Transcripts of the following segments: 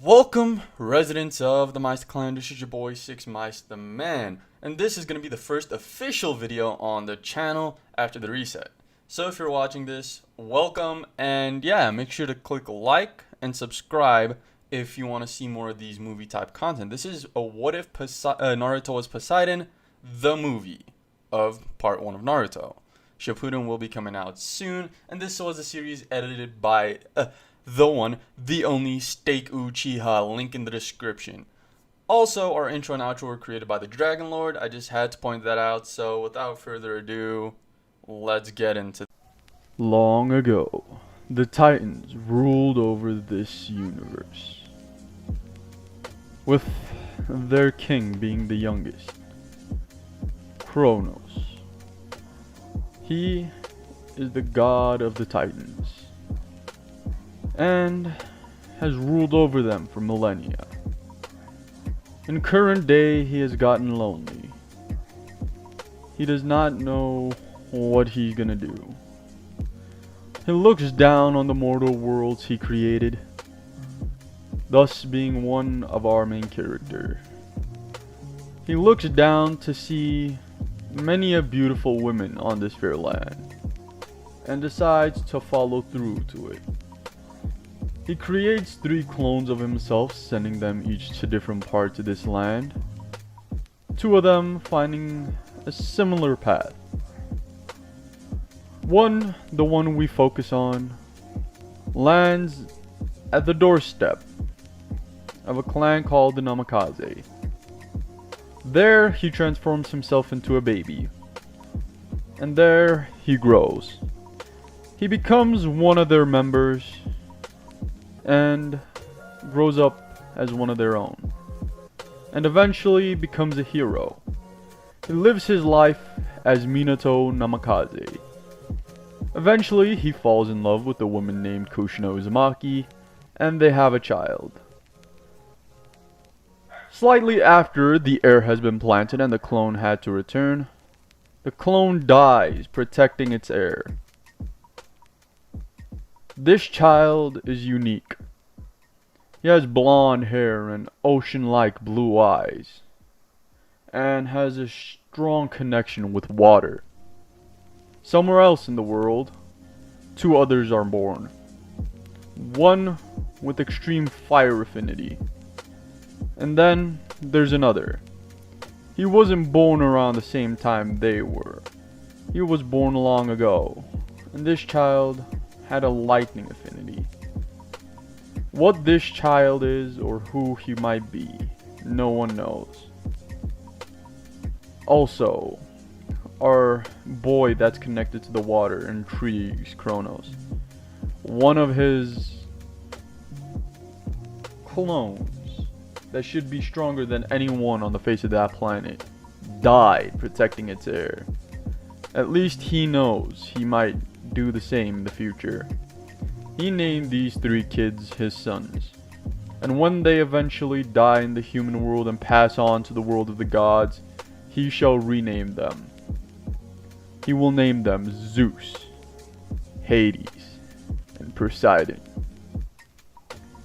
Welcome, residents of the Meister Clan. This is your boy Sixmysta Man, and this is going to be the first official video on the channel after the reset. So if you're watching this, welcome, and yeah, make sure to click like and subscribe if you want to see more of these movie type content. This is a what if Naruto was Poseidon, the movie of part 1 of Naruto. Shippuden will be coming out soon, and this was a series edited by the one, the only Steak Uchiha, link in the description. Also, our intro and outro were created by the Dragon Lord. I just had to point that out, so without further ado, let's get into it. Long ago, the Titans ruled over this universe, with their king being the youngest, Kronos. He is the god of the Titans, and has ruled over them for millennia. In current day, he has gotten lonely. He does not know what he's gonna do. He looks down on the mortal worlds he created, thus being one of our main character. He looks down to see many a beautiful women on this fair land, and decides to follow through to it. He creates 3 clones of himself, sending them each to different parts of this land. 2 of them finding a similar path. The one we focus on, lands at the doorstep of a clan called the Namikaze. There he transforms himself into a baby, and there he grows. He becomes one of their members, and grows up as one of their own, and eventually becomes a hero. He lives his life as Minato Namikaze. Eventually he falls in love with a woman named Kushina Uzumaki, and they have a child. Slightly after the heir has been planted and the clone had to return, the clone dies protecting its heir. This child is unique. He has blonde hair and ocean-like blue eyes, and has a strong connection with water. Somewhere else in the world, 2 others are born. One with extreme fire affinity, and then there's another. He wasn't born around the same time they were. He was born long ago, and this child had a lightning affinity. What this child is or who he might be, no one knows. Also, our boy that's connected to the water intrigues Kronos. One of his clones that should be stronger than anyone on the face of that planet died protecting its heir. At least he knows he might do the same in the future. He named these 3 kids his sons, and when they eventually die in the human world and pass on to the world of the gods, he shall rename them. He will name them Zeus, Hades, and Poseidon.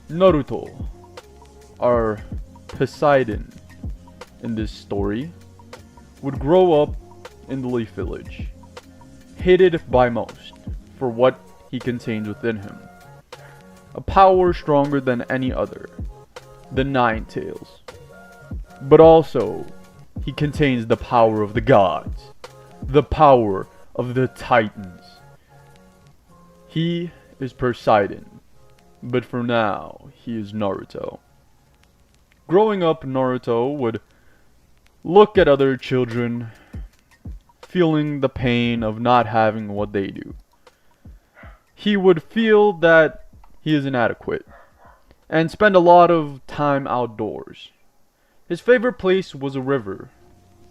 Naruto, our Poseidon in this story, would grow up in the Leaf Village, hated by most for what he contains within him. A power stronger than any other, the Nine Tails. But also, he contains the power of the gods, the power of the Titans. He is Poseidon, but for now, he is Naruto. Growing up, Naruto would look at other children, feeling the pain of not having what they do. He would feel that he is inadequate, and spend a lot of time outdoors. His favorite place was a river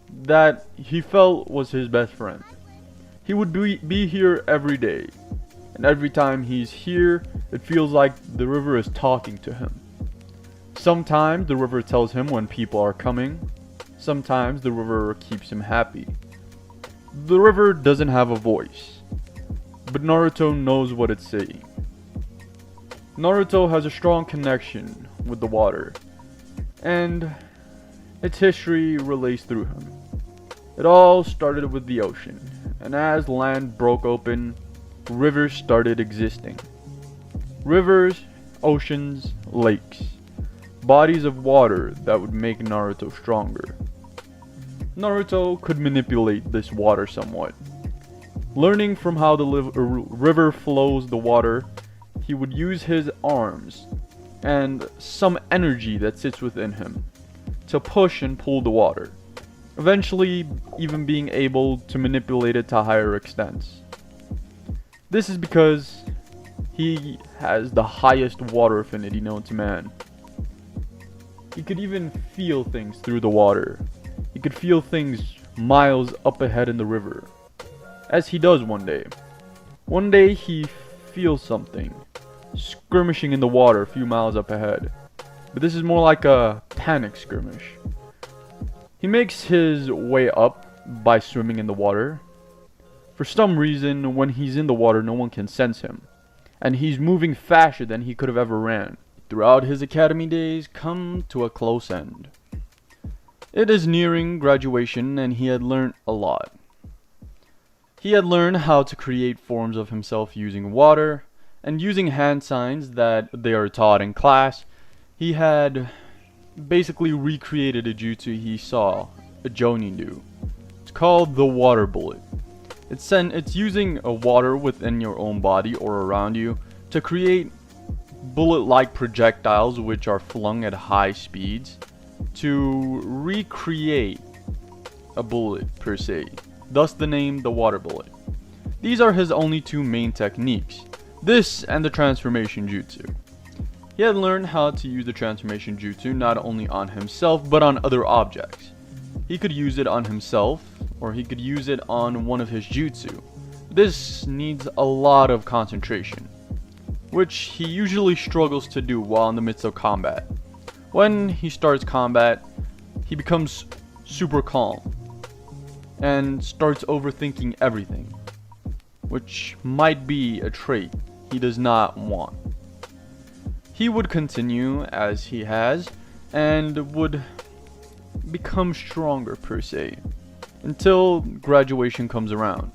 that he felt was his best friend. He would be here every day, and every time he's here, it feels like the river is talking to him. Sometimes the river tells him when people are coming, sometimes the river keeps him happy. The river doesn't have a voice, but Naruto knows what it's saying. Naruto has a strong connection with the water, and its history relates through him. It all started with the ocean, and as land broke open, rivers started existing. Rivers, oceans, lakes, bodies of water that would make Naruto stronger. Naruto could manipulate this water somewhat. Learning from how the river flows the water, he would use his arms and some energy that sits within him to push and pull the water, eventually even being able to manipulate it to higher extents. This is because he has the highest water affinity known to man. He could even feel things through the water. He could feel things miles up ahead in the river, as he does one day. One day he feels something skirmishing in the water a few miles up ahead, but this is more like a panic skirmish. He makes his way up by swimming in the water. For some reason, when he's in the water, no one can sense him, and he's moving faster than he could have ever ran. Throughout his academy days come to a close end. It is nearing graduation, and he had learned a lot. He had learned how to create forms of himself using water, and using hand signs that they are taught in class. He had basically recreated a jutsu he saw a Jonin do. It's called the water bullet. It's using a water within your own body or around you to create bullet-like projectiles which are flung at high speeds to recreate a bullet per se, thus the name the water bullet. These are his only two main techniques, this and the transformation jutsu. He had learned how to use the transformation jutsu not only on himself but on other objects. He could use it on himself, or he could use it on one of his jutsu. This needs a lot of concentration, which he usually struggles to do while in the midst of combat. When he starts combat, he becomes super calm and starts overthinking everything, which might be a trait he does not want. He would continue as he has and would become stronger per se until graduation comes around.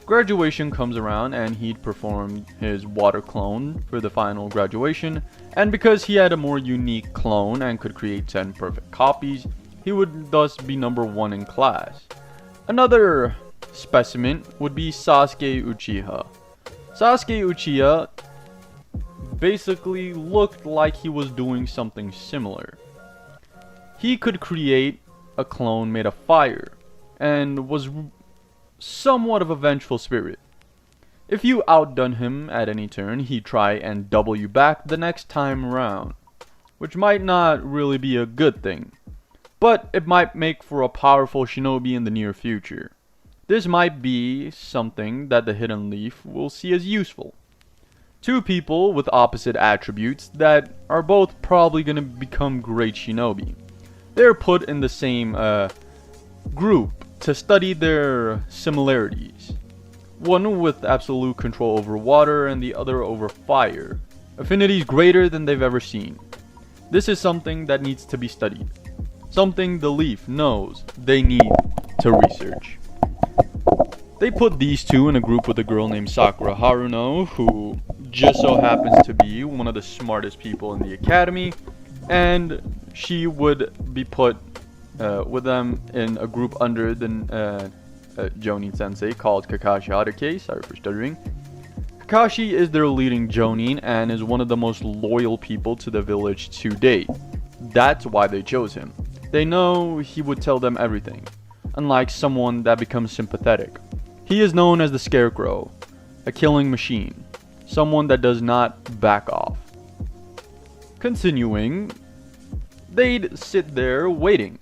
Graduation comes around and he'd perform his water clone for the final graduation, and because he had a more unique clone and could create 10 perfect copies, he would thus be number 1 in class. Another specimen would be Sasuke Uchiha. Sasuke Uchiha basically looked like he was doing something similar. He could create a clone made of fire and was somewhat of a vengeful spirit. If you outdone him at any turn, he'd try and double you back the next time around, which might not really be a good thing, but it might make for a powerful shinobi in the near future. This might be something that the Hidden Leaf will see as useful. Two people with opposite attributes that are both probably going to become great shinobi. They're put in the same group to study their similarities. One with absolute control over water and the other over fire. Affinities greater than they've ever seen. This is something that needs to be studied. Something the Leaf knows they need to research. They put these two in a group with a girl named Sakura Haruno, who just so happens to be one of the smartest people in the academy, and she would be put with them in a group under the Jonin sensei called Kakashi Hatake. Sorry for stuttering. Kakashi is their leading Jonin and is one of the most loyal people to the village to date. That's why they chose him. They know he would tell them everything, unlike someone that becomes sympathetic. He is known as the Scarecrow, a killing machine, someone that does not back off. Continuing, they'd sit there waiting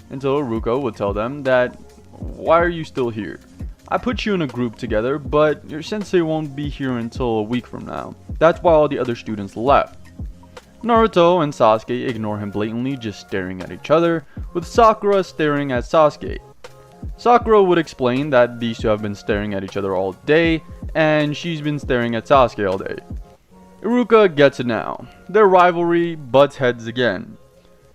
until Ruko would tell them that, "Why are you still here? I put you in a group together, but your sensei won't be here until a week from now. That's why all the other students left." Naruto and Sasuke ignore him blatantly, just staring at each other, with Sakura staring at Sasuke. Sakura would explain that these two have been staring at each other all day, and she's been staring at Sasuke all day. Iruka gets it now. Their rivalry butts heads again.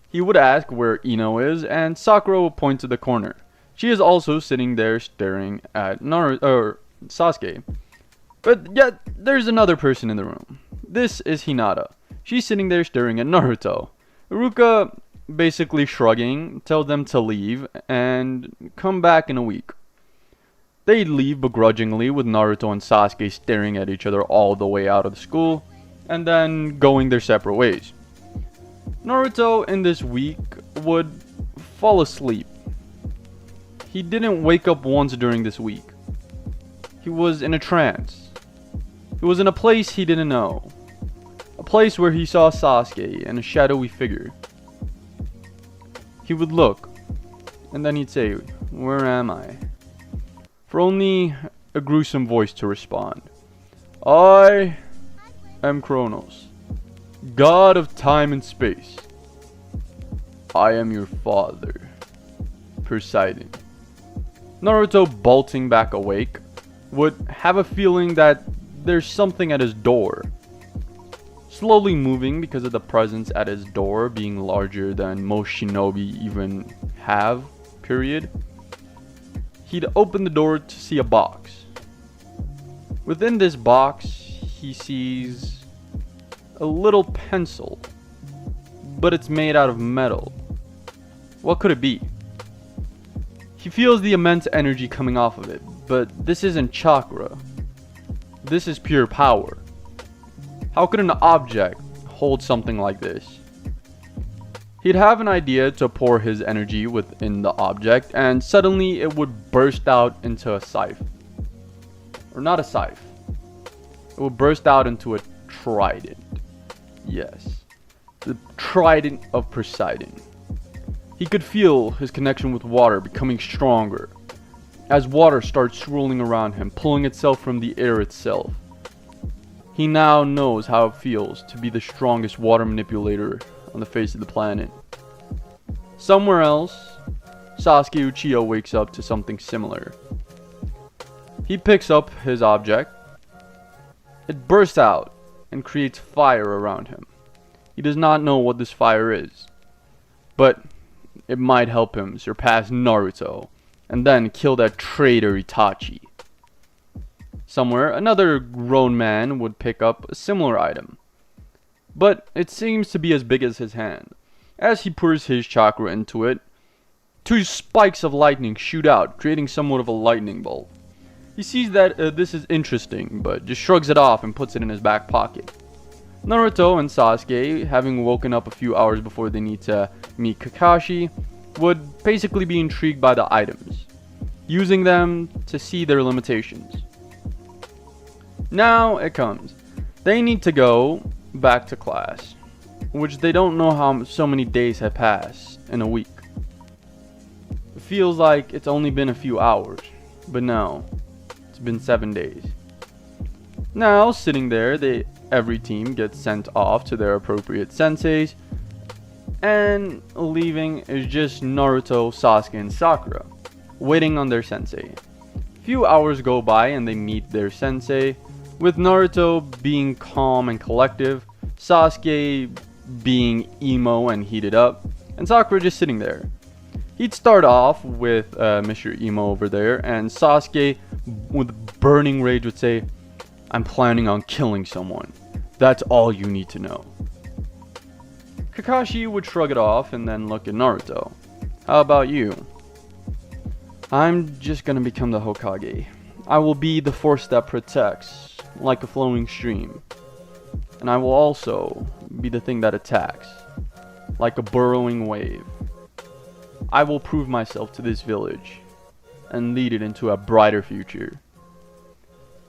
He would ask where Ino is, and Sakura would point to the corner. She is also sitting there staring at Sasuke. But yet, there's another person in the room. This is Hinata. She's sitting there staring at Naruto. Iruka, basically shrugging, tells them to leave and come back in a week. They leave begrudgingly with Naruto and Sasuke staring at each other all the way out of the school, and then going their separate ways. Naruto in this week would fall asleep. He didn't wake up once during this week. He was in a trance. He was in a place he didn't know. A place where he saw Sasuke and a shadowy figure. He would look, and then he'd say, "Where am I?" For only a gruesome voice to respond. "I am Kronos, god of time and space. I am your father, Poseidon." Naruto, bolting back awake, would have a feeling that there's something at his door. Slowly moving because of the presence at his door being larger than most shinobi even have, period. He'd open the door to see a box. Within this box, he sees a little pencil, but it's made out of metal. What could it be? He feels the immense energy coming off of it, but this isn't chakra. This is pure power. How could an object hold something like this? He'd have an idea to pour his energy within the object, and suddenly it would burst out into a scythe. Or not a scythe. It would burst out into a trident. Yes, the trident of Poseidon. He could feel his connection with water becoming stronger, as water starts swirling around him, pulling itself from the air itself. He now knows how it feels to be the strongest water manipulator on the face of the planet. Somewhere else, Sasuke Uchiha wakes up to something similar. He picks up his object. It bursts out and creates fire around him. He does not know what this fire is, but it might help him surpass Naruto and then kill that traitor Itachi. Somewhere, another grown man would pick up a similar item, but it seems to be as big as his hand. As he pours his chakra into it, two spikes of lightning shoot out, creating somewhat of a lightning bolt. He sees that this is interesting, but just shrugs it off and puts it in his back pocket. Naruto and Sasuke, having woken up a few hours before they need to meet Kakashi, would basically be intrigued by the items, using them to see their limitations. Now it comes. They need to go back to class, which they don't know how so many days have passed in a week. It feels like it's only been a few hours, but no, it's been 7 days. Now, sitting there, every team gets sent off to their appropriate senseis, and leaving is just Naruto, Sasuke, and Sakura, waiting on their sensei. Few hours go by and they meet their sensei, with Naruto being calm and collective, Sasuke being emo and heated up, and Sakura just sitting there. He'd start off with Mr. Emo over there, and Sasuke, with burning rage, would say, "I'm planning on killing someone. That's all you need to know." Kakashi would shrug it off and then look at Naruto. "How about you?" "I'm just gonna become the Hokage. I will be the force that protects, like a flowing stream. And I will also be the thing that attacks, like a burrowing wave. I will prove myself to this village and lead it into a brighter future."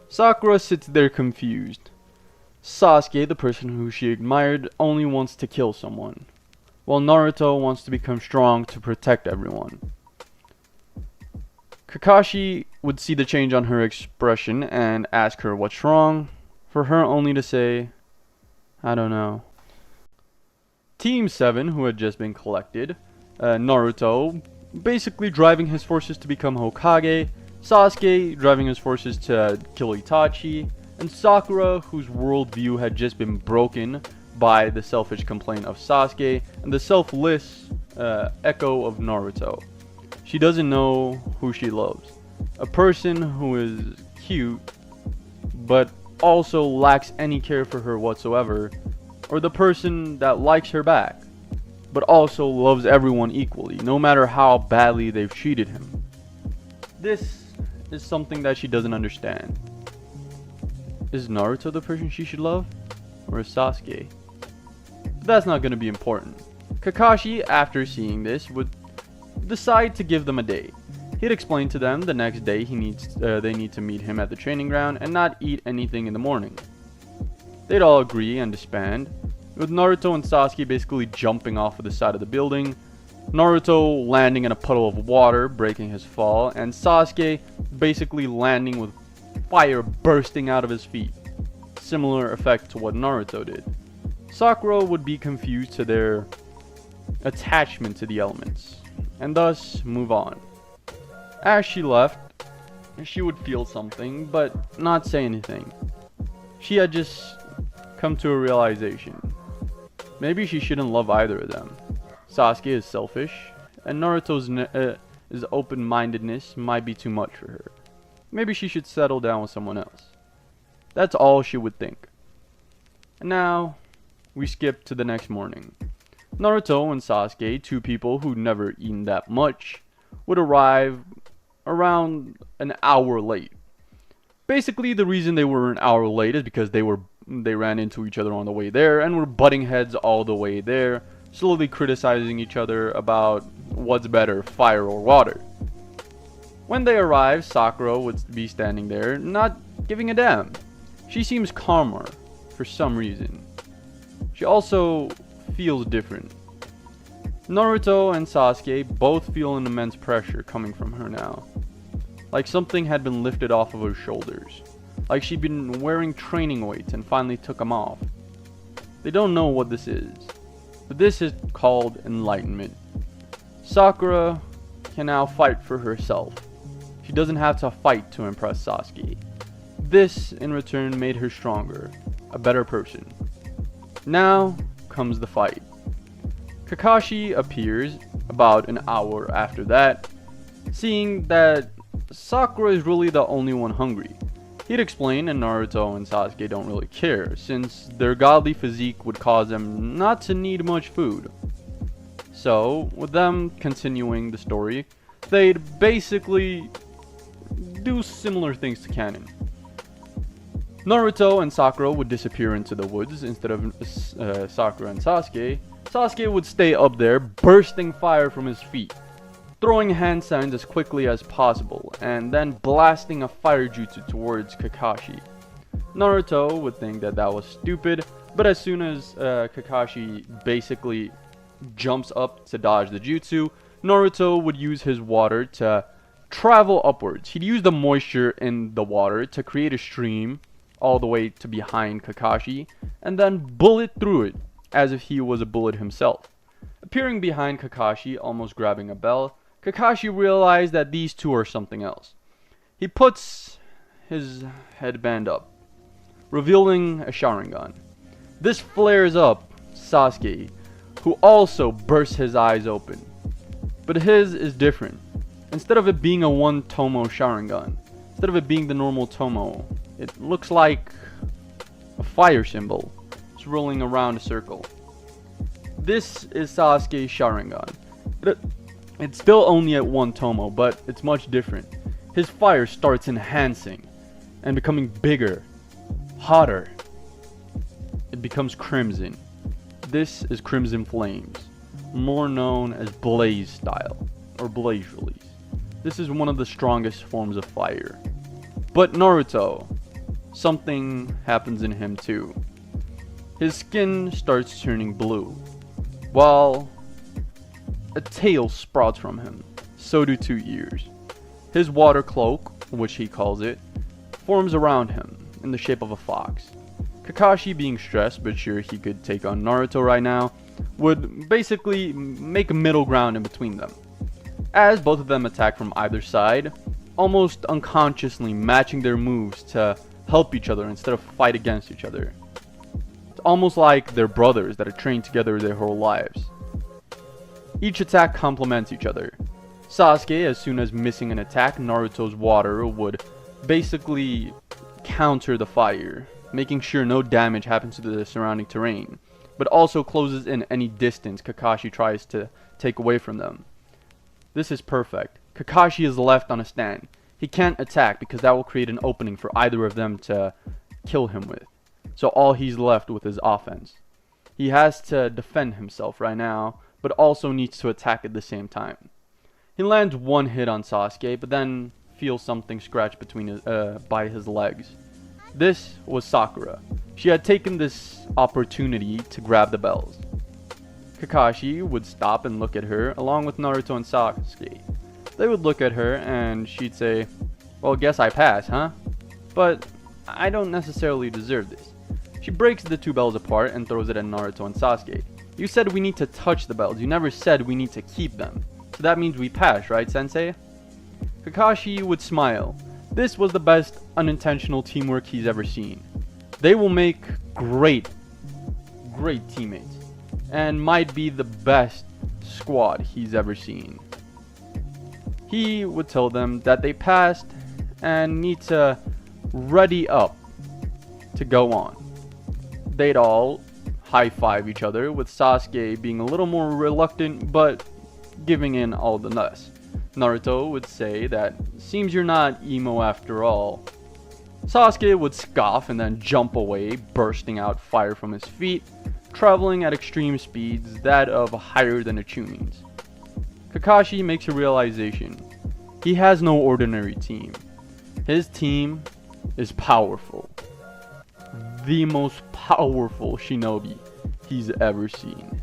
Sakura sits there confused. Sasuke, the person who she admired, only wants to kill someone, while Naruto wants to become strong to protect everyone. Kakashi would see the change on her expression and ask her what's wrong, for her only to say, "I don't know." Team 7, who had just been collected, Naruto basically driving his forces to become Hokage, Sasuke driving his forces to kill Itachi, and Sakura, whose worldview had just been broken by the selfish complaint of Sasuke and the selfless echo of Naruto. She doesn't know who she loves. A person who is cute, but also lacks any care for her whatsoever, or the person that likes her back, but also loves everyone equally, no matter how badly they've treated him. This is something that she doesn't understand. Is Naruto the person she should love? Or is Sasuke? But that's not going to be important. Kakashi, after seeing this, would decide to give them a date. He'd explain to them the next day they need to meet him at the training ground and not eat anything in the morning. They'd all agree and disband, with Naruto and Sasuke basically jumping off of the side of the building, Naruto landing in a puddle of water, breaking his fall, and Sasuke basically landing with fire bursting out of his feet. Similar effect to what Naruto did. Sakura would be confused to their attachment to the elements, and thus move on. As she left, she would feel something, but not say anything. She had just come to a realization. Maybe she shouldn't love either of them. Sasuke is selfish, and Naruto's his open-mindedness might be too much for her. Maybe she should settle down with someone else. That's all she would think. And now, we skip to the next morning. Naruto and Sasuke, two people who'd never eaten that much, would arrive around an hour late. Basically, the reason they were an hour late is because they ran into each other on the way there and were butting heads all the way there, slowly criticizing each other about what's better, fire or water. When they arrived, Sakura would be standing there, not giving a damn. She seems calmer for some reason. She also feels different. Naruto and Sasuke both feel an immense pressure coming from her now. Like something had been lifted off of her shoulders. Like she'd been wearing training weights and finally took them off. They don't know what this is, but this is called enlightenment. Sakura can now fight for herself. She doesn't have to fight to impress Sasuke. This, in return, made her stronger, a better person. Now comes the fight. Kakashi appears about an hour after that, seeing that Sakura is really the only one hungry. He'd explain, and Naruto and Sasuke don't really care, since their godly physique would cause them not to need much food. So, with them continuing the story, they'd basically do similar things to canon. Naruto and Sakura would disappear into the woods instead of Sakura and Sasuke. Sasuke would stay up there, bursting fire from his feet, throwing hand signs as quickly as possible, and then blasting a fire jutsu towards Kakashi. Naruto would think that was stupid, but as soon as Kakashi basically jumps up to dodge the jutsu, Naruto would use his water to travel upwards. He'd use the moisture in the water to create a stream all the way to behind Kakashi, and then bullet through it as if he was a bullet himself. Appearing behind Kakashi, almost grabbing a bell, Kakashi realized that these two are something else. He puts his headband up, revealing a Sharingan. This flares up Sasuke, who also bursts his eyes open. But his is different. Instead of it being a one Tomo Sharingan, instead of it being the normal Tomo, it looks like a fire symbol, swirling around a circle. This is Sasuke's Sharingan. It's still only at one Tomo, but it's much different. His fire starts enhancing and becoming bigger, hotter. It becomes crimson. This is Crimson Flames, more known as Blaze style, or Blaze Release. This is one of the strongest forms of fire. But Naruto, something happens in him too. His skin starts turning blue, while a tail sprouts from him. So do 2 ears. His water cloak, which he calls it, forms around him in the shape of a fox. Kakashi, being stressed but sure he could take on Naruto right now, would basically make a middle ground in between them. As both of them attack from either side, almost unconsciously matching their moves to help each other instead of fight against each other. It's almost like they're brothers that have trained together their whole lives. Each attack complements each other. Sasuke, as soon as missing an attack, Naruto's water would basically counter the fire, making sure no damage happens to the surrounding terrain, but also closes in any distance Kakashi tries to take away from them. This is perfect. Kakashi is left on a stand. He can't attack because that will create an opening for either of them to kill him with. So all he's left with is offense. He has to defend himself right now, but also needs to attack at the same time. He lands one hit on Sasuke, but then feels something scratch by his legs. This was Sakura. She had taken this opportunity to grab the bells. Kakashi would stop and look at her, along with Naruto and Sasuke. They would look at her and she'd say, "Well, guess I pass, huh? But I don't necessarily deserve this." She breaks the two bells apart and throws it at Naruto and Sasuke. "You said we need to touch the bells. You never said we need to keep them. So that means we pass, right, Sensei?" Kakashi would smile. This was the best unintentional teamwork he's ever seen. They will make great teammates, and might be the best squad he's ever seen. He would tell them that they passed and need to ready up to go on. They'd all high-five each other, with Sasuke being a little more reluctant but giving in all the less. Naruto would say that, "Seems you're not emo after all." Sasuke would scoff and then jump away, bursting out fire from his feet, traveling at extreme speeds, that of higher than a Chunin's. Kakashi makes a realization. He has no ordinary team. His team is powerful. The most powerful shinobi he's ever seen.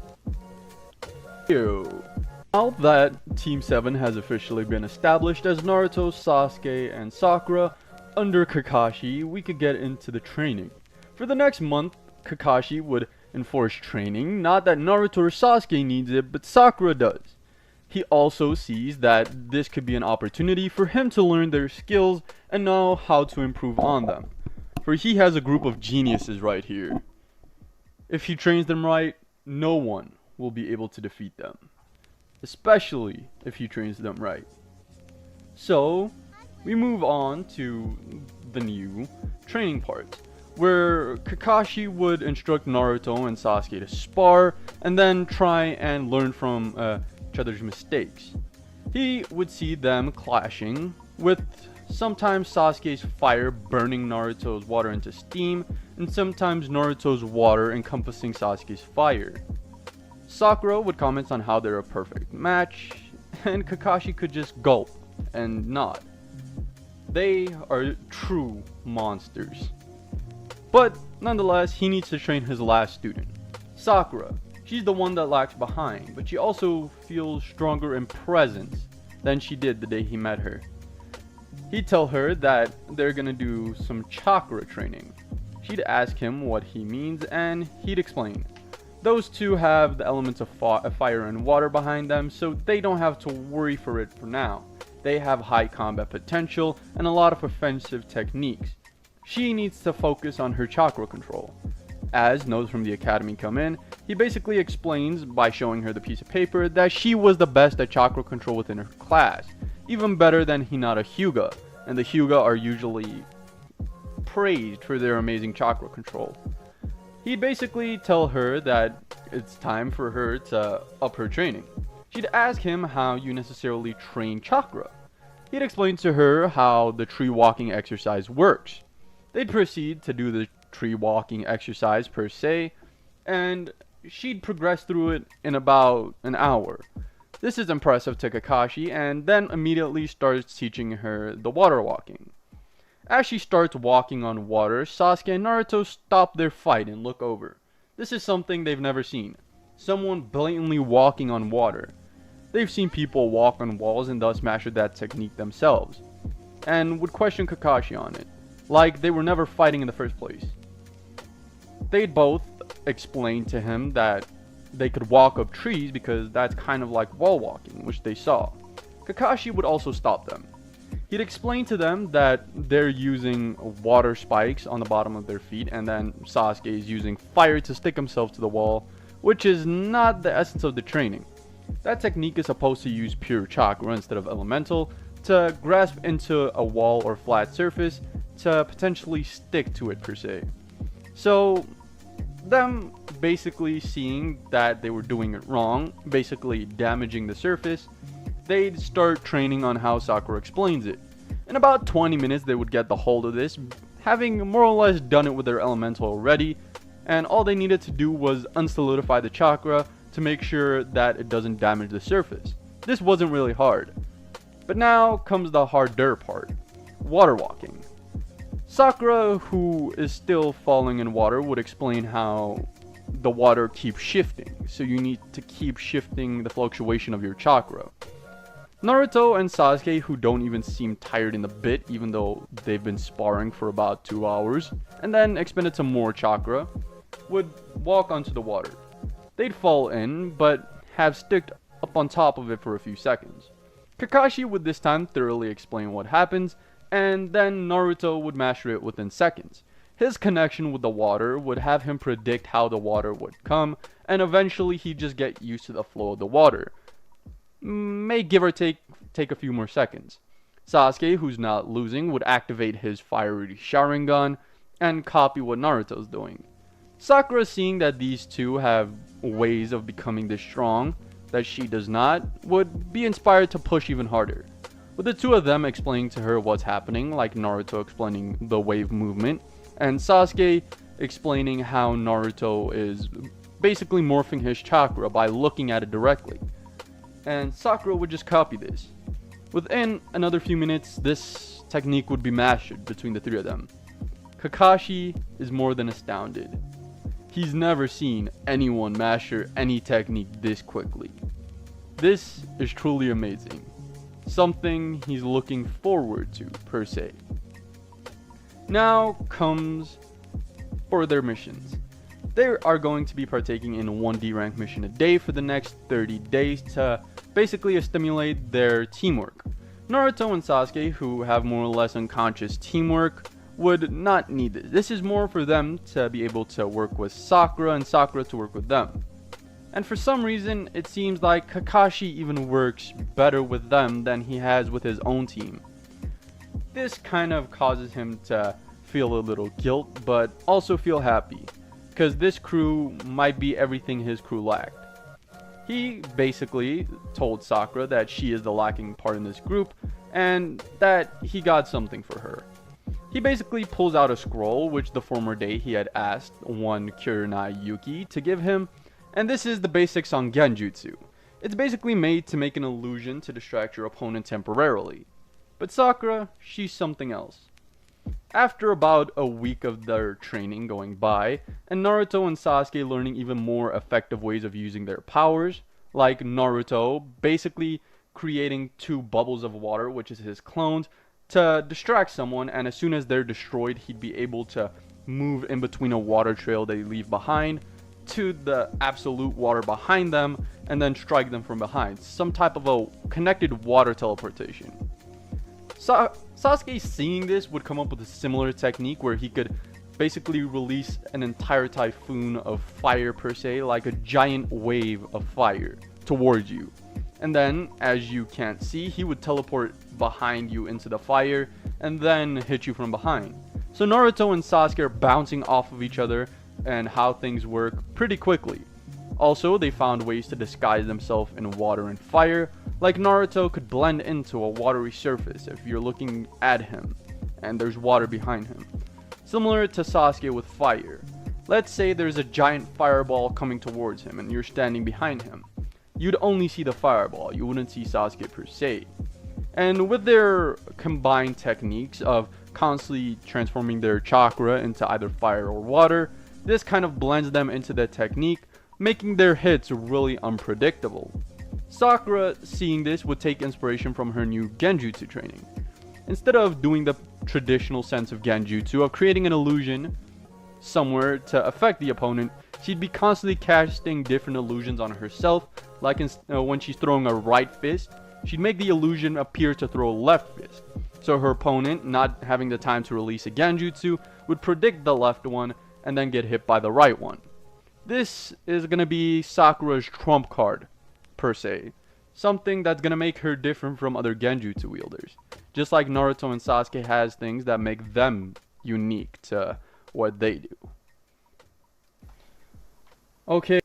Now that Team 7 has officially been established as Naruto, Sasuke, and Sakura under Kakashi, we could get into the training. For the next month, Kakashi would enforce training, not that Naruto or Sasuke needs it, but Sakura does. He also sees that this could be an opportunity for him to learn their skills and know how to improve on them. For he has a group of geniuses right here. If he trains them right, no one will be able to defeat them. Especially if he trains them right. So, we move on to the new training part, where Kakashi would instruct Naruto and Sasuke to spar, and then try and learn from each other's mistakes. He would see them clashing, with sometimes Sasuke's fire burning Naruto's water into steam, and sometimes Naruto's water encompassing Sasuke's fire. Sakura would comment on how they're a perfect match, and Kakashi could just gulp and nod. They are true monsters. But nonetheless, he needs to train his last student, Sakura. She's the one that lags behind, but she also feels stronger in presence than she did the day he met her. He'd tell her that they're gonna do some chakra training. She'd ask him what he means, and he'd explain. Those two have the elements of fire and water behind them, so they don't have to worry for it for now. They have high combat potential and a lot of offensive techniques. She needs to focus on her chakra control. As notes from the academy come in, he basically explains by showing her the piece of paper that she was the best at chakra control within her class, even better than Hinata Hyuga, and the Hyuga are usually praised for their amazing chakra control. He'd basically tell her that it's time for her to up her training. She'd ask him how you necessarily train chakra. He'd explain to her how the tree walking exercise works. They'd proceed to do the tree walking exercise per se, and she'd progress through it in about an hour. This is impressive to Kakashi, and then immediately starts teaching her the water walking. As she starts walking on water, Sasuke and Naruto stop their fight and look over. This is something they've never seen. Someone blatantly walking on water. They've seen people walk on walls and thus mastered that technique themselves, and would question Kakashi on it, like they were never fighting in the first place. They'd both explain to him that they could walk up trees because that's kind of like wall walking, which they saw. Kakashi would also stop them. He'd explain to them that they're using water spikes on the bottom of their feet, and then Sasuke is using fire to stick himself to the wall, which is not the essence of the training. That technique is supposed to use pure chakra instead of elemental to grasp into a wall or flat surface to potentially stick to it per se. So them basically seeing that they were doing it wrong, basically damaging the surface, they'd start training on how Sakura explains it. In about 20 minutes they would get the hold of this, having more or less done it with their elemental already, and all they needed to do was unsolidify the chakra to make sure that it doesn't damage the surface. This wasn't really hard. But now comes the harder part, water walking. Sakura, who is still falling in water, would explain how the water keeps shifting, so you need to keep shifting the fluctuation of your chakra. Naruto and Sasuke, who don't even seem tired in the bit, even though they've been sparring for about 2 hours, and then expended some more chakra, would walk onto the water. They'd fall in, but have sticked up on top of it for a few seconds. Kakashi would this time thoroughly explain what happens, and then Naruto would master it within seconds. His connection with the water would have him predict how the water would come, and eventually he'd just get used to the flow of the water. May give or take a few more seconds. Sasuke, who's not losing, would activate his fiery Sharingan and copy what Naruto's doing. Sakura, seeing that these two have ways of becoming this strong that she does not, would be inspired to push even harder. With the two of them explaining to her what's happening, like Naruto explaining the wave movement, and Sasuke explaining how Naruto is basically morphing his chakra by looking at it directly. And Sakura would just copy this. Within another few minutes, this technique would be mastered between the three of them. Kakashi is more than astounded. He's never seen anyone master any technique this quickly. This is truly amazing. Something he's looking forward to, per se. Now comes for their missions. They are going to be partaking in a 1D rank mission a day for the next 30 days to basically stimulate their teamwork. Naruto and Sasuke, who have more or less unconscious teamwork, would not need this. This is more for them to be able to work with Sakura and Sakura to work with them. And for some reason, it seems like Kakashi even works better with them than he has with his own team. This kind of causes him to feel a little guilt, but also feel happy, because this crew might be everything his crew lacked. He basically told Sakura that she is the lacking part in this group, and that he got something for her. He basically pulls out a scroll, which the former day he had asked one Kurenai Yuki to give him, and this is the basics on Genjutsu. It's basically made to make an illusion to distract your opponent temporarily. But Sakura, she's something else. After about a week of their training going by, and Naruto and Sasuke learning even more effective ways of using their powers, like Naruto basically creating 2 bubbles of water, which is his clones, to distract someone, and as soon as they're destroyed, he'd be able to move in between a water trail they leave behind to the absolute water behind them, and then strike them from behind. Some type of a connected water teleportation. Sasuke, seeing this, would come up with a similar technique where he could basically release an entire typhoon of fire per se, like a giant wave of fire towards you. And then, as you can't see, he would teleport behind you into the fire and then hit you from behind. So Naruto and Sasuke are bouncing off of each other and how things work pretty quickly. Also, they found ways to disguise themselves in water and fire, like Naruto could blend into a watery surface if you're looking at him and there's water behind him. Similar to Sasuke with fire. Let's say there's a giant fireball coming towards him and you're standing behind him. You'd only see the fireball, you wouldn't see Sasuke per se. And with their combined techniques of constantly transforming their chakra into either fire or water, this kind of blends them into the technique, making their hits really unpredictable. Sakura, seeing this, would take inspiration from her new Genjutsu training. Instead of doing the traditional sense of Genjutsu of creating an illusion somewhere to affect the opponent, she'd be constantly casting different illusions on herself, like when she's throwing a right fist, she'd make the illusion appear to throw a left fist. So her opponent, not having the time to release a genjutsu, would predict the left one and then get hit by the right one. This is going to be Sakura's trump card, per se. Something that's going to make her different from other genjutsu wielders. Just like Naruto and Sasuke has things that make them unique to what they do. Okay,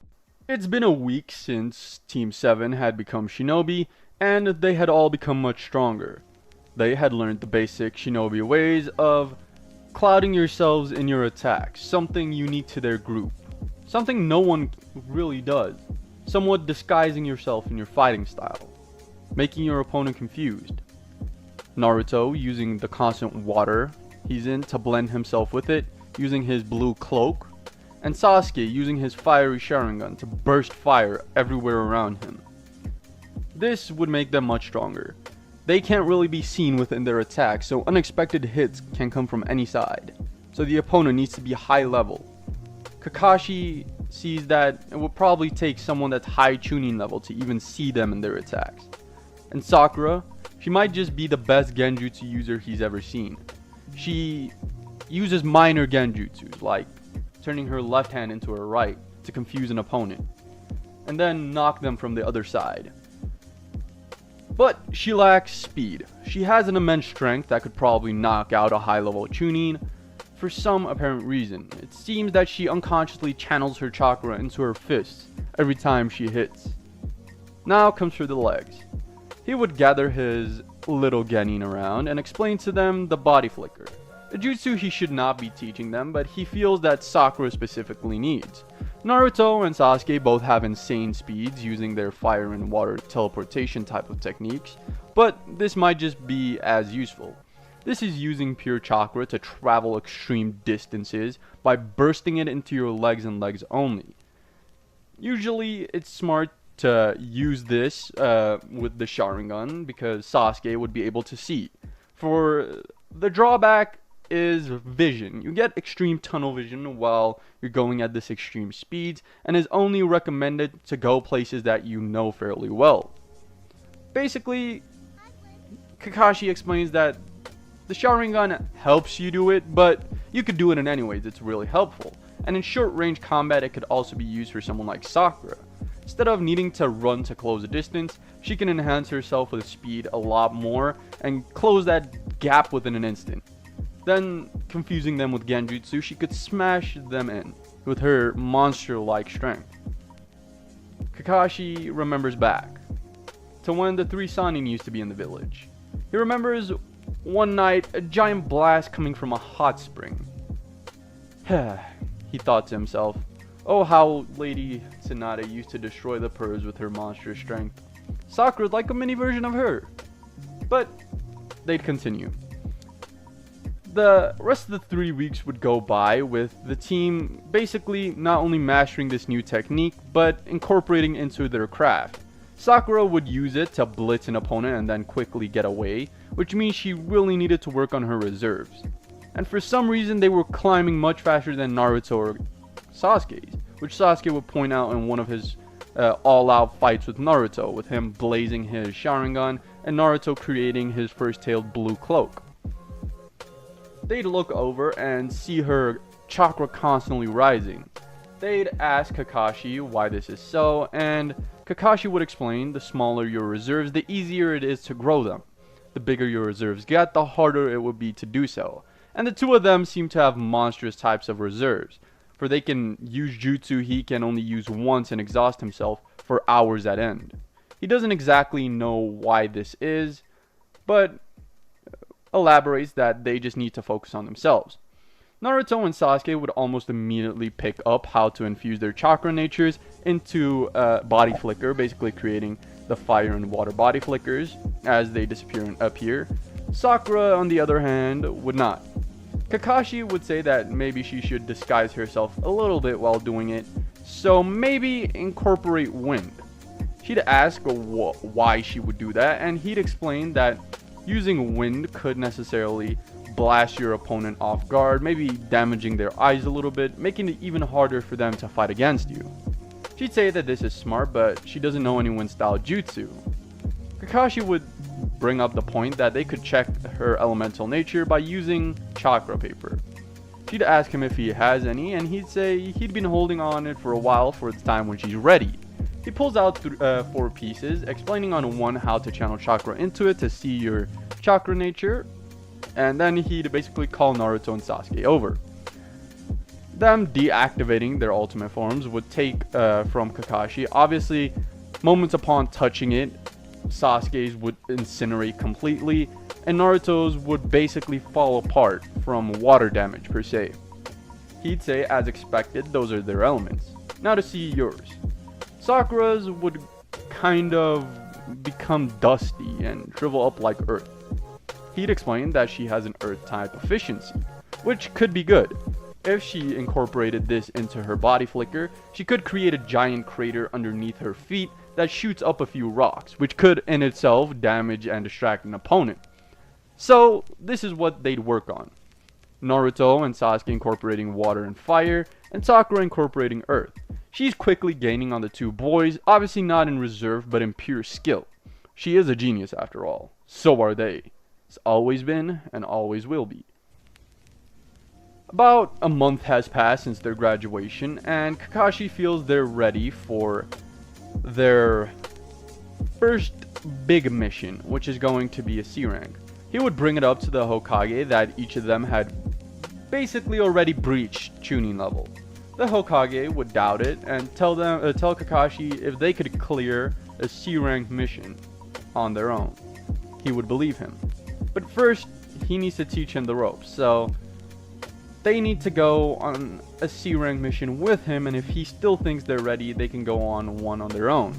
it's been a week since Team 7 had become shinobi, and they had all become much stronger. They had learned the basic shinobi ways of clouding yourselves in your attacks, something unique to their group. Something no one really does. Somewhat disguising yourself in your fighting style, making your opponent confused. Naruto using the constant water he's in to blend himself with it, using his blue cloak, and Sasuke using his fiery Sharingan to burst fire everywhere around him. This would make them much stronger. They can't really be seen within their attacks, so unexpected hits can come from any side. So the opponent needs to be high level. Kakashi sees that it will probably take someone that's high tuning level to even see them in their attacks. And Sakura, she might just be the best genjutsu user he's ever seen. She uses minor genjutsus, like turning her left hand into her right to confuse an opponent, and then knock them from the other side. But she lacks speed. She has an immense strength that could probably knock out a high level Chunin. For some apparent reason, it seems that she unconsciously channels her chakra into her fists every time she hits. Now comes for the legs. He would gather his little genin around and explain to them the body flicker. A jutsu he should not be teaching them, but he feels that Sakura specifically needs. Naruto and Sasuke both have insane speeds using their fire and water teleportation type of techniques, but this might just be as useful. This is using pure chakra to travel extreme distances by bursting it into your legs and legs only. Usually it's smart to use this with the Sharingan because Sasuke would be able to see. For the drawback is vision. You get extreme tunnel vision while you're going at this extreme speeds, and is only recommended to go places that you know fairly well. Basically, Kakashi explains that the Sharingan helps you do it, but you could do it in any ways. It's really helpful. And in short range combat, it could also be used for someone like Sakura. Instead of needing to run to close a distance, she can enhance herself with speed a lot more and close that gap within an instant. Then, confusing them with genjutsu, she could smash them in with her monster-like strength. Kakashi remembers back to when the three Sannin used to be in the village. He remembers one night a giant blast coming from a hot spring. He thought to himself, oh, how Lady Tsunade used to destroy the Purrs with her monstrous strength. Sakura's like a mini version of her. But they'd continue. The rest of the 3 weeks would go by with the team basically not only mastering this new technique, but incorporating into their craft. Sakura would use it to blitz an opponent and then quickly get away, which means she really needed to work on her reserves. And for some reason they were climbing much faster than Naruto or Sasuke's, which Sasuke would point out in one of his all-out fights with Naruto, with him blazing his Sharingan and Naruto creating his first-tailed blue cloak. They'd look over and see her chakra constantly rising. They'd ask Kakashi why this is so, and Kakashi would explain the smaller your reserves, the easier it is to grow them. The bigger your reserves get, the harder it would be to do so. And the two of them seem to have monstrous types of reserves, for they can use jutsu he can only use once and exhaust himself for hours at end. He doesn't exactly know why this is, but elaborates that they just need to focus on themselves. Naruto and Sasuke would almost immediately pick up how to infuse their chakra natures into body flicker, basically creating the fire and water body flickers as they disappear and appear. Sakura, on the other hand, would not. Kakashi would say that maybe she should disguise herself a little bit while doing it, so maybe incorporate wind. She'd ask why she would do that, and he'd explain that using wind could necessarily blast your opponent off guard, maybe damaging their eyes a little bit, making it even harder for them to fight against you. She'd say that this is smart, but she doesn't know any wind style jutsu. Kakashi would bring up the point that they could check her elemental nature by using chakra paper. She'd ask him if he has any, and he'd say he'd been holding on it for a while for its time when she's ready. He pulls out 4 pieces, explaining on one how to channel chakra into it to see your chakra nature, and then he'd basically call Naruto and Sasuke over. Them deactivating their ultimate forms would take from Kakashi. Obviously, moments upon touching it, Sasuke's would incinerate completely, and Naruto's would basically fall apart from water damage per se. He'd say, as expected, those are their elements. Now to see yours. Sakura's would kind of become dusty and shrivel up like earth. He'd explain that she has an earth type efficiency, which could be good. If she incorporated this into her body flicker, she could create a giant crater underneath her feet that shoots up a few rocks, which could in itself damage and distract an opponent. So this is what they'd work on. Naruto and Sasuke incorporating water and fire, and Sakura incorporating earth. She's quickly gaining on the two boys, obviously not in reserve but in pure skill. She is a genius after all. So are they. It's always been and always will be. About a month has passed since their graduation, and Kakashi feels they're ready for their first big mission, which is going to be a C rank. He would bring it up to the Hokage that each of them had basically already breached Chunin level. The Hokage would doubt it and tell Kakashi if they could clear a C rank mission on their own. He would believe him. But first, he needs to teach him the ropes, so they need to go on a C rank mission with him, and if he still thinks they're ready, they can go on one on their own.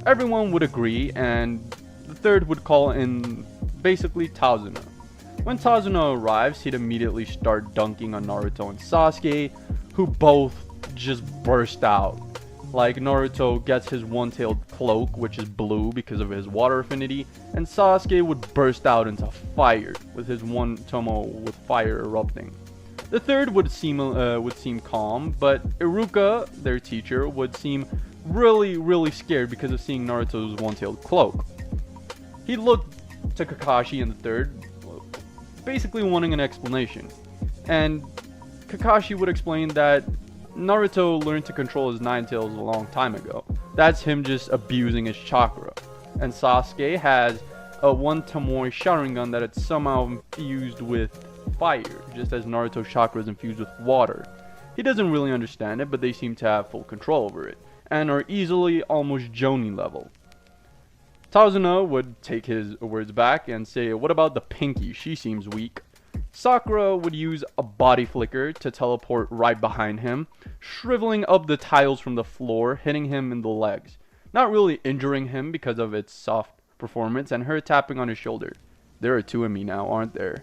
Everyone would agree, and the third would call in basically Tsunnnade. When Tsunnnade arrives, he'd immediately start dunking on Naruto and Sasuke, who both just burst out. Like, Naruto gets his one-tailed cloak, which is blue because of his water affinity, and Sasuke would burst out into fire with his one tomo with fire erupting. The third would seem calm, but Iruka, their teacher, would seem really scared because of seeing Naruto's one-tailed cloak. He looked to Kakashi and the third, basically wanting an explanation, and Kakashi would explain that Naruto learned to control his nine tails a long time ago. That's him just abusing his chakra. And Sasuke has a one Tomoe Sharingan that it's somehow infused with fire, just as Naruto's chakra is infused with water. He doesn't really understand it, but they seem to have full control over it, and are easily almost Jonin level. Tsunnnade would take his words back and say, what about the pinky? She seems weak. Sakura would use a body flicker to teleport right behind him, shriveling up the tiles from the floor, hitting him in the legs. Not really injuring him because of its soft performance, and her tapping on his shoulder. There are two of me now, aren't there?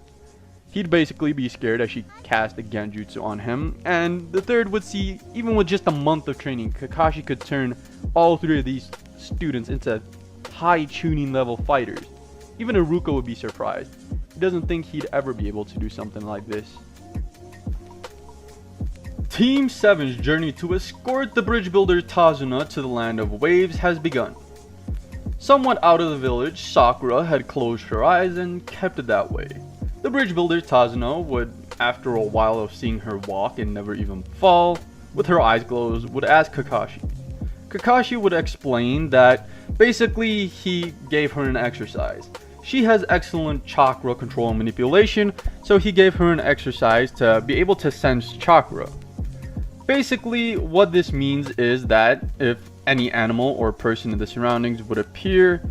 He'd basically be scared as she cast a genjutsu on him, and the third would see, even with just a month of training, Kakashi could turn all three of these students into high Chunin level fighters. Even Iruka would be surprised. He doesn't think he'd ever be able to do something like this. Team 7's journey to escort the bridge builder Tsunnnade to the land of waves has begun. Somewhat out of the village, Sakura had closed her eyes and kept it that way. The bridge builder Tsunnnade would, after a while of seeing her walk and never even fall, with her eyes closed, would ask Kakashi. Kakashi would explain that basically he gave her an exercise. She has excellent chakra control and manipulation, so he gave her an exercise to be able to sense chakra. Basically, what this means is that if any animal or person in the surroundings would appear,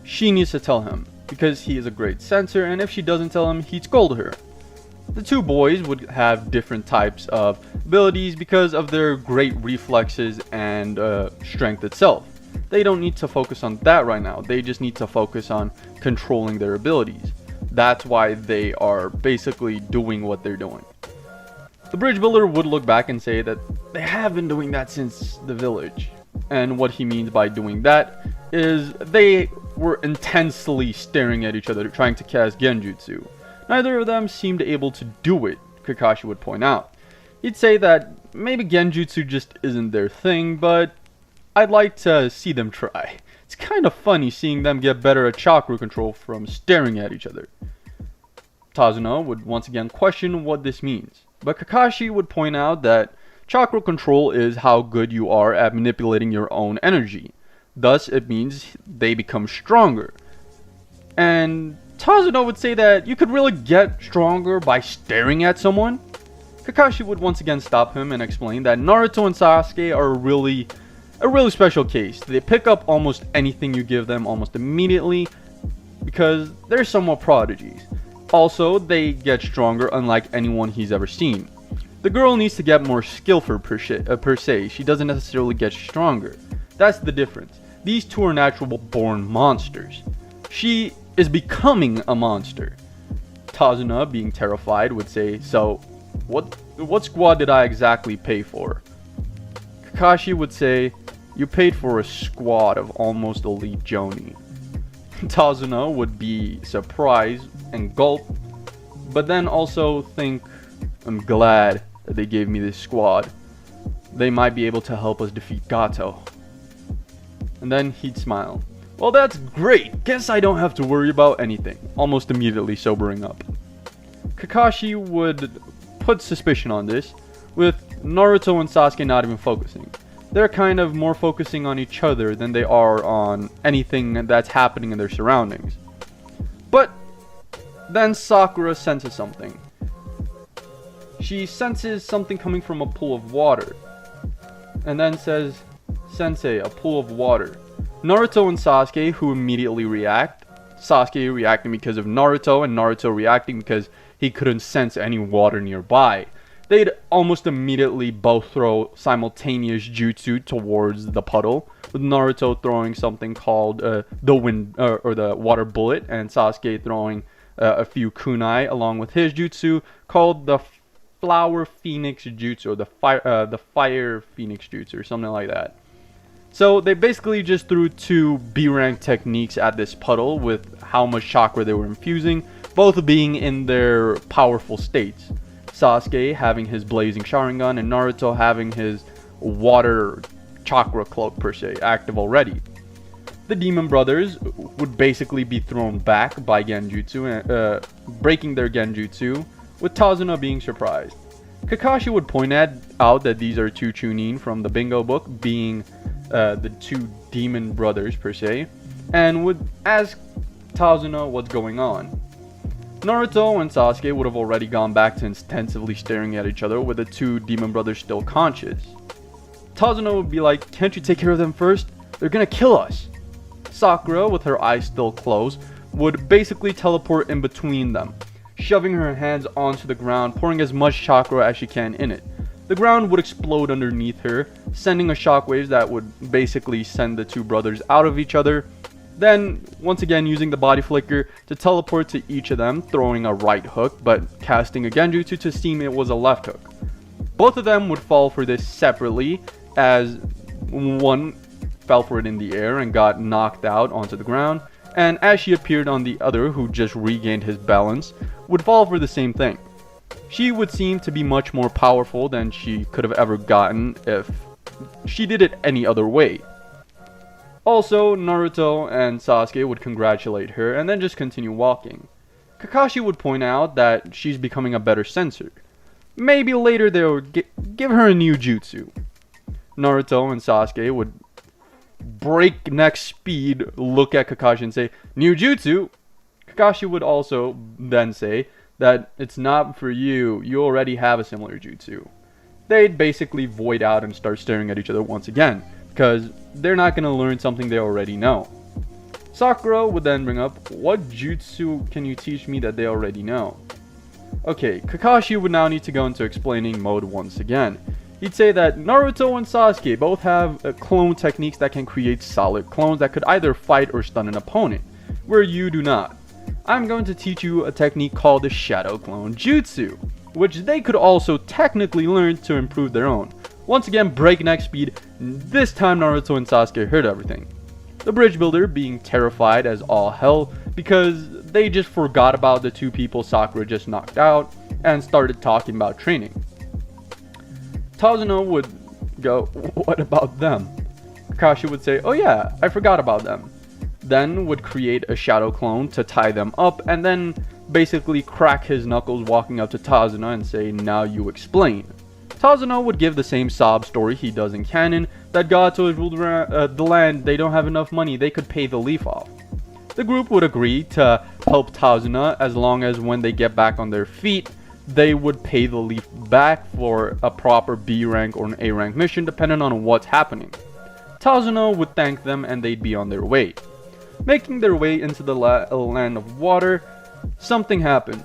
she needs to tell him, because he is a great sensor, and if she doesn't tell him, he'd scold her. The two boys would have different types of abilities because of their great reflexes and strength itself. They don't need to focus on that right now. They just need to focus on controlling their abilities. That's why they are basically doing what they're doing. The bridge builder would look back and say that they have been doing that since the village. And what he means by doing that is they were intensely staring at each other trying to cast genjutsu. Neither of them seemed able to do it, Kakashi would point out. He'd say that maybe genjutsu just isn't their thing, but I'd like to see them try. It's kind of funny seeing them get better at chakra control from staring at each other. Tazuna would once again question what this means, but Kakashi would point out that chakra control is how good you are at manipulating your own energy. Thus, it means they become stronger. And Tazuna would say that you could really get stronger by staring at someone. Kakashi would once again stop him and explain that Naruto and Sasuke are a really special case. They pick up almost anything you give them almost immediately because they're somewhat prodigies. Also, they get stronger unlike anyone he's ever seen. The girl needs to get more skillful per se. She doesn't necessarily get stronger. That's the difference. These two are natural born monsters. She is becoming a monster. Tazuna, being terrified, would say, "So, what squad did I exactly pay for?" Kakashi would say, "You paid for a squad of almost elite Jonin." Tazuna would be surprised and gulp, but then also think, "I'm glad that they gave me this squad. They might be able to help us defeat Gato." And then he'd smile. "Well, that's great. Guess I don't have to worry about anything," almost immediately sobering up. Kakashi would put suspicion on this, with Naruto and Sasuke not even focusing. They're kind of more focusing on each other than they are on anything that's happening in their surroundings. But then Sakura senses something. She senses something coming from a pool of water, and then says, "Sensei, a pool of water." Naruto and Sasuke, who immediately react, Sasuke reacting because of Naruto, and Naruto reacting because he couldn't sense any water nearby. They'd almost immediately both throw simultaneous jutsu towards the puddle, with Naruto throwing something called the wind or the water bullet, and Sasuke throwing a few kunai along with his jutsu called the flower phoenix jutsu, or the fire phoenix jutsu, or something like that. So they basically just threw two B-rank techniques at this puddle with how much chakra they were infusing, both being in their powerful states. Sasuke having his blazing Sharingan and Naruto having his water chakra cloak per se active already. The Demon Brothers would basically be thrown back by Genjutsu, breaking their Genjutsu, with Tazuna being surprised. Kakashi would point out that these are two Chunin from the Bingo book, being the two Demon Brothers per se, and would ask Tazuna what's going on. Naruto and Sasuke would have already gone back to intensively staring at each other, with the two Demon Brothers still conscious. Tazuna would be like, "Can't you take care of them first? They're gonna kill us." Sakura, with her eyes still closed, would basically teleport in between them, shoving her hands onto the ground, pouring as much chakra as she can in it. The ground would explode underneath her, sending a shockwave that would basically send the two brothers out of each other. Then, once again using the body flicker to teleport to each of them, throwing a right hook, but casting a genjutsu to seem it was a left hook. Both of them would fall for this separately, as one fell for it in the air and got knocked out onto the ground, and as she appeared on the other, who just regained his balance, would fall for the same thing. She would seem to be much more powerful than she could have ever gotten if she did it any other way. Also, Naruto and Sasuke would congratulate her and then just continue walking. Kakashi would point out that she's becoming a better sensor. Maybe later they would give her a new jutsu. Naruto and Sasuke would breakneck speed look at Kakashi and say, "New jutsu?" Kakashi would also then say that it's not for you, you already have a similar jutsu. They'd basically void out and start staring at each other once again, because they're not going to learn something they already know. Sakura would then bring up, "What jutsu can you teach me that they already know?" Okay, Kakashi would now need to go into explaining mode once again. He'd say that Naruto and Sasuke both have clone techniques that can create solid clones that could either fight or stun an opponent, where you do not. I'm going to teach you a technique called the Shadow Clone Jutsu, which they could also technically learn to improve their own. Once again, breakneck speed. This time Naruto and Sasuke heard everything. The bridge builder being terrified as all hell because they just forgot about the two people Sakura just knocked out and started talking about training. Tazuna would go, "What about them?" Kakashi would say, "Oh yeah, I forgot about them." Then would create a shadow clone to tie them up, and then basically crack his knuckles walking up to Tazuna and say, "Now you explain." Tazuna would give the same sob story he does in canon, that gods always ruled the land, they don't have enough money, they could pay the leaf off. The group would agree to help Tazuna as long as when they get back on their feet, they would pay the leaf back for a proper B rank or an A rank mission depending on what's happening. Tazuna would thank them and they'd be on their way. Making their way into the land of water, something happens.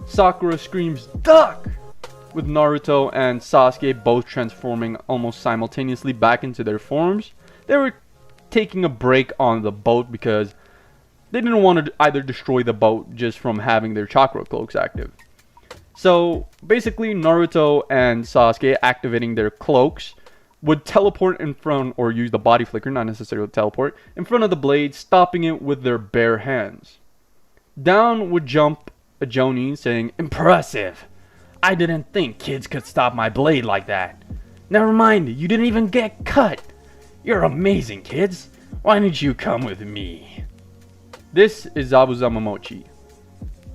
Sakura screams, "Duck!" with Naruto and Sasuke both transforming almost simultaneously back into their forms. They were taking a break on the boat because they didn't want to either destroy the boat just from having their chakra cloaks active. So basically Naruto and Sasuke activating their cloaks would teleport in front, or use the body flicker, not necessarily teleport, in front of the blade, stopping it with their bare hands. Down would jump a Jonin saying, "Impressive! I didn't think kids could stop my blade like that. Never mind, you didn't even get cut. You're amazing, kids. Why didn't you come with me?" This is Zabuza Momochi.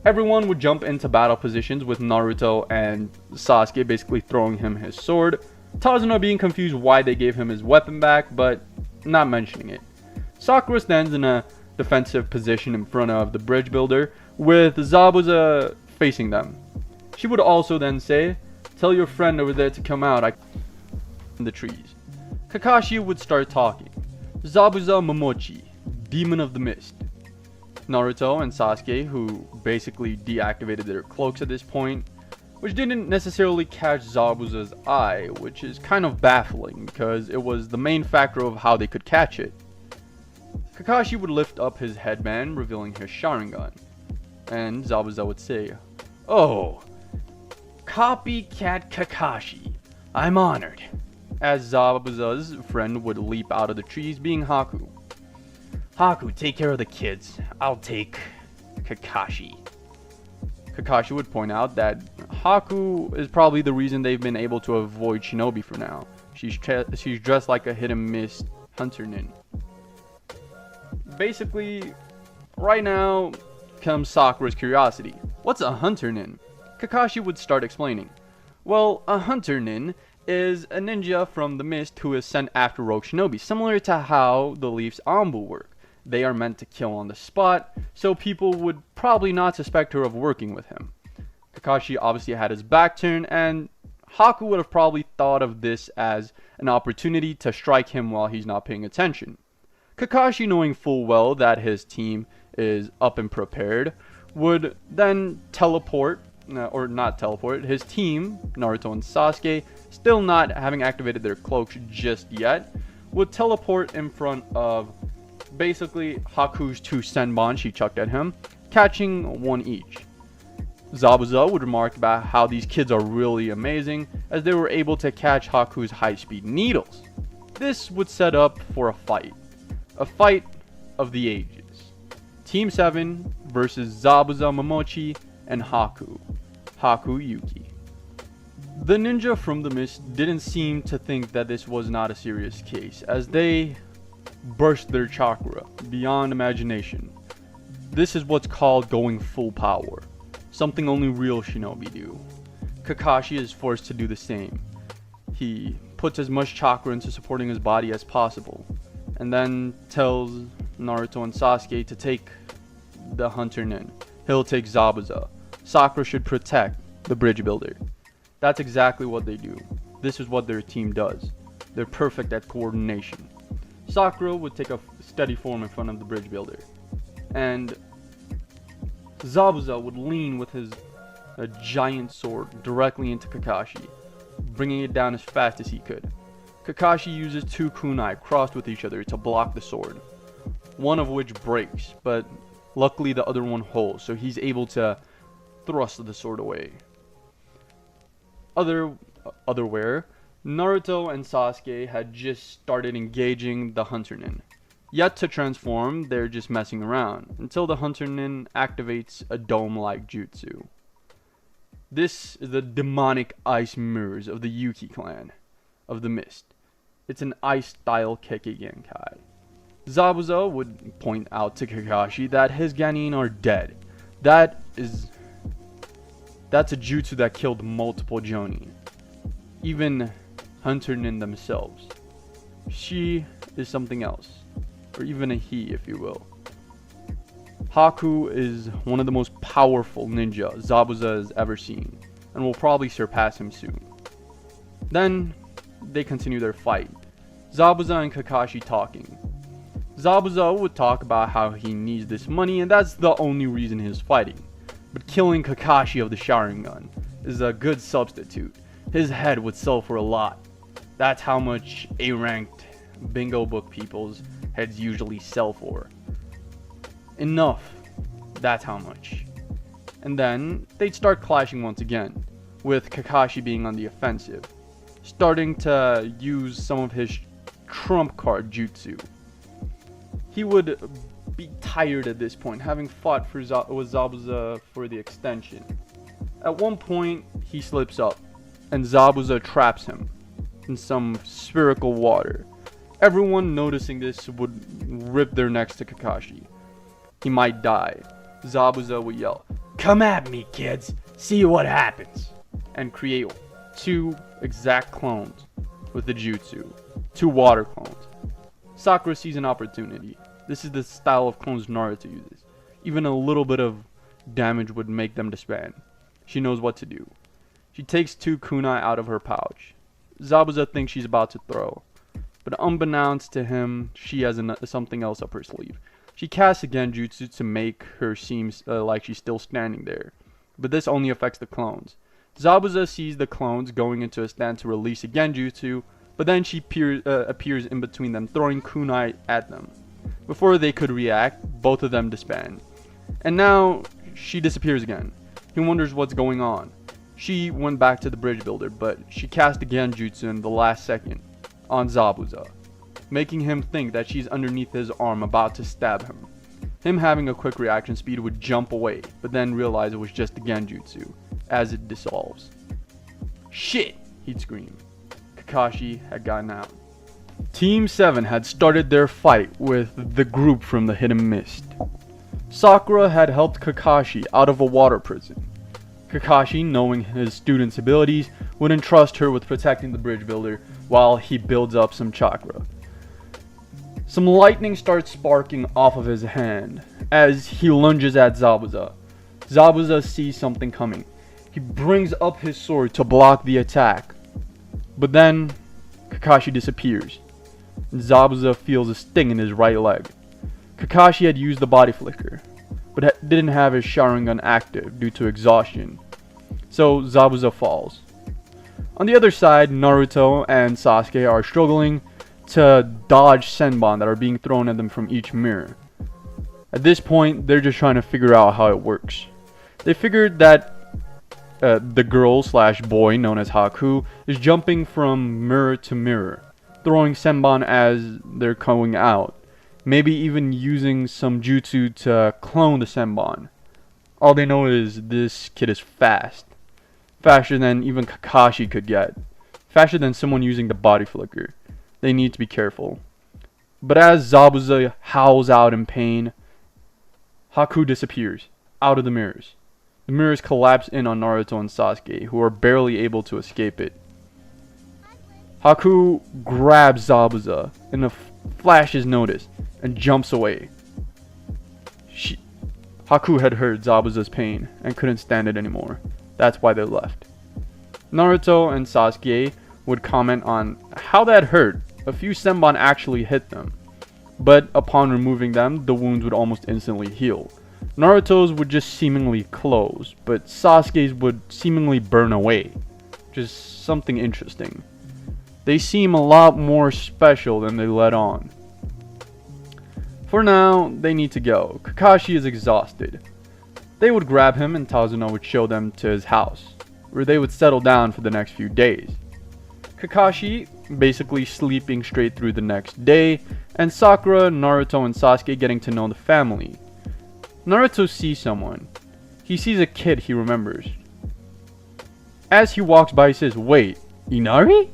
Everyone would jump into battle positions with Naruto and Sasuke basically throwing him his sword. Tazuna being confused why they gave him his weapon back, but not mentioning it. Sakura stands in a defensive position in front of the bridge builder, with Zabuza facing them. She would also then say, "Tell your friend over there to come out, in the trees." Kakashi would start talking. Zabuza Momochi, Demon of the Mist. Naruto and Sasuke, who basically deactivated their cloaks at this point, which didn't necessarily catch Zabuza's eye, which is kind of baffling because it was the main factor of how they could catch it. Kakashi would lift up his headband, revealing his Sharingan, and Zabuza would say, "Oh, copycat Kakashi, I'm honored," as Zabuza's friend would leap out of the trees, being Haku. "Haku, take care of the kids. I'll take Kakashi." Kakashi would point out that Haku is probably the reason they've been able to avoid Shinobi for now. She's dressed like a hidden mist hunter nin. Basically, right now comes Sakura's curiosity. What's a hunter nin? Kakashi would start explaining. Well, a hunter nin is a ninja from the mist who is sent after rogue shinobi, similar to how the Leaf's Anbu work. They are meant to kill on the spot, so people would probably not suspect her of working with him. Kakashi obviously had his back turned, and Haku would have probably thought of this as an opportunity to strike him while he's not paying attention. Kakashi, knowing full well that his team is up and prepared, would then teleport, or not teleport, his team, Naruto and Sasuke, still not having activated their cloaks just yet, would teleport in front of basically Haku's two senbon she chucked at him, catching one each. Zabuza would remark about how these kids are really amazing as they were able to catch Haku's high-speed needles. This would set up for a fight of the ages. Team 7 versus Zabuza Momochi and Haku Yuki. The ninja from the mist didn't seem to think that this was not a serious case, as they burst their chakra beyond imagination. This is what's called going full power, something only real shinobi do. Kakashi is forced to do the same. He puts as much chakra into supporting his body as possible, and then tells Naruto and Sasuke to take the hunter nin. He'll take Zabuza. Sakura should protect the bridge builder. That's exactly what they do. This is what their team does. They're perfect at coordination. Sakura would take a steady form in front of the bridge builder, and Zabuza would lean with a giant sword directly into Kakashi, bringing it down as fast as he could. Kakashi uses two kunai crossed with each other to block the sword, one of which breaks, but luckily the other one holds, so he's able to thrust the sword away. Otherwhere, Naruto and Sasuke had just started engaging the hunter nin. Yet to transform, they're just messing around, until the hunter nin activates a dome-like jutsu. This is the demonic ice mirrors of the Yuki clan of the mist. It's an ice-style Kekkei Genkai. Zabuza would point out to Kakashi that his Genin are dead. That's a jutsu that killed multiple Jonin, even Hunter-nin themselves. She is something else, or even a he, if you will. Haku is one of the most powerful ninja Zabuza has ever seen, and will probably surpass him soon. Then, they continue their fight. Zabuza and Kakashi talking. Zabuza would talk about how he needs this money, and that's the only reason he's fighting. But killing Kakashi of the Sharingan is a good substitute. His head would sell for a lot. That's how much A-ranked bingo book people's heads usually sell for. Enough. That's how much. And then they'd start clashing once again, with Kakashi being on the offensive, starting to use some of his trump card jutsu. He would be tired at this point, having fought with Zabuza for the extension. At one point, he slips up, and Zabuza traps him in some spherical water. Everyone noticing this would rip their necks to Kakashi. He might die. Zabuza would yell, "Come at me, kids! See what happens!" and create 2 exact clones with the jutsu. 2 water clones. Sakura sees an opportunity. This is the style of clones Naruto uses. Even a little bit of damage would make them disband. She knows what to do. She takes 2 kunai out of her pouch. Zabuza thinks she's about to throw, but unbeknownst to him, she has something else up her sleeve. She casts a genjutsu to make her seem like she's still standing there, but this only affects the clones. Zabuza sees the clones going into a stand to release a genjutsu, but then she appears in between them, throwing kunai at them. Before they could react, both of them disband. And now, she disappears again. He wonders what's going on. She went back to the bridge builder, but she cast a genjutsu in the last second on Zabuza, making him think that she's underneath his arm about to stab him. Him having a quick reaction speed would jump away, but then realize it was just the genjutsu, as it dissolves. "Shit!" he'd scream. Kakashi had gotten out. Team 7 had started their fight with the group from the Hidden Mist. Sakura had helped Kakashi out of a water prison. Kakashi, knowing his student's abilities, would entrust her with protecting the bridge builder while he builds up some chakra. Some lightning starts sparking off of his hand as he lunges at Zabuza. Zabuza sees something coming. He brings up his sword to block the attack. But then, Kakashi disappears. Zabuza feels a sting in his right leg. Kakashi had used the body flicker, but didn't have his Sharingan active due to exhaustion. So Zabuza falls. On the other side, Naruto and Sasuke are struggling to dodge senbon that are being thrown at them from each mirror. At this point, they're just trying to figure out how it works. They figured that the girl/boy known as Haku is jumping from mirror to mirror, throwing senbon as they're going out, maybe even using some jutsu to clone the senbon. All they know is this kid is fast. Faster than even Kakashi could get. Faster than someone using the body flicker. They need to be careful. But as Zabuza howls out in pain, Haku disappears out of the mirrors. The mirrors collapse in on Naruto and Sasuke, who are barely able to escape it. Haku grabs Zabuza in a flash's notice and jumps away. Haku had heard Zabuza's pain and couldn't stand it anymore. That's why they left. Naruto and Sasuke would comment on how that hurt. A few senbon actually hit them, but upon removing them, the wounds would almost instantly heal. Naruto's would just seemingly close, but Sasuke's would seemingly burn away. Just something interesting. They seem a lot more special than they let on. For now, they need to go. Kakashi is exhausted. They would grab him and Tazuna would show them to his house, where they would settle down for the next few days. Kakashi basically sleeping straight through the next day, and Sakura, Naruto, and Sasuke getting to know the family. Naruto sees someone. He sees a kid he remembers. As he walks by, he says, "Wait, Inari?"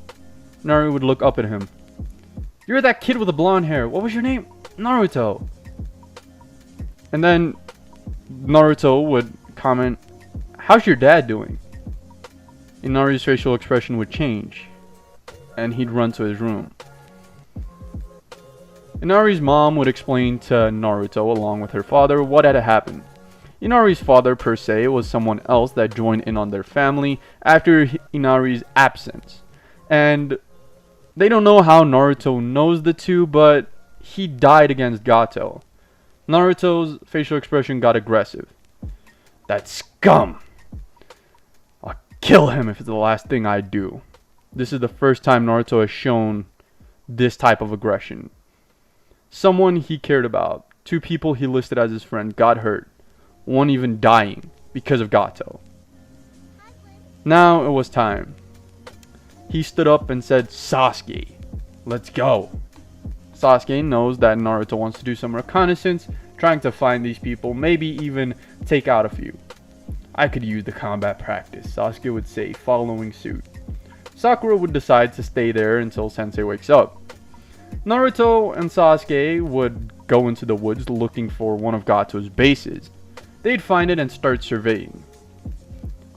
Naruto would look up at him. You're that kid with the blonde hair. What was your name? Naruto. And then Naruto would comment, how's your dad doing? Inari's facial expression would change, and he'd run to his room. Inari's mom would explain to Naruto, along with her father, what had happened. Inari's father, per se, was someone else that joined in on their family after Inari's absence. And they don't know how Naruto knows the two, but he died against Gato. Naruto's facial expression got aggressive. That scum! I'll kill him if it's the last thing I do. This is the first time Naruto has shown this type of aggression. Someone he cared about, 2 people he listed as his friend, got hurt. 1 even dying because of Gato. Now it was time. He stood up and said, Sasuke, let's go. Sasuke knows that Naruto wants to do some reconnaissance, trying to find these people, maybe even take out a few. I could use the combat practice, Sasuke would say, following suit. Sakura would decide to stay there until Sensei wakes up. Naruto and Sasuke would go into the woods looking for one of Gato's bases. They'd find it and start surveying.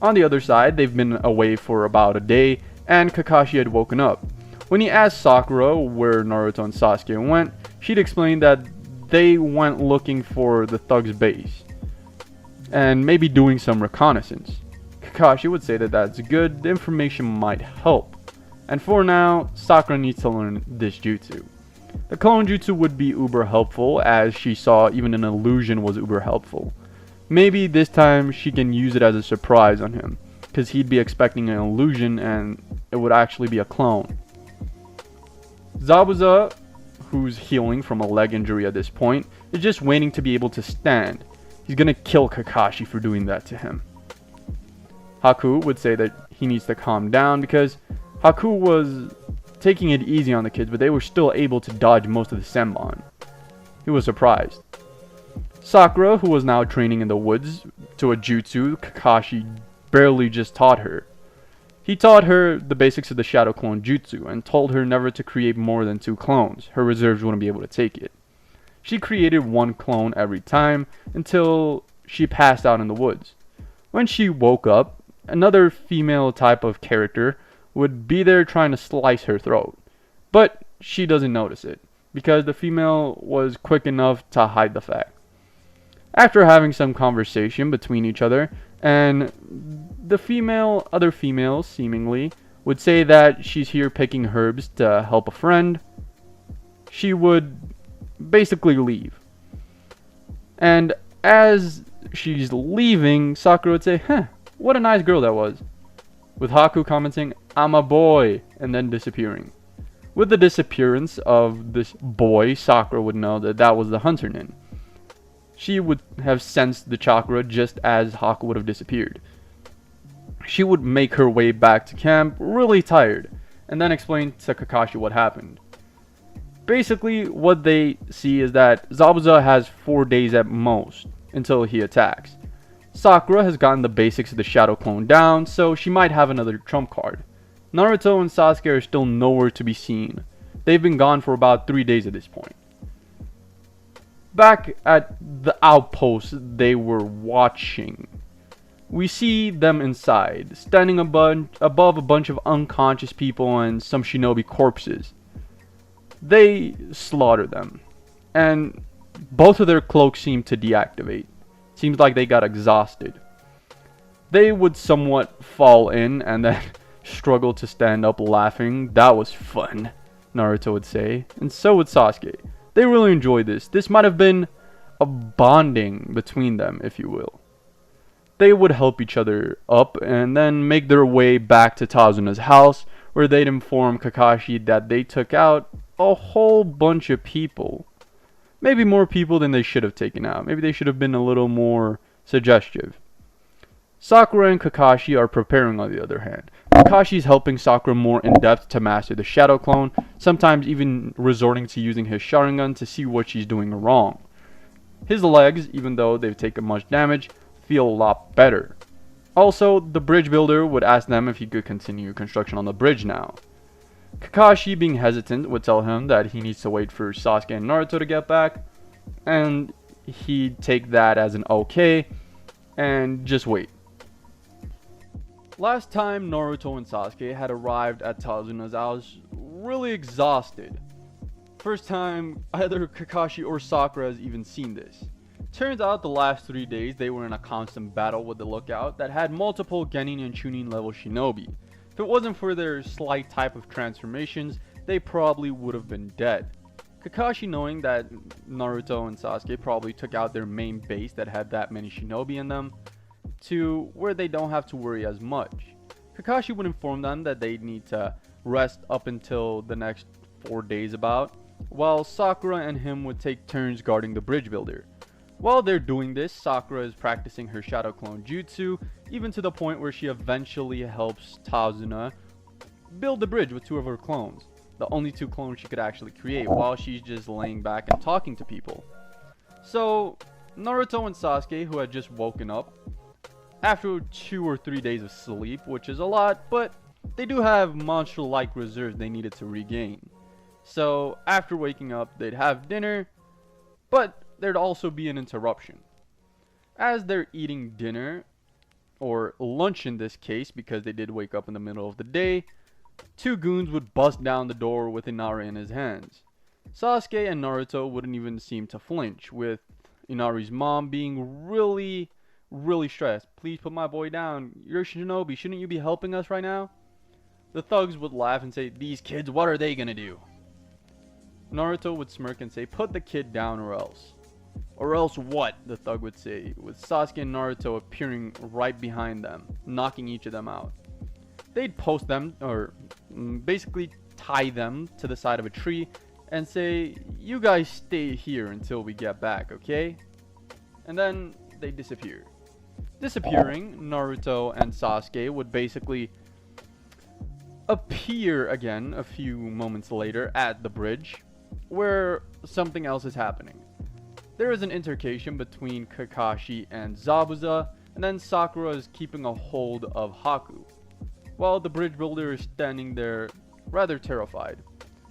On the other side, they've been away for about a day, and Kakashi had woken up. When he asked Sakura where Naruto and Sasuke went, she'd explain that they went looking for the thug's base, and maybe doing some reconnaissance. Kakashi would say that that's good, the information might help. And for now, Sakura needs to learn this jutsu. The clone jutsu would be uber helpful, as she saw even an illusion was uber helpful. Maybe this time she can use it as a surprise on him, because he'd be expecting an illusion and it would actually be a clone. Zabuza, who's healing from a leg injury at this point, is just waiting to be able to stand. He's gonna kill Kakashi for doing that to him. Haku would say that he needs to calm down because Haku was taking it easy on the kids, but they were still able to dodge most of the Senbon. He was surprised. Sakura, who was now training in the woods to a jutsu Kakashi barely just taught her. He taught her the basics of the Shadow Clone Jutsu and told her never to create more than 2 clones. Her reserves wouldn't be able to take it. She created 1 clone every time until she passed out in the woods. When she woke up, another female type of character would be there trying to slice her throat. But she doesn't notice it, because the female was quick enough to hide the fact. After having some conversation between each other, and the other female seemingly would say that she's here picking herbs to help a friend, she would basically leave. And as she's leaving, Sakura would say, what a nice girl that was. With Haku commenting, I'm a boy, and then disappearing. With the disappearance of this boy, Sakura would know that that was the Hunter Nin. She would have sensed the chakra just as Haku would have disappeared. She would make her way back to camp really tired, and then explain to Kakashi what happened. Basically, what they see is that Zabuza has 4 days at most until he attacks. Sakura has gotten the basics of the Shadow Clone down, so she might have another trump card. Naruto and Sasuke are still nowhere to be seen. They've been gone for about 3 days at this point. Back at the outpost they were watching, we see them inside, standing above a bunch of unconscious people and some shinobi corpses. They slaughter them, and both of their cloaks seem to deactivate. Seems like they got exhausted. They would somewhat fall in and then struggle to stand up laughing. That was fun, Naruto would say, and so would Sasuke. They really enjoyed this. This might have been a bonding between them, if you will. They would help each other up and then make their way back to Tazuna's house, where they'd inform Kakashi that they took out a whole bunch of people. Maybe more people than they should have taken out. Maybe they should have been a little more suggestive. Sakura and Kakashi are preparing, on the other hand. Kakashi's helping Sakura more in depth to master the Shadow Clone, sometimes even resorting to using his Sharingan to see what she's doing wrong. His legs, even though they've taken much damage, feel a lot better. Also, the bridge builder would ask them if he could continue construction on the bridge now. Kakashi, being hesitant, would tell him that he needs to wait for Sasuke and Naruto to get back, and he'd take that as an okay and just wait. Last time Naruto and Sasuke had arrived at Tsunnade's, I was really exhausted. First time either Kakashi or Sakura has even seen this. Turns out the last 3 days they were in a constant battle with the Lookout that had multiple Genin and Chunin level shinobi. If it wasn't for their slight type of transformations, they probably would have been dead. Kakashi, knowing that Naruto and Sasuke probably took out their main base that had that many shinobi in them, to where they don't have to worry as much. Kakashi would inform them that they need to rest up until the next 4 days about, while Sakura and him would take turns guarding the bridge builder. While they're doing this, Sakura is practicing her shadow clone jutsu, even to the point where she eventually helps Tsunade build the bridge with 2 of her clones, the only 2 clones she could actually create, while she's just laying back and talking to people. So Naruto and Sasuke, who had just woken up after 2 or 3 days of sleep, which is a lot, but they do have monster-like reserves they needed to regain. So after waking up, they'd have dinner, but there'd also be an interruption. As they're eating dinner, or lunch in this case, because they did wake up in the middle of the day, 2 goons would bust down the door with Inari in his hands. Sasuke and Naruto wouldn't even seem to flinch, with Inari's mom being really stressed. "Please put my boy down. You're a shinobi. Shouldn't you be helping us right now?" The thugs would laugh and say, "These kids, what are they gonna do?" Naruto would smirk and say, "Put the kid down or else." "Or else what?" the thug would say, with Sasuke and Naruto appearing right behind them, knocking each of them out. They'd post them, or basically tie them to the side of a tree and say, "You guys stay here until we get back, okay?" And then they disappear. Disappearing, Naruto and Sasuke would basically appear again a few moments later at the bridge, where something else is happening. There is an intercation between Kakashi and Zabuza, and then Sakura is keeping a hold of Haku, while the bridge builder is standing there rather terrified.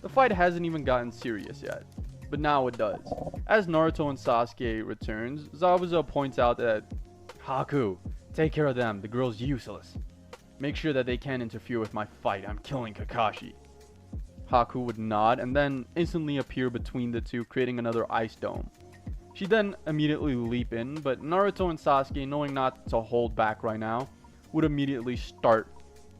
The fight hasn't even gotten serious yet, but now it does. As Naruto and Sasuke returns, Zabuza points out that, "Haku, take care of them, the girl's useless. Make sure that they can't interfere with my fight, I'm killing Kakashi." Haku would nod and then instantly appear between the two, creating another ice dome. She'd then immediately leap in, but Naruto and Sasuke, knowing not to hold back right now, would immediately start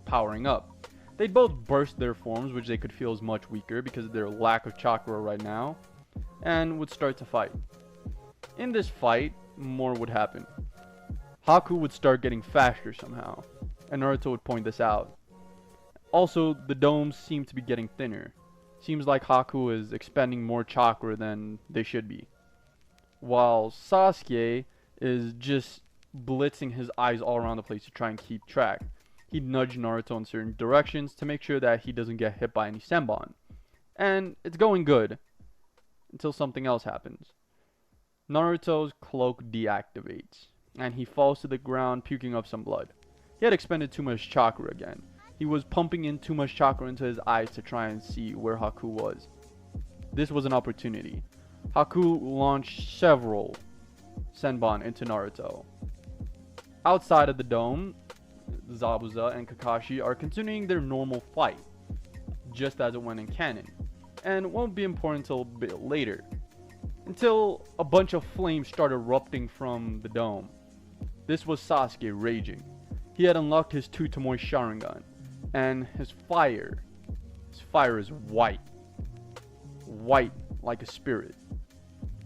powering up. They'd both burst their forms, which they could feel is much weaker because of their lack of chakra right now, and would start to fight. In this fight, more would happen. Haku would start getting faster somehow, and Naruto would point this out. Also, the domes seem to be getting thinner. Seems like Haku is expending more chakra than they should be, while Sasuke is just blitzing his eyes all around the place to try and keep track. He'd nudge Naruto in certain directions to make sure that he doesn't get hit by any Senbon. And it's going good, until something else happens. Naruto's cloak deactivates, and he falls to the ground puking up some blood. He had expended too much chakra again. He was pumping in too much chakra into his eyes to try and see where Haku was. This was an opportunity. Haku launched several Senbon into Naruto. Outside of the dome, Zabuza and Kakashi are continuing their normal fight, just as it went in canon, and won't be important until a bit later, until a bunch of flames start erupting from the dome. This was Sasuke raging. He had unlocked his 2 Tomoe Sharingan, and his fire is white like a spirit,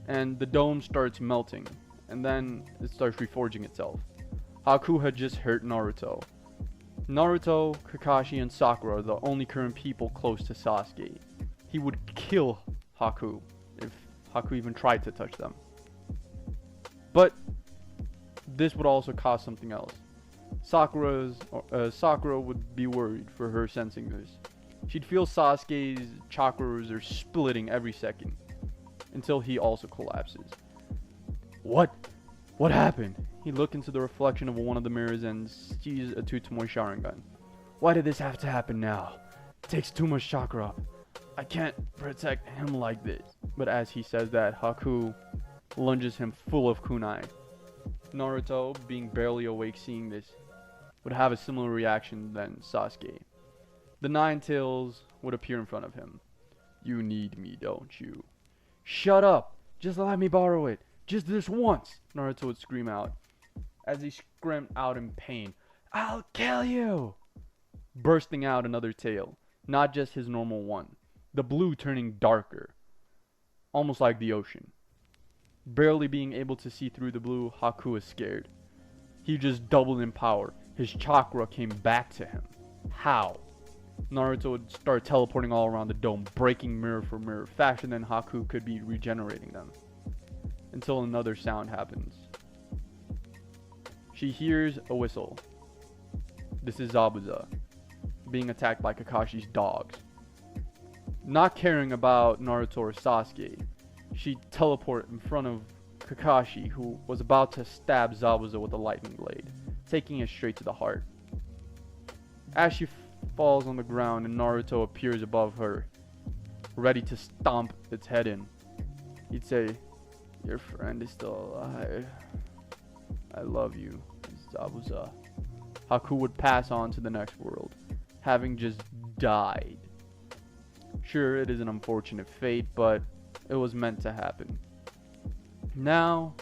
and the dome starts melting, and then it starts reforging itself. Haku had just hurt Naruto. Naruto, Kakashi, and Sakura are the only current people close to Sasuke. He would kill Haku if Haku even tried to touch them. But this would also cause something else. Sakura would be worried for her sensing this. She'd feel Sasuke's chakras are splitting every second, until he also collapses. What happened? He looked into the reflection of one of the mirrors and sees a 2 Tomoe Sharingan. Why did this have to happen now? Takes too much chakra. I can't protect him like this. But as he says that, Haku lunges him full of kunai. Naruto, being barely awake seeing this, would have a similar reaction than Sasuke. The Nine Tails would appear in front of him. You need me, don't you? Shut up! Just let me borrow it! Just this once! Naruto would scream out, as he screamed out in pain. I'll kill you! Bursting out another tail, not just his normal one. The blue turning darker, almost like the ocean. Barely being able to see through the blue, Haku is scared. He just doubled in power. His chakra came back to him. How? Naruto would start teleporting all around the dome, breaking mirror for mirror, faster than Haku could be regenerating them. Until another sound happens. She hears a whistle. This is Zabuza, being attacked by Kakashi's dogs. Not caring about Naruto or Sasuke, she teleported in front of Kakashi, who was about to stab Zabuza with a lightning blade, taking it straight to the heart. As she falls on the ground and Naruto appears above her, ready to stomp its head in, he'd say, your friend is still alive. I love you, Zabuza. Haku would pass on to the next world, having just died. Sure, it is an unfortunate fate, but it was meant to happen. Now,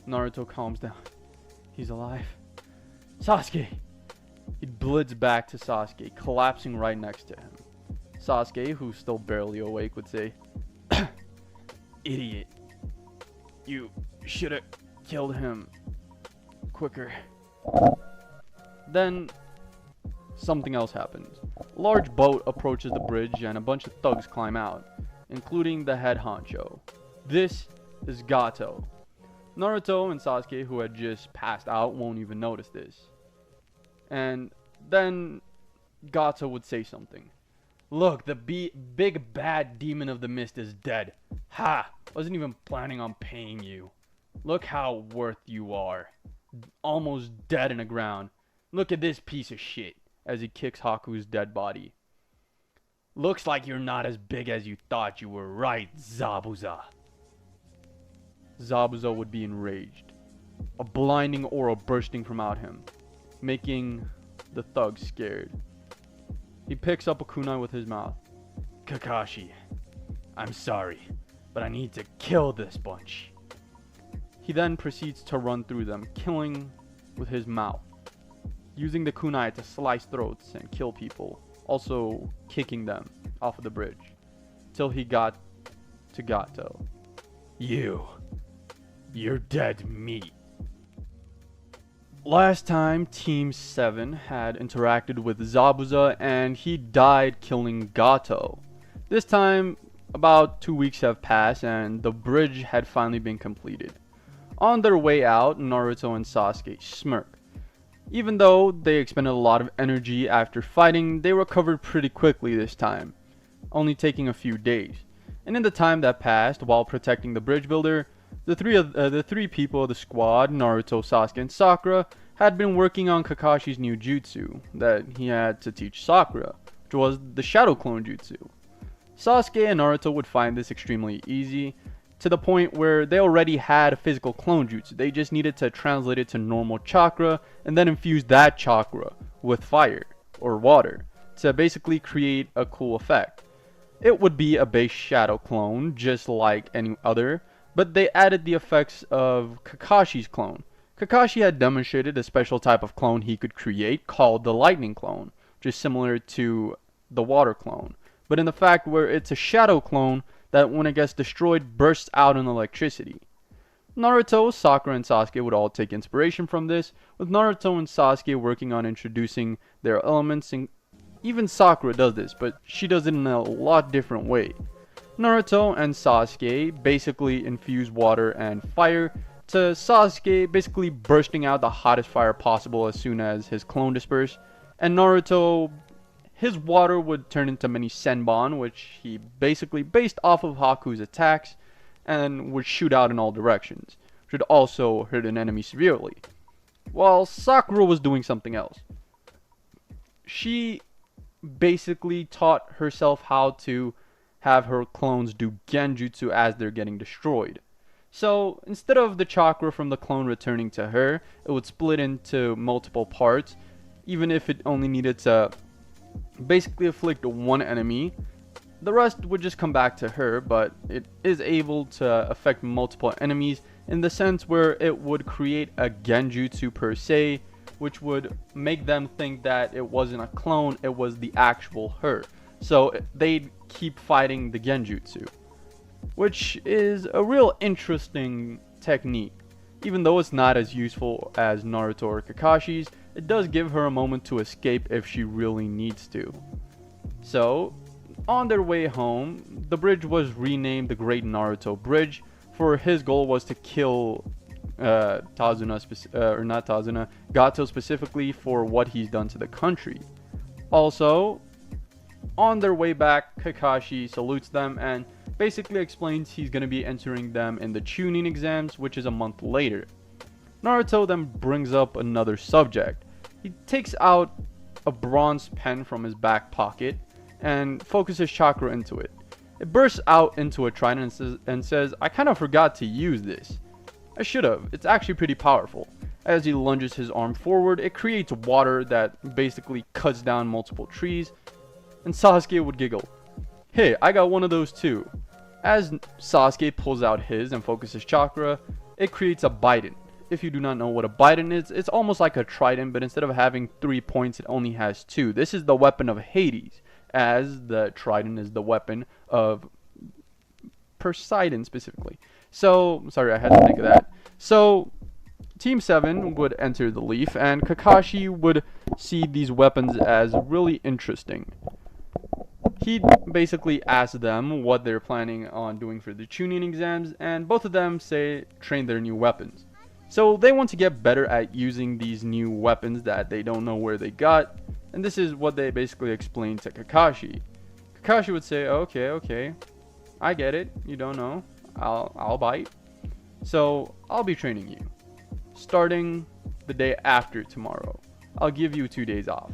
Naruto calms down. He's alive. Sasuke! He blitz back to Sasuke, collapsing right next to him. Sasuke, who's still barely awake, would say, Idiot. You should have killed him quicker. Then, something else happens. A large boat approaches the bridge and a bunch of thugs climb out, including the head honcho. This is Gato. Naruto and Sasuke, who had just passed out, won't even notice this. And then Gato would say something. Look, the big bad demon of the mist is dead. Ha! Wasn't even planning on paying you. Look how worth you are. Almost dead in the ground. Look at this piece of shit, as he kicks Haku's dead body. Looks like you're not as big as you thought you were, right, Zabuza? Zabuza would be enraged, a blinding aura bursting from out him, making the thug scared. He picks up a kunai with his mouth. Kakashi, I'm sorry, but I need to kill this bunch. He then proceeds to run through them, killing with his mouth, using the kunai to slice throats and kill people, also kicking them off of the bridge, till he got to Gato. You're dead meat. Last time, Team 7 had interacted with Zabuza and he died killing Gato. This time, about 2 weeks have passed and the bridge had finally been completed. On their way out, Naruto and Sasuke smirk. Even though they expended a lot of energy after fighting, they recovered pretty quickly this time, only taking a few days. And in the time that passed while protecting the bridge builder, the three people of the squad, Naruto, Sasuke, and Sakura, had been working on Kakashi's new jutsu that he had to teach Sakura, which was the Shadow Clone Jutsu. Sasuke and Naruto would find this extremely easy, to the point where they already had a physical clone jutsu. They just needed to translate it to normal chakra and then infuse that chakra with fire or water to basically create a cool effect. It would be a base shadow clone just like any other, but they added the effects of Kakashi's clone. Kakashi had demonstrated a special type of clone he could create called the lightning clone, which is similar to the water clone, but in the fact where it's a shadow clone that when it gets destroyed bursts out in electricity. Naruto, Sakura, and Sasuke would all take inspiration from this, with Naruto and Sasuke working on introducing their elements, and even Sakura does this, but she does it in a lot different way. Naruto and Sasuke basically infuse water and fire, to Sasuke basically bursting out the hottest fire possible as soon as his clone dispersed, and Naruto, his water would turn into mini senbon, which he basically based off of Haku's attacks and would shoot out in all directions, which would also hurt an enemy severely. While Sakura was doing something else. She basically taught herself how to have her clones do genjutsu as they're getting destroyed. So instead of the chakra from the clone returning to her, it would split into multiple parts, even if it only needed to basically afflict one enemy. The rest would just come back to her, but it is able to affect multiple enemies in the sense where it would create a genjutsu per se, which would make them think that it wasn't a clone, it was the actual her. So they'd keep fighting the genjutsu, which is a real interesting technique. Even though it's not as useful as Naruto or Kakashi's, it does give her a moment to escape if she really needs to. So, on their way home, the bridge was renamed the Great Naruto Bridge, for his goal was to kill Gato specifically for what he's done to the country. Also, on their way back, Kakashi salutes them and basically explains he's going to be entering them in the Chunin Exams, which is a month later. Naruto then brings up another subject. He takes out a bronze pen from his back pocket and focuses chakra into it. It bursts out into a trident and says, "I kind of forgot to use this. I should have. It's actually pretty powerful." As he lunges his arm forward, it creates water that basically cuts down multiple trees, and Sasuke would giggle. "Hey, I got one of those too." As Sasuke pulls out his and focuses chakra, it creates a Biden. If you do not know what a Biden is, it's almost like a trident, but instead of having 3 points, it only has 2. This is the weapon of Hades, as the trident is the weapon of Poseidon specifically. So, sorry, I had to think of that. So, Team 7 would enter the Leaf, and Kakashi would see these weapons as really interesting. He'd basically ask them what they're planning on doing for the Chunin Exams, and both of them say train their new weapons. So they want to get better at using these new weapons that they don't know where they got, and this is what they basically explain to Kakashi. Kakashi would say, okay, I get it, you don't know, I'll bite. So I'll be training you, starting the day after tomorrow. I'll give you 2 days off.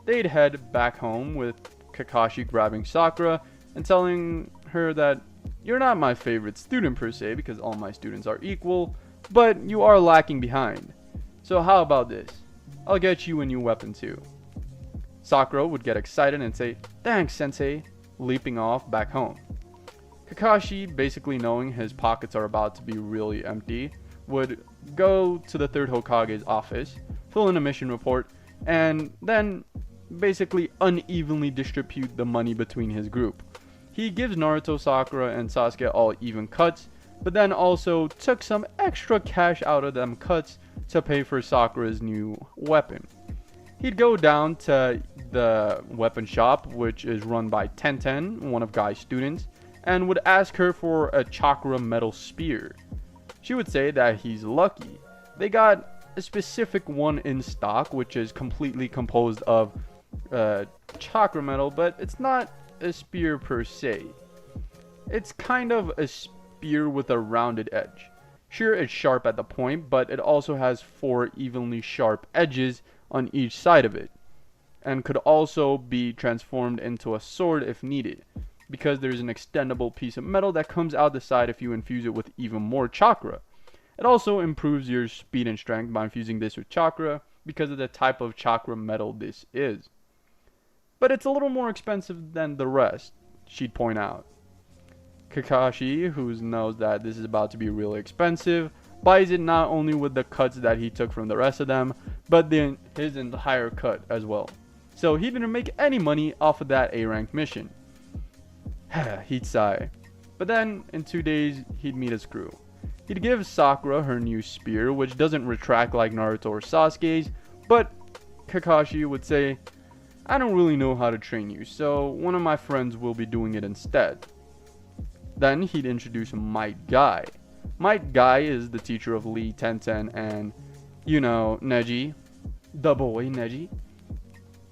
They'd head back home with Kakashi grabbing Sakura and telling her that you're not my favorite student per se, because all my students are equal, but you are lacking behind. So how about this? I'll get you a new weapon too. Sakura would get excited and say, "Thanks, sensei," leaping off back home. Kakashi, basically knowing his pockets are about to be really empty, would go to the 3rd Hokage's office, fill in a mission report, and then basically unevenly distribute the money between his group. He gives Naruto, Sakura, and Sasuke all even cuts, but then also took some extra cash out of them cuts to pay for Sakura's new weapon. He'd go down to the weapon shop, which is run by Tenten, one of Guy's students, and would ask her for a chakra metal spear. She would say that he's lucky. They got a specific one in stock, which is completely composed of chakra metal, but it's not a spear per se. It's kind of a spear with a rounded edge. Sure, it's sharp at the point, but it also has 4 evenly sharp edges on each side of it, and could also be transformed into a sword if needed, because there's an extendable piece of metal that comes out the side if you infuse it with even more chakra. It also improves your speed and strength by infusing this with chakra, because of the type of chakra metal this is. But it's a little more expensive than the rest, she'd point out. Kakashi, who knows that this is about to be really expensive, buys it not only with the cuts that he took from the rest of them, but then his entire cut as well. So he didn't make any money off of that A-rank mission. He'd sigh. But then, in 2 days, he'd meet his crew. He'd give Sakura her new spear, which doesn't retract like Naruto or Sasuke's, but Kakashi would say, "I don't really know how to train you, so one of my friends will be doing it instead." Then he'd introduce Might Guy. Might Guy is the teacher of Lee, Tenten, and, Neji, the boy Neji.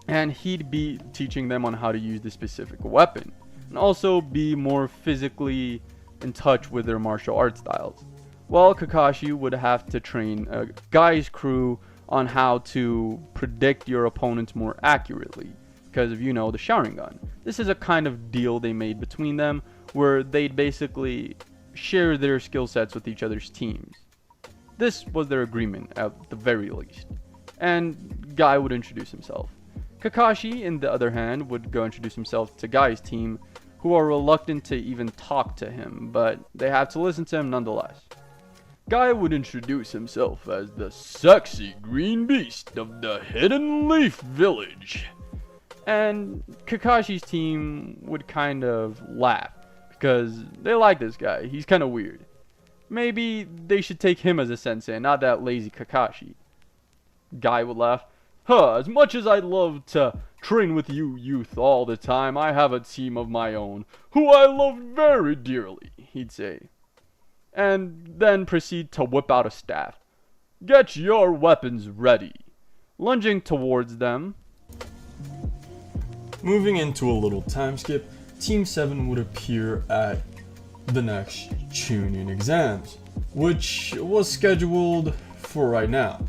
And he'd be teaching them on how to use the specific weapon, and also be more physically in touch with their martial art styles. Well, Kakashi would have to train a Guy's crew on how to predict your opponents more accurately, because of, the Sharingan. This is a kind of deal they made between them where they'd basically share their skill sets with each other's teams. This was their agreement at the very least. And Guy would introduce himself. Kakashi, on the other hand, would go introduce himself to Guy's team, who are reluctant to even talk to him, but they have to listen to him nonetheless. Guy would introduce himself as the sexy green beast of the Hidden Leaf Village. And Kakashi's team would kind of laugh, because they like this guy. He's kind of weird. Maybe they should take him as a sensei, not that lazy Kakashi. Guy would laugh. As much as I'd love to train with you youth all the time, I have a team of my own, who I love very dearly, he'd say. And then proceed to whip out a staff. Get your weapons ready. Lunging towards them. Moving into a little time skip, Team 7 would appear at the next Chunin Exams, which was scheduled for right now.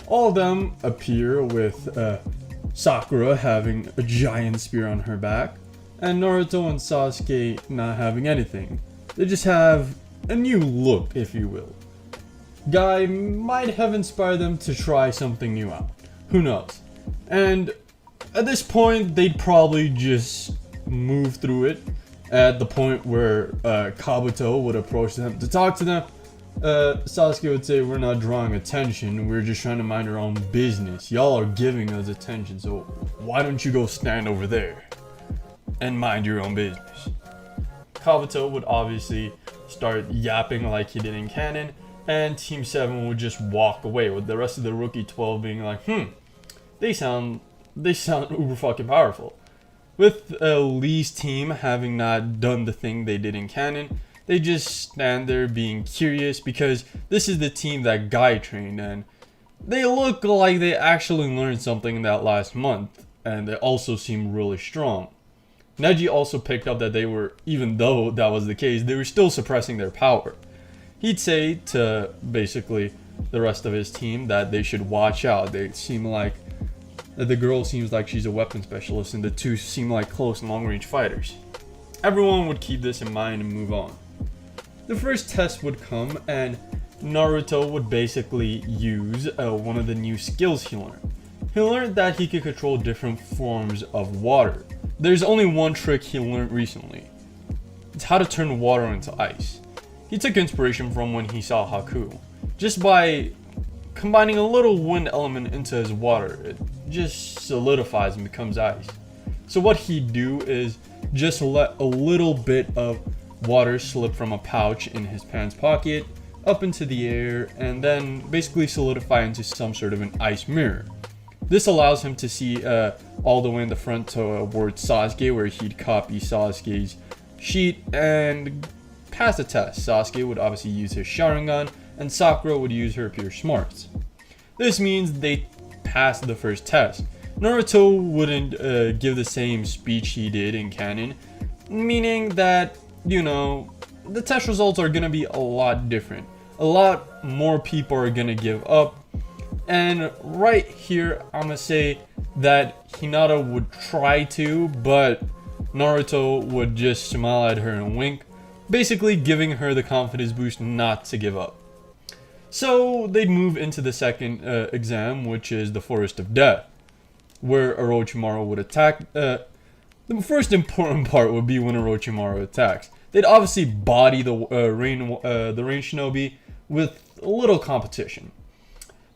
All of them appear with Sakura having a giant spear on her back, and Naruto and Sasuke not having anything. They just have a new look, if you will. Guy might have inspired them to try something new out. Who knows? And at this point, they'd probably just move through it. At the point where Kabuto would approach them to talk to them, Sasuke would say, "We're not drawing attention, we're just trying to mind our own business. Y'all are giving us attention, so why don't you go stand over there and mind your own business?" Kabuto would obviously start yapping like he did in canon, and Team 7 would just walk away, with the rest of the rookie 12 being like, they sound uber fucking powerful. With Lee's team having not done the thing they did in canon, they just stand there being curious, because this is the team that Guy trained, and they look like they actually learned something in that last month, and they also seem really strong. Neji also picked up that they were, even though that was the case, they were still suppressing their power. He'd say to basically the rest of his team that they should watch out. They seem like the girl seems like she's a weapon specialist, and the two seem like close and long-range fighters. Everyone would keep this in mind and move on. The first test would come, and Naruto would basically use one of the new skills he learned. He learned that he could control different forms of water. There's only one trick he learned recently. It's how to turn water into ice. He took inspiration from when he saw Haku. Just by combining a little wind element into his water, it just solidifies and becomes ice. So what he'd do is just let a little bit of water slip from a pouch in his pants pocket up into the air, and then basically solidify into some sort of an ice mirror. This allows him to see all the way in the front towards Sasuke, where he'd copy Sasuke's sheet and pass the test. Sasuke would obviously use his Sharingan, and Sakura would use her pure smarts. This means they passed the first test. Naruto wouldn't give the same speech he did in canon, meaning that, the test results are gonna be a lot different. A lot more people are gonna give up. And right here, I'm gonna say that Hinata would try to, but Naruto would just smile at her and wink, basically giving her the confidence boost not to give up. So they'd move into the second exam, which is the Forest of Death, where Orochimaru would attack. The first important part would be when Orochimaru attacks. They'd obviously body the rain shinobi with a little competition.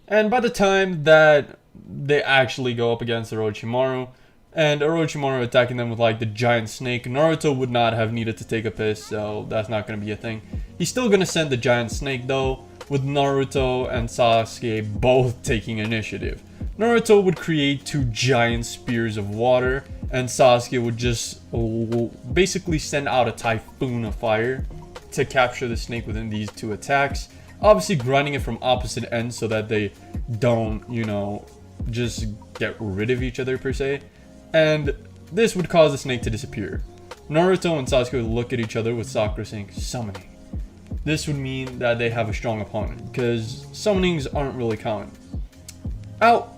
And by the time that they actually go up against Orochimaru, and Orochimaru attacking them with like the giant snake, Naruto would not have needed to take a piss, so that's not going to be a thing. He's still going to send the giant snake though, with Naruto and Sasuke both taking initiative. Naruto would create two giant spears of water, and Sasuke would just basically send out a typhoon of fire to capture the snake within these two attacks. Obviously grinding it from opposite ends so that they don't, just get rid of each other per se. And this would cause the snake to disappear. Naruto and Sasuke would look at each other with Sakura saying, "Summoning." This would mean that they have a strong opponent, because summonings aren't really common. Out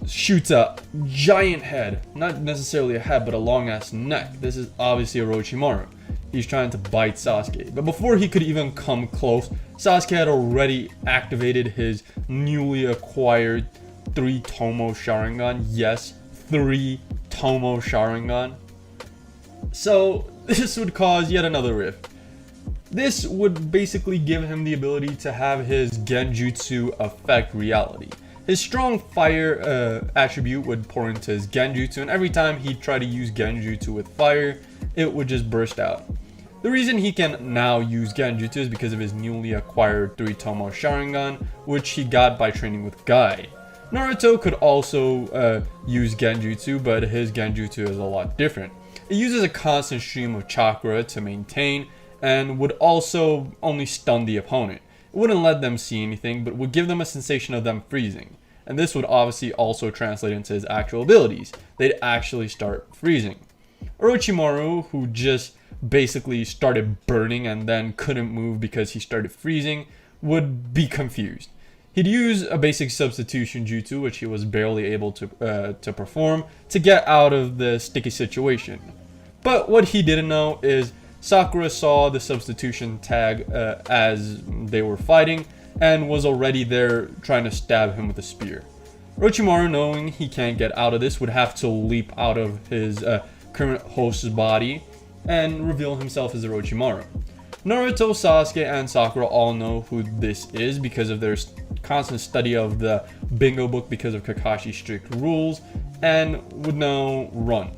shoots a giant head. Not necessarily a head, but a long ass neck. This is obviously Orochimaru. He's trying to bite Sasuke. But before he could even come close, Sasuke had already activated his newly acquired 3 Tomo Sharingan. Yes, 3 Tomo Sharingan. So this would cause yet another rift. This would basically give him the ability to have his Genjutsu affect reality. His strong fire attribute would pour into his Genjutsu, and every time he'd try to use Genjutsu with fire, it would just burst out. The reason he can now use Genjutsu is because of his newly acquired 3 Tomo Sharingan, which he got by training with Guy. Naruto could also use Genjutsu, but his Genjutsu is a lot different. It uses a constant stream of chakra to maintain, and would also only stun the opponent. It wouldn't let them see anything, but would give them a sensation of them freezing. And this would obviously also translate into his actual abilities. They'd actually start freezing. Orochimaru, who just basically started burning and then couldn't move because he started freezing, would be confused. He'd use a basic substitution jutsu, which he was barely able to perform, to get out of the sticky situation. But what he didn't know is Sakura saw the substitution tag as they were fighting and was already there trying to stab him with a spear. Orochimaru, knowing he can't get out of this, would have to leap out of his current host's body and reveal himself as Orochimaru. Naruto, Sasuke, and Sakura all know who this is because of their constant study of the bingo book because of Kakashi's strict rules, and would now run.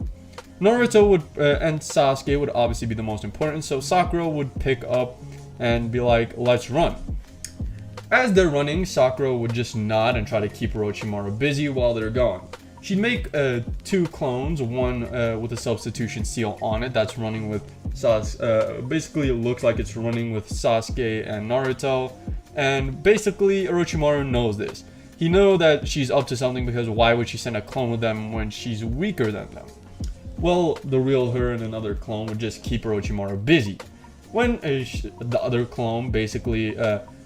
Naruto would and Sasuke would obviously be the most important, so Sakura would pick up and be like, let's run. As they're running, Sakura would just nod and try to keep Orochimaru busy while they're going. She'd make 2 clones, one with a substitution seal on it that's running with basically it looks like it's running with Sasuke and Naruto, and basically Orochimaru knows this. He knows that she's up to something because why would she send a clone with them when she's weaker than them? Well, the real her and another clone would just keep Orochimaru busy. When the other clone basically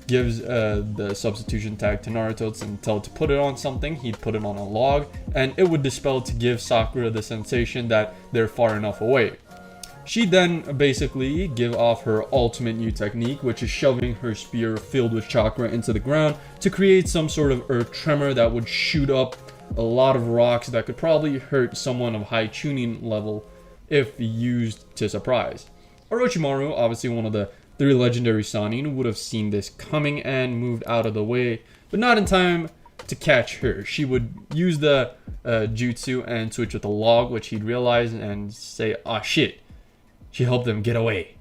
gives the substitution tag to Naruto and tell it to put it on something, he'd put it on a log, and it would dispel to give Sakura the sensation that they're far enough away. She'd then basically give off her ultimate new technique, which is shoving her spear filled with chakra into the ground to create some sort of earth tremor that would shoot up a lot of rocks that could probably hurt someone of high Chunin level if used to surprise. Orochimaru, obviously one of the 3 legendary Sannin, would have seen this coming and moved out of the way, but not in time to catch her. She would use the jutsu and switch with the log, which he'd realize and say, ah shit, she helped them get away.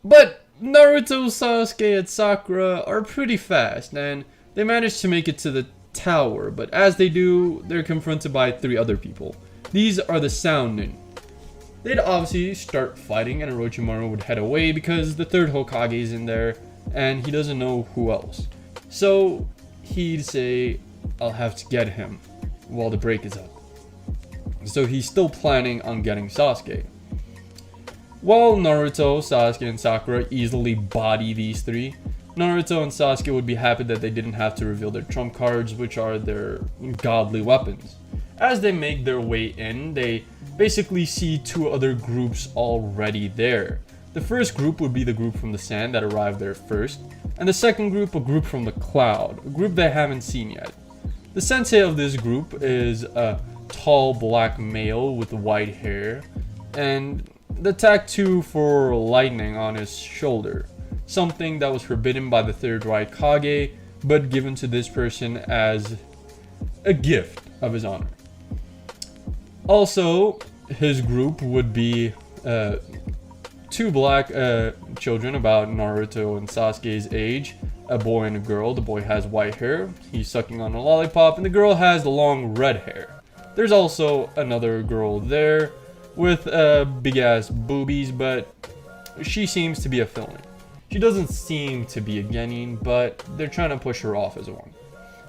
But Naruto, Sasuke, and Sakura are pretty fast, and they manage to make it to the tower, but as they do, they're confronted by 3 other people. These are the Sound Nin. They'd obviously start fighting, and Orochimaru would head away because the 3rd Hokage is in there and he doesn't know who else. So he'd say, I'll have to get him while the break is up. So he's still planning on getting Sasuke. While Naruto, Sasuke, and Sakura easily body these 3, Naruto and Sasuke would be happy that they didn't have to reveal their trump cards, which are their godly weapons. As they make their way in, they basically see 2 other groups already there. The first group would be the group from the sand that arrived there first, and the second group a group from the cloud, a group they haven't seen yet. The sensei of this group is a tall black male with white hair, and the tattoo for lightning on his shoulder, something that was forbidden by the 3rd Raikage, but given to this person as a gift of his honor. Also, his group would be 2 black children about Naruto and Sasuke's age, a boy and a girl. The boy has white hair, he's sucking on a lollipop, and the girl has the long red hair. There's also another girl there with big ass boobies, but she seems to be a fill-in. She doesn't seem to be a Genin, but they're trying to push her off as one.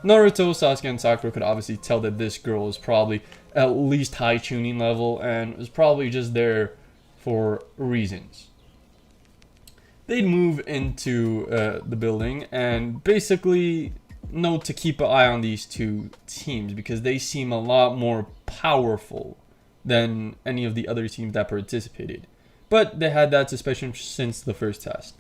Naruto, Sasuke, and Sakura could obviously tell that this girl is probably at least high Chunin level and is probably just there for reasons. They'd move into the building, and basically note to keep an eye on these two teams because they seem a lot more powerful than any of the other teams that participated. But they had that suspicion since the first test.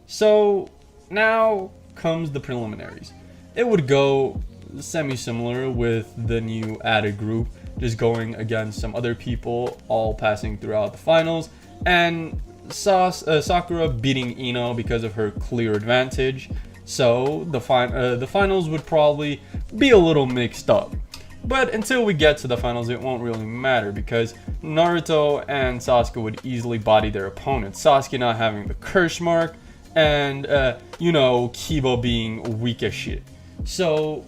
So now comes the preliminaries. It would go semi-similar with the new added group, just going against some other people, all passing throughout the finals, and Sakura beating Ino because of her clear advantage. So the finals would probably be a little mixed up. But until we get to the finals, it won't really matter because Naruto and Sasuke would easily body their opponents. Sasuke not having the curse mark, and Kiba being weak as shit. So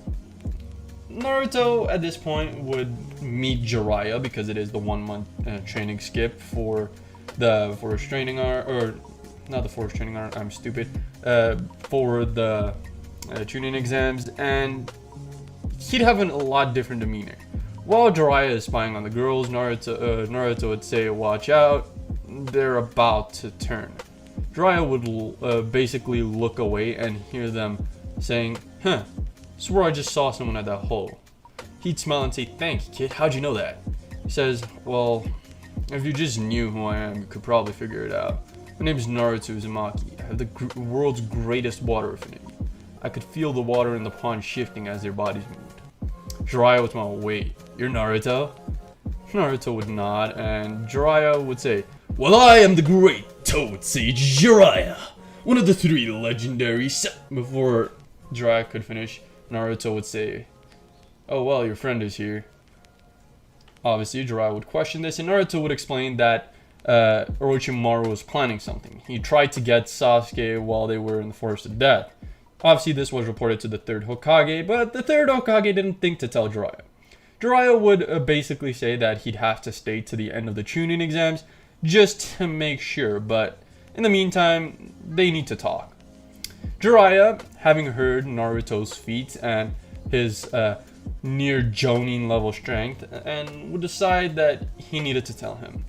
Naruto at this point would meet Jiraiya because it is the 1 month training skip for the forest training arc, or not the forest training arc, I'm stupid, for the Chunin Exams, and he'd have a lot different demeanor. While Jiraiya is spying on the girls, Naruto would say, "Watch out, they're about to turn." Jiraiya would basically look away and hear them saying, "Huh, swore I just saw someone at that hole." He'd smile and say, "Thank you, kid. How'd you know that?" He says, "Well, if you just knew who I am, you could probably figure it out. My name is Naruto Uzumaki. I have the world's greatest water affinity. I could feel the water in the pond shifting as their bodies moved." Jiraiya would smile, "Wait, you're Naruto?" Naruto would nod, and Jiraiya would say, "Well, I am the great Toad Sage Jiraiya, one of the 3 legendary Before Jiraiya could finish, Naruto would say, "Oh well, your friend is here." Obviously, Jiraiya would question this, and Naruto would explain that Orochimaru was planning something. He tried to get Sasuke while they were in the Forest of Death. Obviously, this was reported to the 3rd Hokage, but the 3rd Hokage didn't think to tell Jiraiya. Jiraiya would basically say that he'd have to stay to the end of the Chunin Exams just to make sure, but in the meantime, they need to talk. Jiraiya, having heard Naruto's feats and his near Jonin level strength, and would decide that he needed to tell him.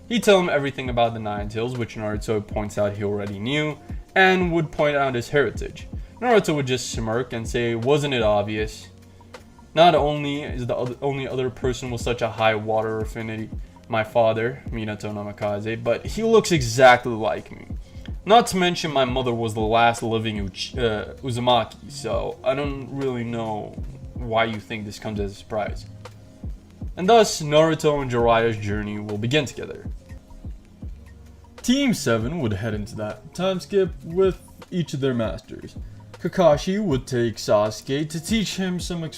He'd tell him everything about the 9 Tails, which Naruto points out he already knew, and would point out his heritage. Naruto would just smirk and say, "Wasn't it obvious? Not only is the only other person with such a high water affinity my father, Minato Namikaze, but he looks exactly like me. Not to mention my mother was the last living Uzumaki, so I don't really know why you think this comes as a surprise." And thus, Naruto and Jiraiya's journey will begin together. Team 7 would head into that time skip with each of their masters. Kakashi would take Sasuke to teach him some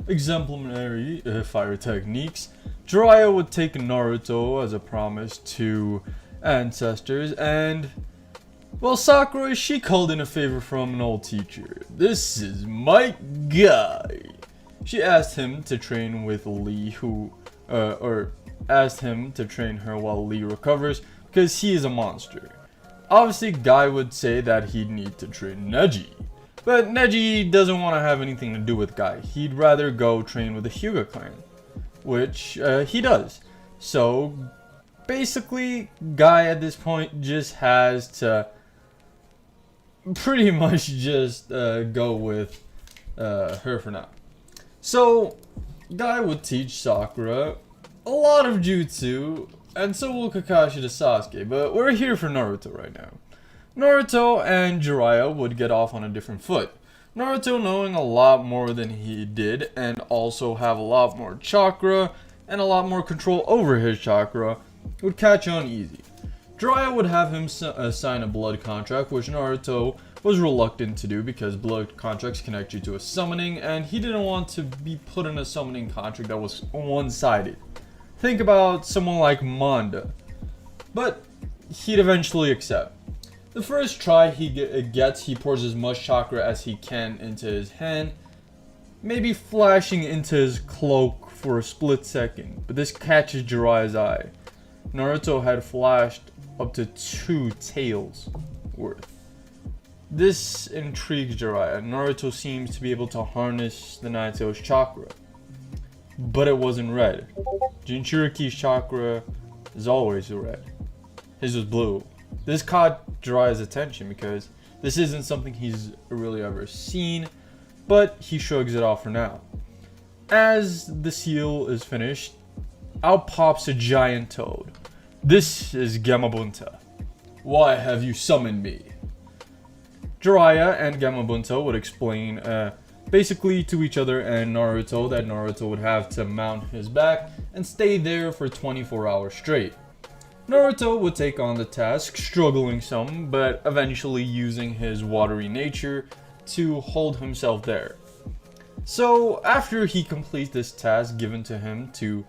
exemplary fire techniques. Jiraiya would take Naruto as a promise to ancestors, and well, Sakura, she called in a favor from an old teacher. "This is my guy." She asked him to train with Lee, or asked him to train her while Lee recovers because he is a monster. Obviously, Guy would say that he'd need to train Neji, but Neji doesn't want to have anything to do with Guy. He'd rather go train with the Hyuga clan, which he does. So basically, Guy at this point just has to pretty much just go with her for now. So Guy would teach Sakura a lot of jutsu, and so will Kakashi to Sasuke, but we're here for Naruto right now. Naruto and Jiraiya would get off on a different foot. Naruto, knowing a lot more than he did, and also have a lot more chakra, and a lot more control over his chakra, would catch on easy. Jiraiya would have him sign a blood contract, which Naruto was reluctant to do because blood contracts connect you to a summoning, and he didn't want to be put in a summoning contract that was one-sided. Think about someone like Manda. But he'd eventually accept. The first try he gets, he pours as much chakra as he can into his hand, maybe flashing into his cloak for a split second, but this catches Jiraiya's eye. Naruto had flashed up to 2 tails worth. This intrigues Jiraiya. Naruto seems to be able to harness the 9 Tails chakra, but it wasn't red. Jinchuriki's chakra is always red. His was blue. This caught Jiraiya's attention because this isn't something he's really ever seen. but he shrugs it off for now. As the seal is finished, out pops a giant toad. This is Gamabunta. Why have you summoned me? Jiraiya and Gamabunta would explain basically to each other and Naruto that Naruto would have to mount his back and stay there for 24 hours straight. Naruto would take on the task, struggling some, but eventually using his watery nature to hold himself there. So after he completes this task given to him to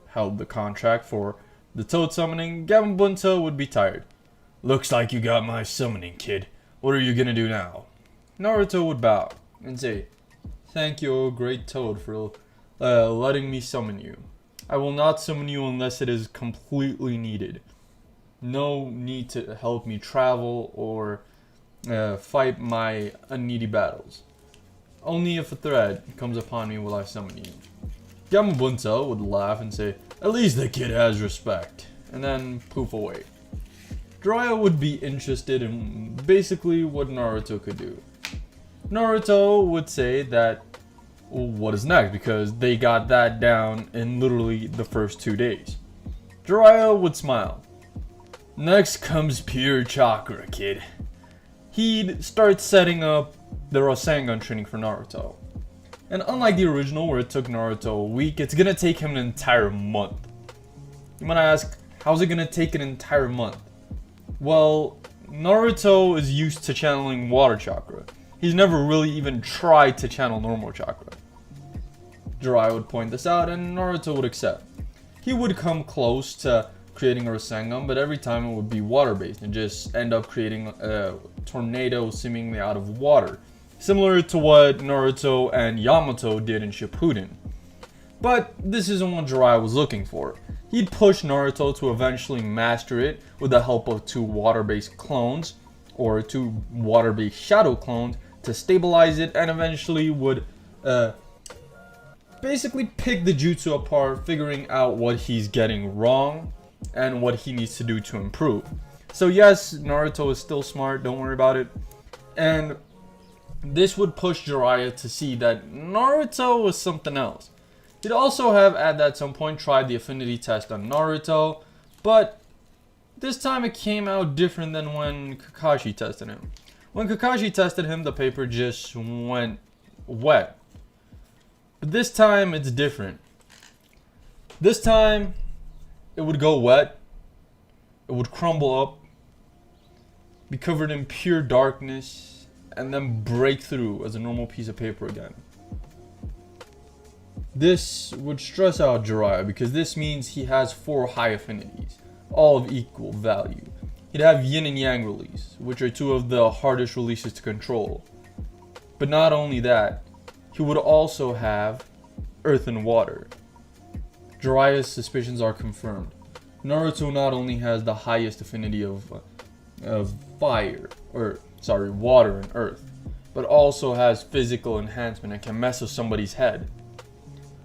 held the contract for the toad summoning, Gamabunta would be tired. Looks like you got my summoning, kid. What are you gonna do now? Naruto would bow and say, thank you, great toad, for letting me summon you. I will not summon you unless it is completely needed. No need to help me travel or fight my unneedy battles. Only if a threat comes upon me will I summon you. Gamabunta would laugh and say, at least the kid has respect, and then poof away. Jiraiya would be interested in basically what Naruto could do. Naruto would say that, well, what is next, because they got that down in literally the first 2 days. Jiraiya would smile. Next comes pure chakra, kid. He'd start setting up the Rasengan training for Naruto. And unlike the original where it took Naruto a week, it's gonna take him an entire month. You might ask, how's it gonna take an entire month? Well, Naruto is used to channeling water chakra. He's never really even tried to channel normal chakra. Jiraiya would point this out and Naruto would accept. He would come close to creating a Rasengan, but every time it would be water based and just end up creating a tornado seemingly out of water. Similar to what Naruto and Yamato did in Shippuden. But this isn't what Jiraiya was looking for. He'd push Naruto to eventually master it with the help of 2 water-based clones, or 2 water-based shadow clones, to stabilize it, and eventually would basically pick the jutsu apart, figuring out what he's getting wrong and what he needs to do to improve. So yes, Naruto is still smart, don't worry about it. And this would push Jiraiya to see that Naruto was something else. He'd also have at some point tried the affinity test on Naruto, but this time it came out different than when Kakashi tested him. When Kakashi tested him, the paper just went wet. But this time it's different. This time it would go wet, it would crumble up, be covered in pure darkness, and then break through as a normal piece of paper again. This would stress out Jiraiya because this means he has 4 high affinities, all of equal value. He'd have yin and yang release, which are 2 of the hardest releases to control. But not only that, he would also have earth and water. Jiraiya's suspicions are confirmed. Naruto not only has the highest affinity of water and earth, but also has physical enhancement and can mess with somebody's head.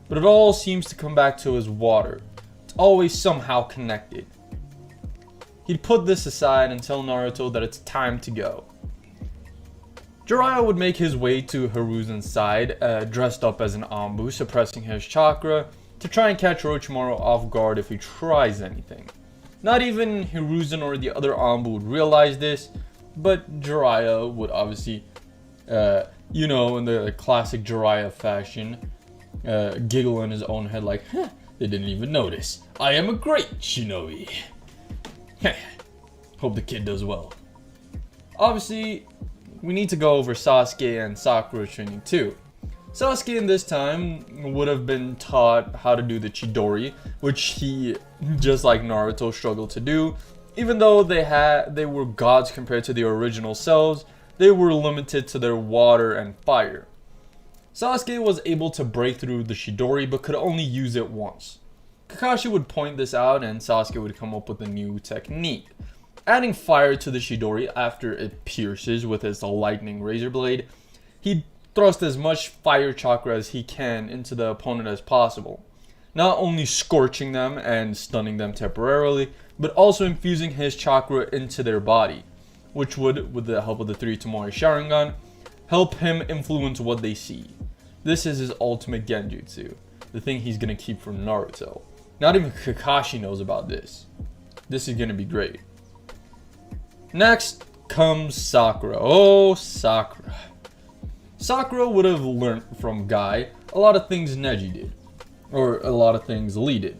But it all seems to come back to his water. It's always somehow connected. He'd put this aside and tell Naruto that it's time to go. Jiraiya would make his way to Hiruzen's side, dressed up as an Anbu, suppressing his chakra, to try and catch Orochimaru off guard if he tries anything. Not even Hiruzen or the other Anbu would realize this, but Jiraiya would obviously, in the classic Jiraiya fashion, giggle in his own head like, huh, they didn't even notice. I am a great shinobi. Hope the kid does well. Obviously, we need to go over Sasuke and Sakura training too. Sasuke in this time would have been taught how to do the Chidori, which he, just like Naruto, struggled to do. Even though they were gods compared to the original selves, they were limited to their water and fire. Sasuke was able to break through the Chidori, but could only use it once. Kakashi would point this out and Sasuke would come up with a new technique. Adding fire to the Chidori after it pierces with his lightning razor blade, he'd thrust as much fire chakra as he can into the opponent as possible. Not only scorching them and stunning them temporarily, but also infusing his chakra into their body, which would, with the help of the 3 Tomoe Sharingan, help him influence what they see. This is his ultimate genjutsu, the thing he's gonna keep from Naruto. Not even Kakashi knows about this. This is gonna be great. Next comes Sakura. Oh, Sakura. Sakura would have learned from Guy a lot of things Neji did. Or a lot of things Lee did.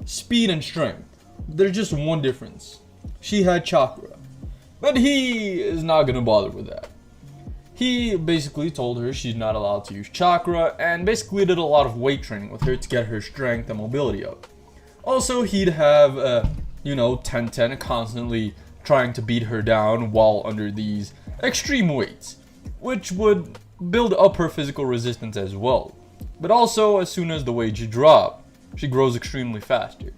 Speed and strength. There's just one difference. She had chakra. But he is not gonna bother with that. He basically told her she's not allowed to use chakra and basically did a lot of weight training with her to get her strength and mobility up. Also, he'd have, 10-10 constantly trying to beat her down while under these extreme weights, which would build up her physical resistance as well. But also, as soon as the weights drop, she grows extremely faster.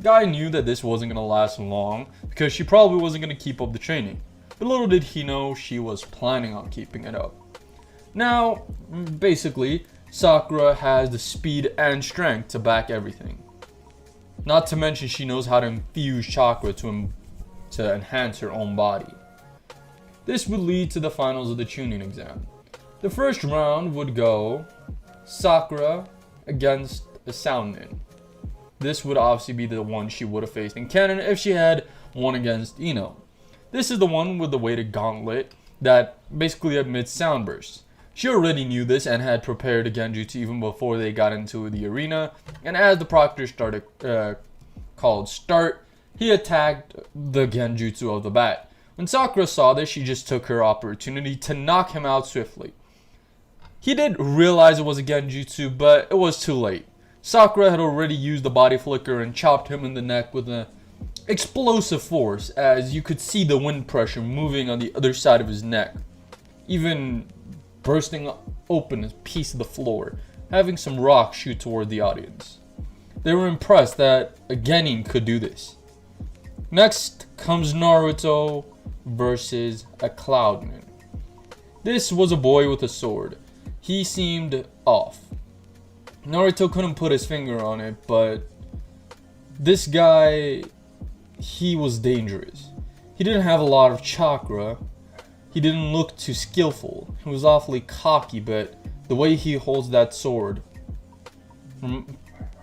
Guy knew that this wasn't going to last long because she probably wasn't going to keep up the training. But little did he know she was planning on keeping it up. Now, basically, Sakura has the speed and strength to back everything. Not to mention she knows how to infuse chakra to enhance her own body. This would lead to the finals of the Chunin exam. The first round would go Sakura against the Soundnin. This would obviously be the one she would have faced in canon if she had won against Ino. This is the one with the weighted gauntlet that basically admits sound bursts. She already knew this and had prepared a genjutsu even before they got into the arena, and as the proctor called start, he attacked the genjutsu of the bat. When Sakura saw this, she just took her opportunity to knock him out swiftly. He did realize it was a genjutsu, but it was too late. Sakura had already used the body flicker and chopped him in the neck with an explosive force, as you could see the wind pressure moving on the other side of his neck, even bursting open a piece of the floor, having some rocks shoot toward the audience. They were impressed that a genin could do this. Next comes Naruto versus a Cloudman. This was a boy with a sword. He seemed off. Naruto couldn't put his finger on it, but this guy, he was dangerous. He didn't have a lot of chakra. He didn't look too skillful. He was awfully cocky, but the way he holds that sword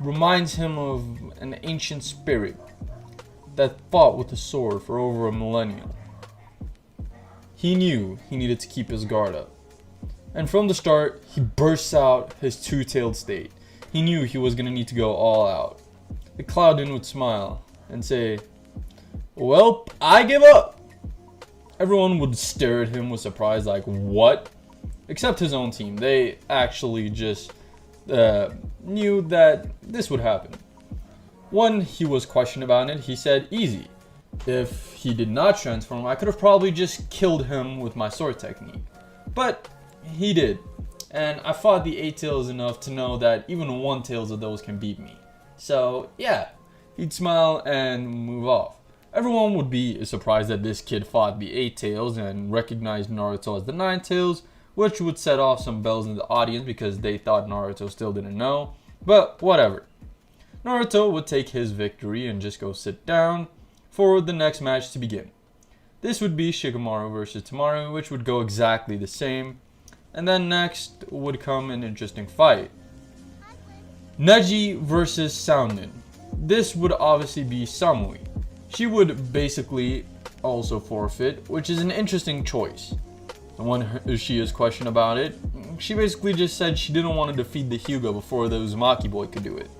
reminds him of an ancient spirit that fought with a sword for over a millennium. He knew he needed to keep his guard up. And from the start, he bursts out his two-tailed state. He knew he was going to need to go all out. The Cloudin would smile and say, "Well, I give up." Everyone would stare at him with surprise like, "What?" Except his own team. They actually just knew that this would happen. When he was questioned about it, he said, "Easy. If he did not transform, I could have probably just killed him with my sword technique." But he did. And I fought the 8 tails enough to know that even 1 tails of those can beat me. So yeah, he'd smile and move off. Everyone would be surprised that this kid fought the 8 tails and recognized Naruto as the 9 tails, which would set off some bells in the audience because they thought Naruto still didn't know. But whatever. Naruto would take his victory and just go sit down for the next match to begin. This would be Shikamaru versus Tamaru, which would go exactly the same. And then next would come an interesting fight. Neji versus Soundnin. This would obviously be Samui. She would basically also forfeit, which is an interesting choice. And when she is questioned about it, she basically just said she didn't want to defeat the Hyuga before the Uzumaki boy could do it.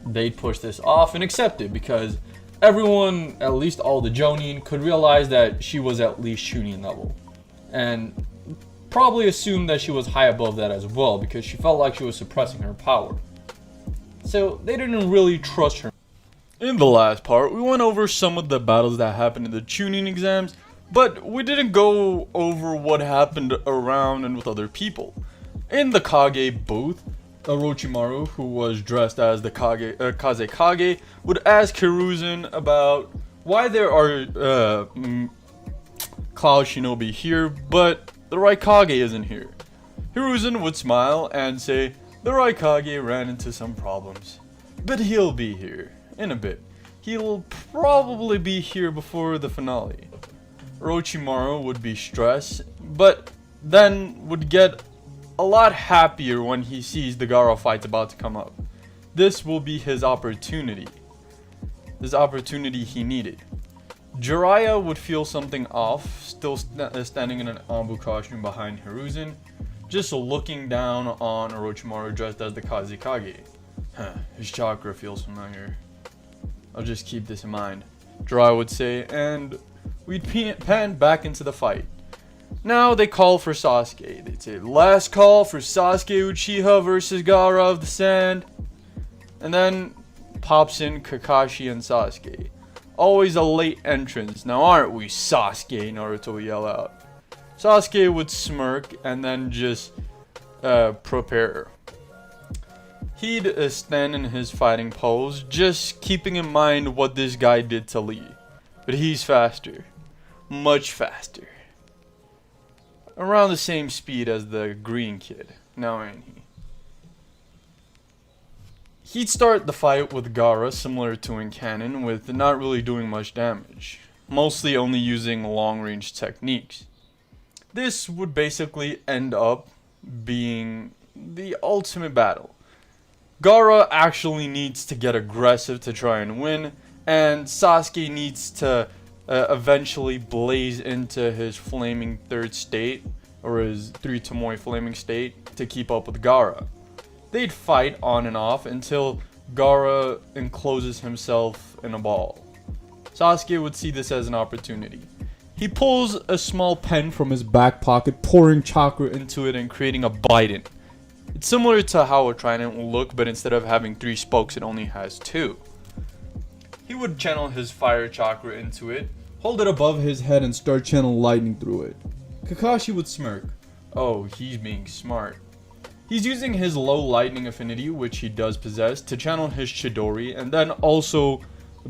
They'd push this off and accept it because everyone, at least all the Jonin, could realize that she was at least Chunin level. And probably assumed that she was high above that as well because she felt like she was suppressing her power. So they didn't really trust her. In the last part, we went over some of the battles that happened in the Chunin exams, but we didn't go over what happened around and with other people. In the Kage booth, Orochimaru, who was dressed as the Kazekage, would ask Hiruzen about why there are Cloud Shinobi here, but the Raikage isn't here. Hiruzen would smile and say, "The Raikage ran into some problems, but he'll be here in a bit. He'll probably be here before the finale." Orochimaru would be stressed, but then would get a lot happier when he sees the Gaara fight's about to come up. This will be his opportunity. This opportunity he needed. Jiraiya would feel something off, still standing in an Anbu costume behind Hiruzen, just looking down on Orochimaru dressed as the Kazekage. His chakra feels familiar. I'll just keep this in mind, Jiraiya would say, and we'd pan back into the fight. Now they call for Sasuke. They'd say, last call for Sasuke Uchiha versus Gaara of the Sand. And then pops in Kakashi and Sasuke. Always a late entrance. Now aren't we, Sasuke? Naruto would yell out. Sasuke would smirk and then just prepare. He'd stand in his fighting pose, just keeping in mind what this guy did to Lee. But he's faster. Much faster. Around the same speed as the green kid. Now ain't he? He'd start the fight with Gaara similar to in canon, with not really doing much damage. Mostly only using long-range techniques. This would basically end up being the ultimate battle. Gaara actually needs to get aggressive to try and win, and Sasuke needs to eventually blaze into his flaming third state, or his 3 Tomoe flaming state, to keep up with Gaara. They'd fight on and off until Gaara encloses himself in a ball. Sasuke would see this as an opportunity. He pulls a small pen from his back pocket, pouring chakra into it and creating a Biden. It's similar to how a trident will look, but instead of having 3 spokes, it only has 2. He would channel his fire chakra into it, hold it above his head and start channeling lightning through it. Kakashi would smirk. Oh, he's being smart. He's using his low lightning affinity, which he does possess, to channel his Chidori, and then also,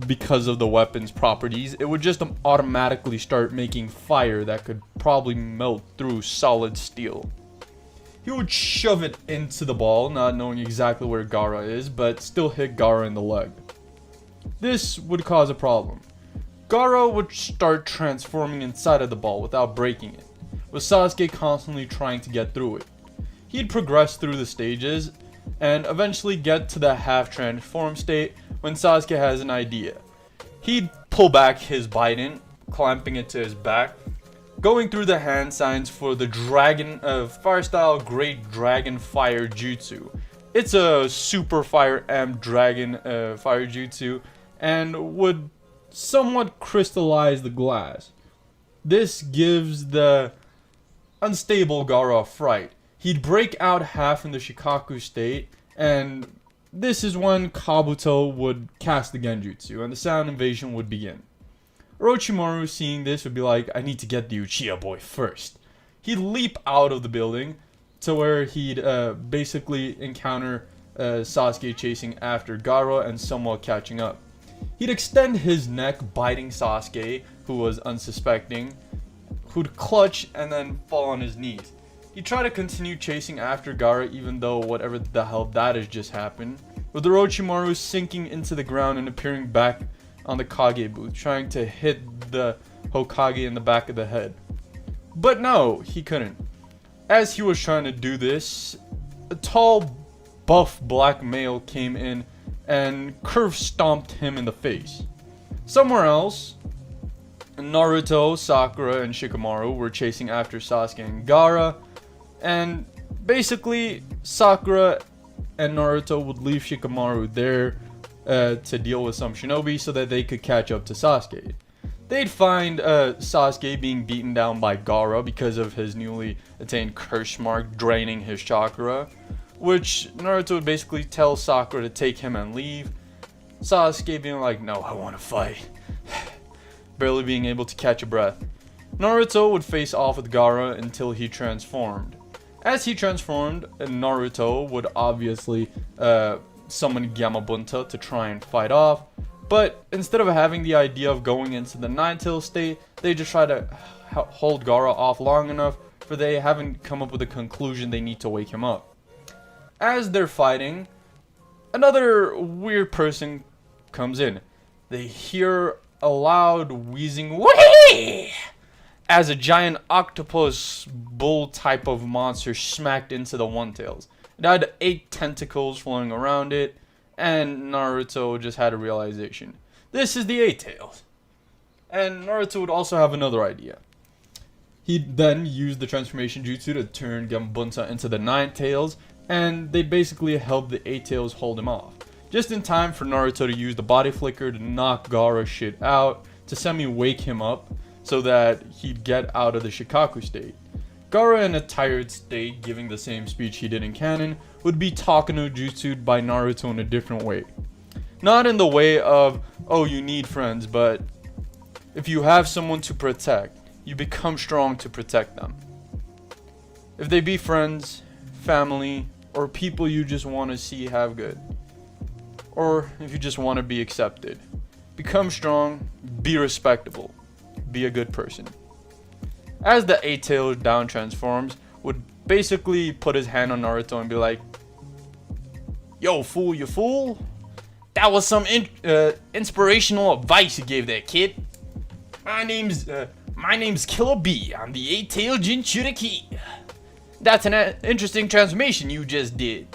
because of the weapon's properties, it would just automatically start making fire that could probably melt through solid steel. He would shove it into the ball, not knowing exactly where Gaara is, but still hit Gaara in the leg. This would cause a problem. Gaara would start transforming inside of the ball without breaking it, with Sasuke constantly trying to get through it. He'd progress through the stages, and eventually get to the half-transformed state when Sasuke has an idea. He'd pull back his Biden, clamping it to his back, going through the hand signs for the Dragon Fire-style Great Dragon Fire Jutsu. It's a Super Fire M Dragon Fire Jutsu, and would somewhat crystallize the glass. This gives the unstable Gaara a fright. He'd break out half in the Shikaku state, and this is when Kabuto would cast the Genjutsu, and the sound invasion would begin. Orochimaru, seeing this, would be like, I need to get the Uchiha boy first. He'd leap out of the building to where he'd basically encounter Sasuke chasing after Gaara and somewhat catching up. He'd extend his neck, biting Sasuke, who was unsuspecting, who'd clutch and then fall on his knees. He'd try to continue chasing after Gaara even though whatever the hell that has just happened, with Orochimaru sinking into the ground and appearing back on the Kage booth, trying to hit the Hokage in the back of the head. But no, he couldn't. As he was trying to do this, a tall, buff black male came in and curve stomped him in the face. Somewhere else, Naruto, Sakura, and Shikamaru were chasing after Sasuke and Gaara, and basically Sakura and Naruto would leave Shikamaru there to deal with some shinobi so that they could catch up to Sasuke. They'd find Sasuke being beaten down by Gaara because of his newly attained curse mark draining his chakra, which Naruto would basically tell Sakura to take him and leave. Sasuke being like, no, I want to fight. Barely being able to catch a breath. Naruto would face off with Gaara until he transformed. As he transformed, Naruto would obviously summon Gamabunta to try and fight off, but instead of having the idea of going into the Nine-Tail state, they just try to hold Gaara off long enough for they haven't come up with a conclusion they need to wake him up. As they're fighting, another weird person comes in. They hear a loud wheezing whee, as a giant octopus bull type of monster smacked into the One Tails. It had 8 tentacles flowing around it, and Naruto just had a realization. This is the 8 Tails. And Naruto would also have another idea. He'd then use the transformation jutsu to turn Gambunta into the 9 Tails, and they'd basically help the 8 Tails hold him off. Just in time for Naruto to use the body flicker to knock Gaara's shit out, to semi-wake him up, so that he'd get out of the Shikaku state. Gaara in a tired state, giving the same speech he did in canon, would be Takano jutsu'd by Naruto in a different way. Not in the way of, oh, you need friends, but if you have someone to protect, you become strong to protect them. If they be friends, family, or people you just want to see have good. Or if you just want to be accepted. Become strong, be respectable, be a good person. As the 8-tailed down transforms, would basically put his hand on Naruto and be like, yo, fool, you fool. That was some inspirational advice you gave that kid. My name's Killer B. I'm the 8-tailed Jinchuriki. That's an interesting transformation you just did.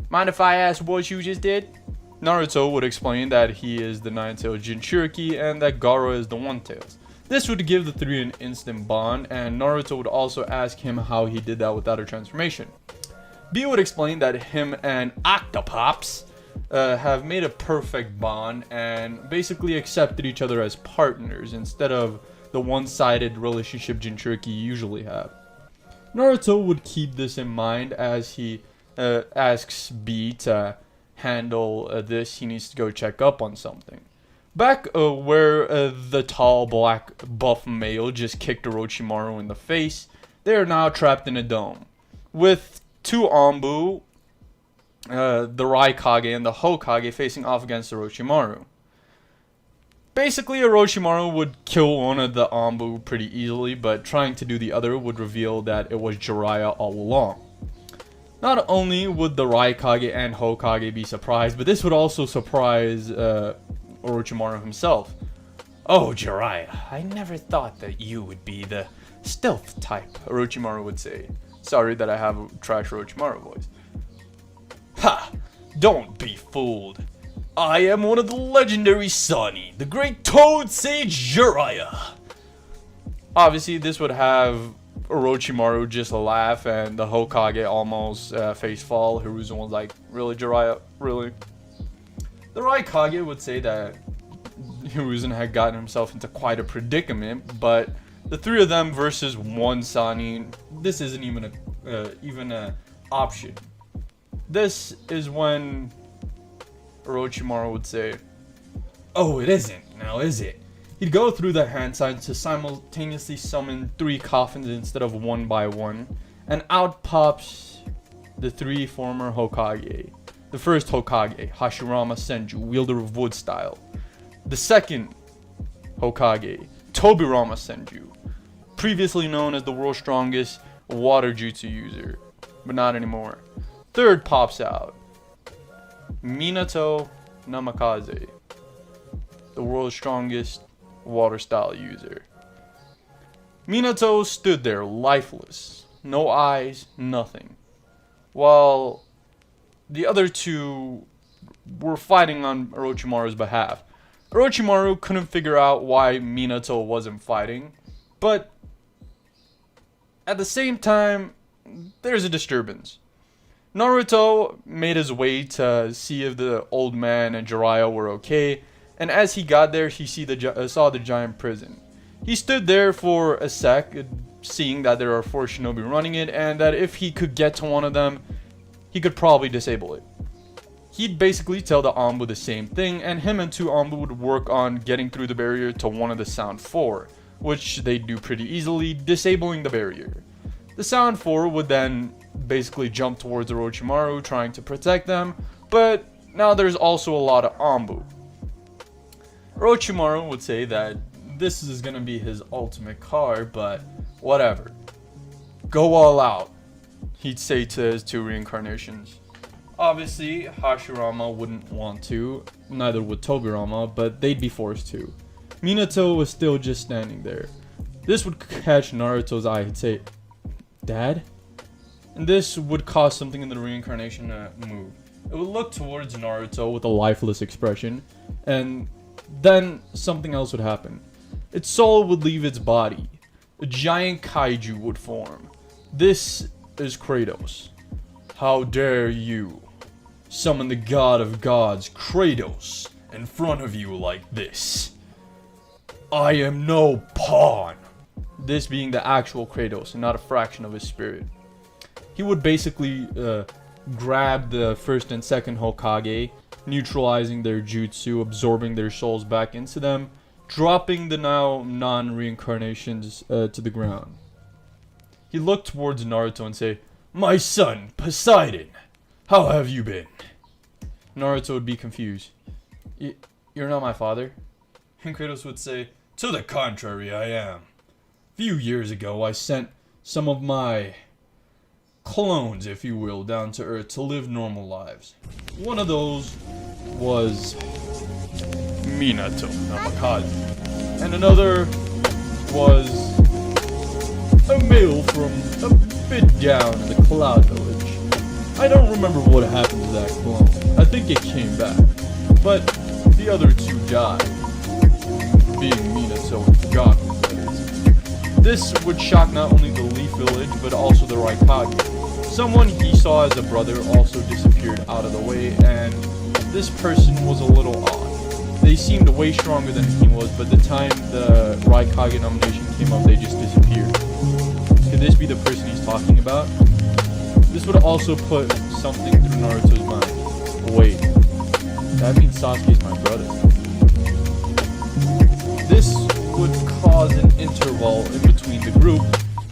Mind if I ask what you just did? Naruto would explain that he is the 9-tailed Jinchuriki and that Gaara is the 1-tails. This would give the three an instant bond, and Naruto would also ask him how he did that without a transformation. B would explain that him and Octopops have made a perfect bond and basically accepted each other as partners instead of the one-sided relationship Jinchuriki usually have. Naruto would keep this in mind as he asks B to handle this. He needs to go check up on something. Back where the tall black buff male just kicked Orochimaru in the face, they are now trapped in a dome. With 2 Anbu, the Raikage and the Hokage facing off against Orochimaru. Basically, Orochimaru would kill one of the Anbu pretty easily, but trying to do the other would reveal that it was Jiraiya all along. Not only would the Raikage and Hokage be surprised, but this would also surprise Orochimaru himself. Oh, Jiraiya, I never thought that you would be the stealth type, Orochimaru would say. Sorry that I have a trash Orochimaru voice. Ha! Don't be fooled. I am one of the legendary Sani, the great Toad Sage Jiraiya. Obviously, this would have Orochimaru just laugh and the Hokage almost face fall. Hiruzen was like, really, Jiraiya? Really? The Raikage would say that Hiruzen had gotten himself into quite a predicament, but the 3 of them versus 1 Sani, this isn't even a option. This is when Orochimaru would say, oh, it isn't, now is it? He'd go through the hand signs to simultaneously summon 3 coffins instead of 1 by 1, and out pops the 3 former Hokage. The first Hokage, Hashirama Senju, wielder of wood style. The second Hokage, Tobirama Senju, previously known as the world's strongest water jutsu user, but not anymore. Third pops out, Minato Namikaze, the world's strongest water style user. Minato stood there lifeless, no eyes, nothing, while the other 2 were fighting on Orochimaru's behalf. Orochimaru couldn't figure out why Minato wasn't fighting, but at the same time, there's a disturbance. Naruto made his way to see if the old man and Jiraiya were okay, and as he got there, he saw the giant prison. He stood there for a sec, seeing that there are 4 shinobi running it, and that if he could get to one of them, he could probably disable it. He'd basically tell the Anbu the same thing, and him and 2 Anbu would work on getting through the barrier to one of the Sound 4, which they'd do pretty easily, disabling the barrier. The Sound 4 would then basically jump towards Orochimaru, trying to protect them, but now there's also a lot of Anbu. Orochimaru would say that this is gonna be his ultimate card, but whatever. Go all out, he'd say to his 2 reincarnations. Obviously, Hashirama wouldn't want to, neither would Tobirama, but they'd be forced to. Minato was still just standing there. This would catch Naruto's eye. He'd say, "Dad?" And this would cause something in the reincarnation to move. It would look towards Naruto with a lifeless expression, and then something else would happen. Its soul would leave its body. A giant kaiju would form. This is Kratos. "How dare you summon the god of gods, Kratos, in front of you like this? I am no pawn." This being the actual Kratos and not a fraction of his spirit. He would basically grab the first and second Hokage, neutralizing their jutsu, absorbing their souls back into them, dropping the now non-reincarnations to the ground. He looked towards Naruto and say, "My son, Poseidon, how have you been?" Naruto would be confused. "You're not my father?" And Kratos would say, "To the contrary, I am. Few years ago, I sent some of my clones, if you will, down to Earth to live normal lives. One of those was Minato Namikaze, and another was a male from a bit down in the Cloud Village. I don't remember what happened to that clone. I think it came back, but the other two died, being Minato and Gaku, that is. This would shock not only the Leaf Village, but also the Raikage. Someone he saw as a brother also disappeared out of the way, and this person was a little odd. They seemed way stronger than he was, but the time the Raikage nomination came up, they just disappeared. Could this be the person he's talking about? This would also put something through Naruto's mind. Wait, that means Sasuke's my brother. This would cause an interval in between the group,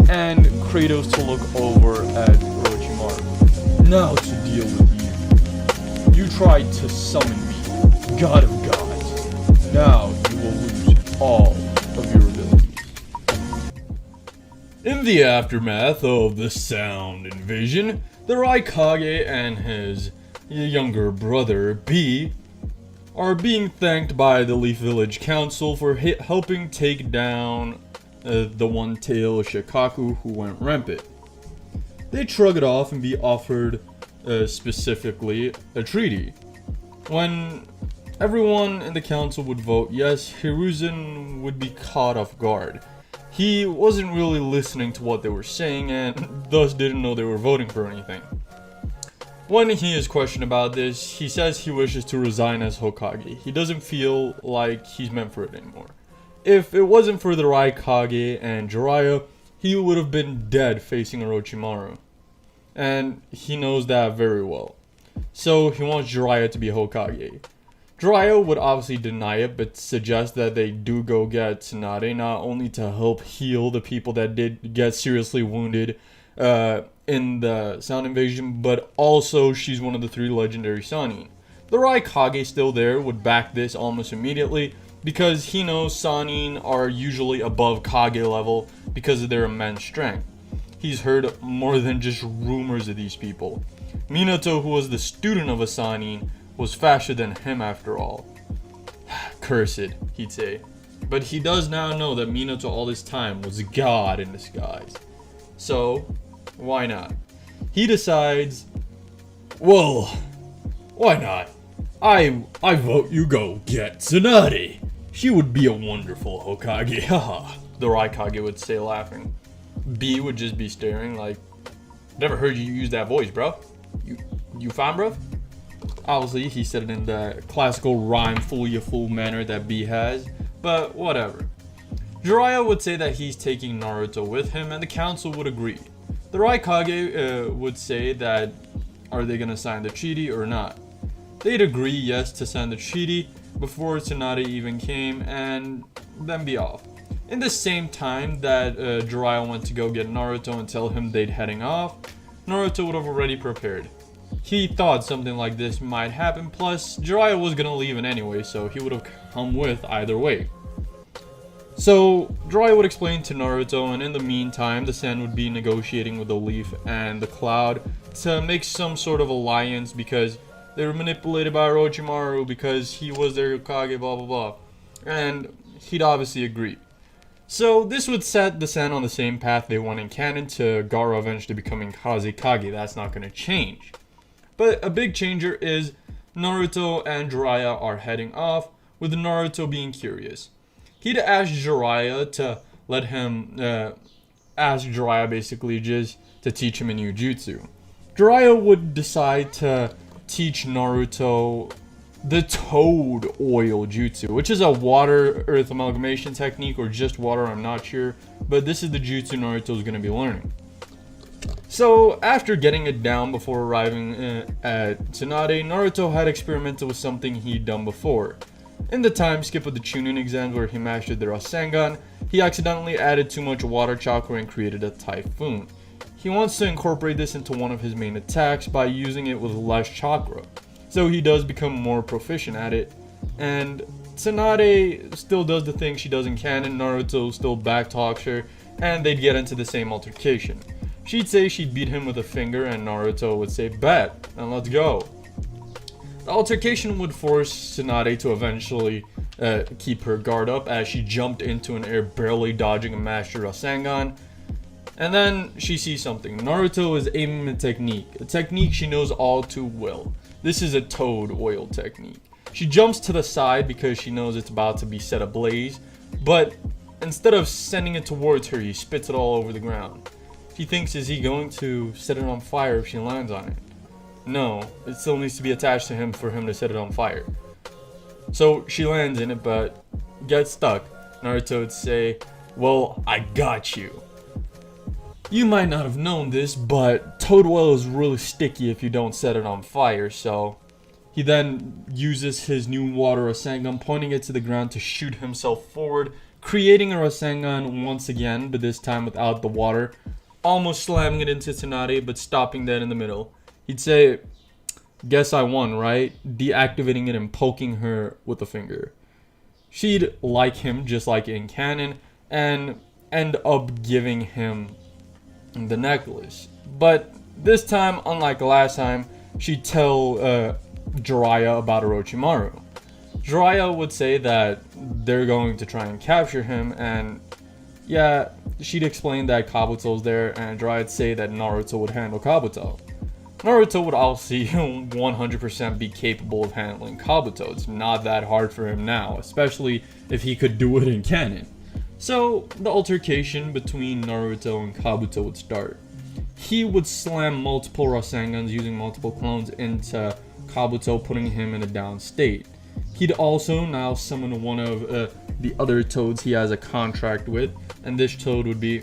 and Kratos to look over at Orochimaru. "Now to deal with you. You tried to summon me, god of gods. Now you will lose all of your abilities." In the aftermath of the sound invasion, the Raikage and his younger brother, B, are being thanked by the Leaf Village Council for helping take down the one-tailed Shikaku who went rampant. They'd shrug it off and be offered specifically a treaty. When everyone in the council would vote yes, Hiruzen would be caught off guard. He wasn't really listening to what they were saying and thus didn't know they were voting for anything. When he is questioned about this, he says he wishes to resign as Hokage. He doesn't feel like he's meant for it anymore. If it wasn't for the Raikage and Jiraiya, he would have been dead facing Orochimaru. And he knows that very well. So he wants Jiraiya to be Hokage. Jiraiya would obviously deny it, but suggest that they do go get Tsunade, not only to help heal the people that did get seriously wounded in the sound invasion, but also she's one of the 3 legendary Sannin. The Raikage still there would back this almost immediately, because he knows Sannin are usually above Kage level because of their immense strength. He's heard more than just rumors of these people. Minato, who was the student of a Sannin, was faster than him after all. Cursed, he'd say. But he does now know that Minato all this time was God in disguise. So, why not? He decides, well, why not? I vote you go get Tsunade. She would be a wonderful Hokage, haha, the Raikage would say laughing. B would just be staring like, never heard you use that voice, bro. You fine, bro? Obviously, he said it in the classical rhyme fool manner that B has, but whatever. Jiraiya would say that he's taking Naruto with him, and the council would agree. The Raikage would say that, are they gonna sign the treaty or not? They'd agree yes to sign the treaty before Tsunade even came, and then be off. In the same time that Jiraiya went to go get Naruto and tell him they'd heading off, Naruto would have already prepared. He thought something like this might happen, plus Jiraiya was gonna leave in anyway, so he would have come with either way. So Jiraiya would explain to Naruto, and in the meantime, the Sand would be negotiating with the Leaf and the Cloud to make some sort of alliance because they were manipulated by Orochimaru because he was their Hokage, blah blah blah. And he'd obviously agree. So this would set the Sen on the same path they went in canon to Gaara eventually becoming Kazekage. That's not going to change. But a big changer is Naruto and Jiraiya are heading off, with Naruto being curious. He'd asked Jiraiya to let him ask Jiraiya basically just to teach him a new jutsu. Jiraiya would decide to teach Naruto the Toad Oil Jutsu, which is a water-earth amalgamation technique, or just water, I'm not sure. But this is the jutsu Naruto is going to be learning. So, after getting it down before arriving at Tsunade, Naruto had experimented with something he'd done before. In the time skip of the Chunin Exams where he mastered the Rasengan, he accidentally added too much water chakra and created a typhoon. He wants to incorporate this into one of his main attacks by using it with less chakra. So he does become more proficient at it, and Tsunade still does the thing she does in canon. Naruto still backtalks her, and they'd get into the same altercation. She'd say she'd beat him with a finger, and Naruto would say, "Bet, and let's go." The altercation would force Tsunade to eventually keep her guard up as she jumped into an air, barely dodging a master Rasengan. And then she sees something. Naruto is aiming a technique she knows all too well. This is a Toad Oil technique. She jumps to the side because she knows it's about to be set ablaze, but instead of sending it towards her, he spits it all over the ground. She thinks, is he going to set it on fire if she lands on it? No, it still needs to be attached to him for him to set it on fire. So she lands in it, but gets stuck. Naruto would say, "Well, I got you." You might not have known this, but Toad Oil is really sticky if you don't set it on fire, so he then uses his new water Rasengan, pointing it to the ground to shoot himself forward, creating a Rasengan once again, but this time without the water, almost slamming it into Tsunade, but stopping dead in the middle. He'd say, "Guess I won, right?" Deactivating it and poking her with a finger. She'd like him, just like in canon, and end up giving him the necklace. But this time, unlike last time, she'd tell Jiraiya about Orochimaru. Jiraiya would say that they're going to try and capture him, and yeah, she'd explain that Kabuto's there, and Jiraiya would say that Naruto would handle Kabuto. Naruto would also 100% be capable of handling Kabuto. It's not that hard for him now, especially if he could do it in canon. So, the altercation between Naruto and Kabuto would start. He would slam multiple Rasengans using multiple clones into Kabuto, putting him in a down state. He'd also now summon one of the other toads he has a contract with, and this toad would be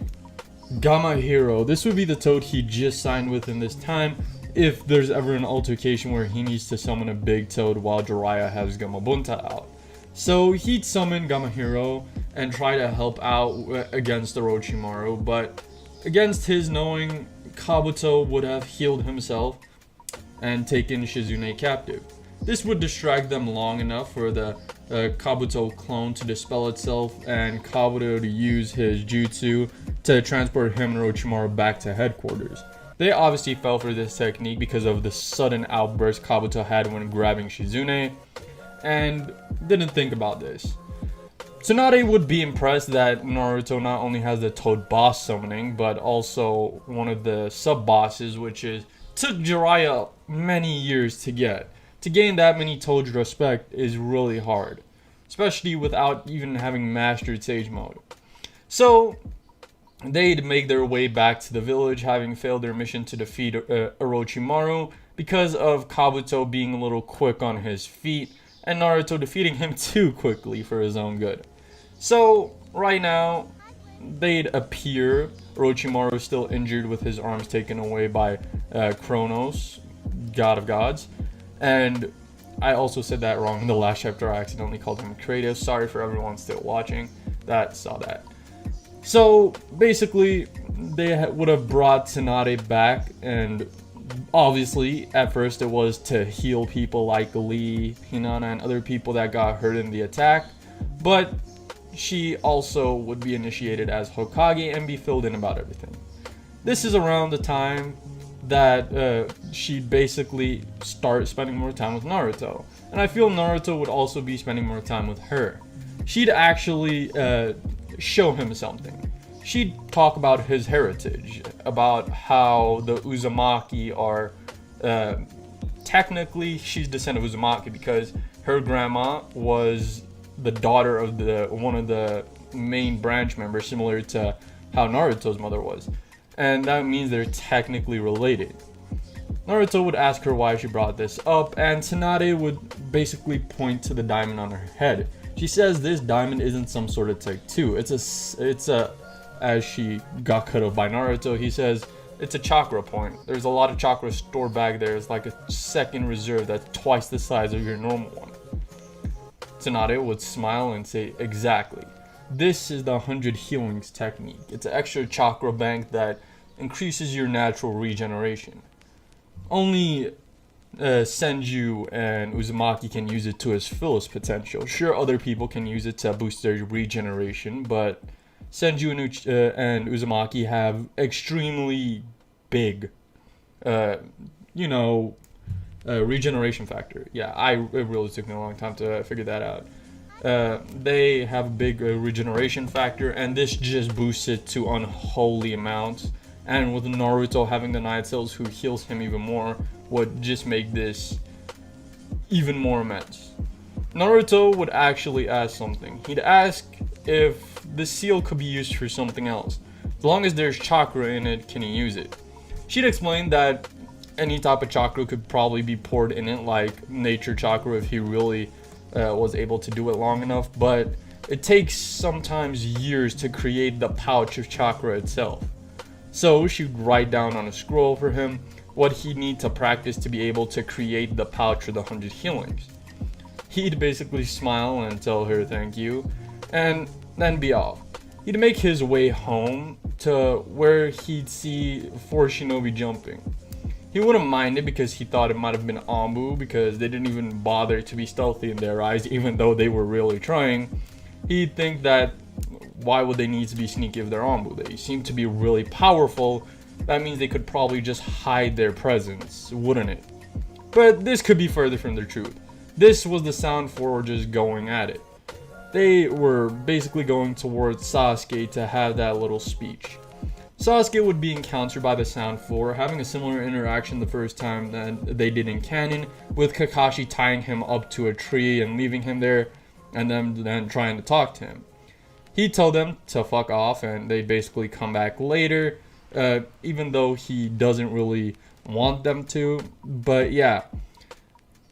Gamahiro. This would be the toad he just signed with in this time, if there's ever an altercation where he needs to summon a big toad while Jiraiya has Gamabunta out. So he'd summon Gamahiro and try to help out against Orochimaru, but against his knowing, Kabuto would have healed himself and taken Shizune captive. This would distract them long enough for the Kabuto clone to dispel itself and Kabuto to use his jutsu to transport him and Orochimaru back to headquarters. They obviously fell for this technique because of the sudden outburst Kabuto had when grabbing Shizune, and didn't think about this. Tsunade would be impressed that Naruto not only has the Toad boss summoning, but also one of the sub-bosses, which took Jiraiya many years to get. To gain that many Toad's respect is really hard, especially without even having mastered Sage Mode. So, they'd make their way back to the village, having failed their mission to defeat Orochimaru because of Kabuto being a little quick on his feet, and Naruto defeating him too quickly for his own good. So, right now, they'd appear. Orochimaru is still injured with his arms taken away by Kronos, god of gods. And I also said that wrong in the last chapter. I accidentally called him Kratos. Sorry for everyone still watching that saw that. So, basically, they would have brought Tsunade back, and obviously, at first it was to heal people like Lee, Hinata, and other people that got hurt in the attack, but she also would be initiated as Hokage and be filled in about everything. This is around the time that she'd basically start spending more time with Naruto, and I feel Naruto would also be spending more time with her. She'd actually show him something. She'd talk about his heritage, about how the Uzumaki are, technically she's descendant of Uzumaki because her grandma was the daughter of one of the main branch members, similar to how Naruto's mother was. And that means they're technically related. Naruto would ask her why she brought this up, and Tsunade would basically point to the diamond on her head. She says this diamond isn't some sort of tattoo. It's a, as she got cut off by Naruto, he says, it's a chakra point. There's a lot of chakra stored back there. It's like a second reserve that's twice the size of your normal one. Tsunade would smile and say, exactly. This is the 100 healings technique. It's an extra chakra bank that increases your natural regeneration. Only Senju and Uzumaki can use it to its fullest potential. Sure, other people can use it to boost their regeneration, but Senju and Uzumaki have extremely big, regeneration factor. Yeah, it really took me a long time to figure that out. They have a big regeneration factor, and this just boosts it to unholy amounts. And with Naruto having the Night Cells who heals him even more, would just make this even more immense. Naruto would actually ask something. He'd ask if the seal could be used for something else. As long as there's chakra in it, can he use it? She'd explain that any type of chakra could probably be poured in it, like nature chakra if he really was able to do it long enough, but it takes sometimes years to create the pouch of chakra itself. So she'd write down on a scroll for him what he'd need to practice to be able to create the pouch for the 100 healings. He'd basically smile and tell her thank you, and then be off. He'd make his way home to where he'd see 4 shinobi jumping. He wouldn't mind it because he thought it might have been Amo, because they didn't even bother to be stealthy in their eyes, even though they were really trying. He'd think that why would they need to be sneaky if they're Amo? They seem to be really powerful. That means they could probably just hide their presence, wouldn't it? But this could be further from the truth. This was the Sound Forgers going at it. They were basically going towards Sasuke to have that little speech. Sasuke would be encountered by the Sound Floor, having a similar interaction the first time that they did in canon, with Kakashi tying him up to a tree and leaving him there, and then trying to talk to him. He'd tell them to fuck off, and they'd basically come back later, even though he doesn't really want them to. But yeah,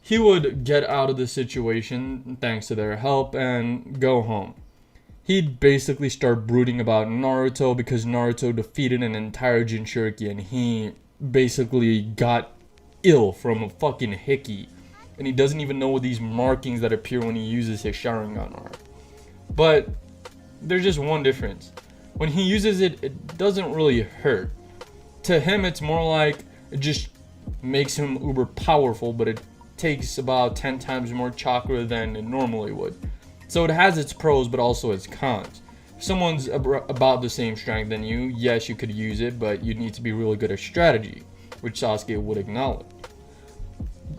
he would get out of the situation thanks to their help and go home. He'd basically start brooding about Naruto because Naruto defeated an entire Jinchuriki and he basically got ill from a fucking hickey. And he doesn't even know what these markings that appear when he uses his Sharingan are. But there's just one difference. When he uses it, it doesn't really hurt. To him, it's more like it just makes him uber powerful, but it takes about 10 times more chakra than it normally would. So it has its pros, but also its cons. If someone's about the same strength than you, yes, you could use it, but you'd need to be really good at strategy, which Sasuke would acknowledge.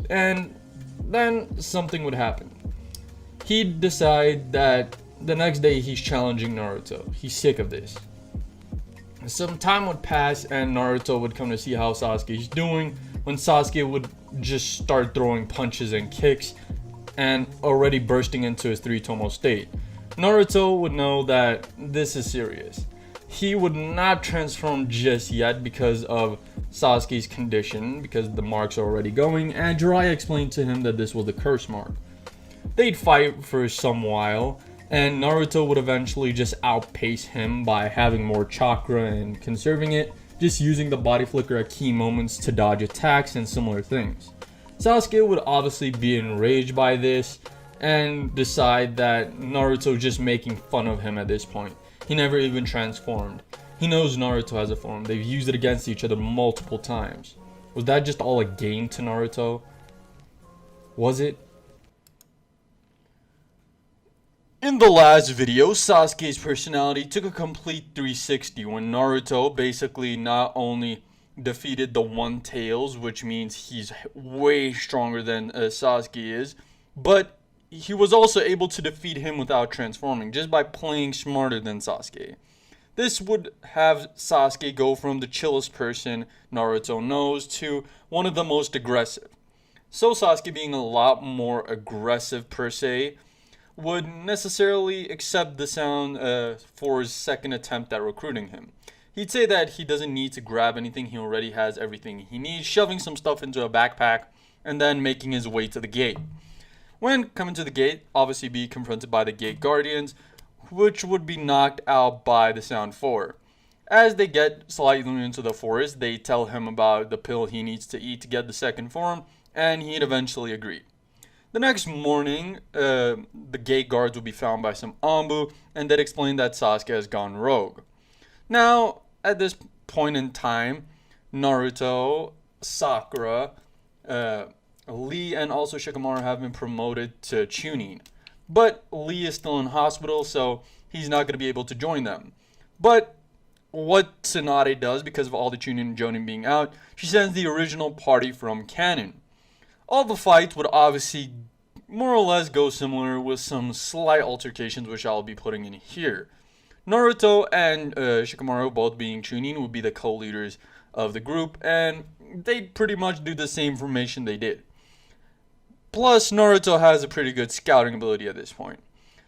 And then something would happen. He'd decide that the next day he's challenging Naruto. He's sick of this. Some time would pass and Naruto would come to see how Sasuke's doing, when Sasuke would just start throwing punches and kicks and already bursting into his 3-tomo state. Naruto would know that this is serious. He would not transform just yet because of Sasuke's condition, because the marks are already going, and Jiraiya explained to him that this was the curse mark. They'd fight for some while, and Naruto would eventually just outpace him by having more chakra and conserving it, just using the body flicker at key moments to dodge attacks and similar things. Sasuke would obviously be enraged by this and decide that Naruto just making fun of him at this point. He never even transformed. He knows Naruto has a form. They've used it against each other multiple times. Was that just all a game to Naruto? Was it? In the last video, Sasuke's personality took a complete 360 when Naruto basically not only defeated the One Tails, which means he's way stronger than Sasuke is, but he was also able to defeat him without transforming, just by playing smarter than Sasuke. This would have Sasuke go from the chillest person Naruto knows to one of the most aggressive. So Sasuke, being a lot more aggressive per se, would necessarily accept the sound for his second attempt at recruiting him. He'd say that he doesn't need to grab anything, he already has everything he needs, shoving some stuff into a backpack and then making his way to the gate. When coming to the gate, obviously be confronted by the gate guardians, which would be knocked out by the sound 4. As they get slightly into the forest, they tell him about the pill he needs to eat to get the second form, and he'd eventually agree. The next morning, the gate guards will be found by some Anbu, and they'd explain that Sasuke has gone rogue. Now, at this point in time, Naruto, Sakura, Lee, and also Shikamaru have been promoted to Chunin. But Lee is still in hospital, so he's not going to be able to join them. But what Tsunade does, because of all the Chunin and Jonin being out, she sends the original party from canon. All the fights would obviously more or less go similar, with some slight altercations which I'll be putting in here. Naruto and Shikamaru, both being Chunin, would be the co-leaders of the group, and they'd pretty much do the same formation they did. Plus, Naruto has a pretty good scouting ability at this point.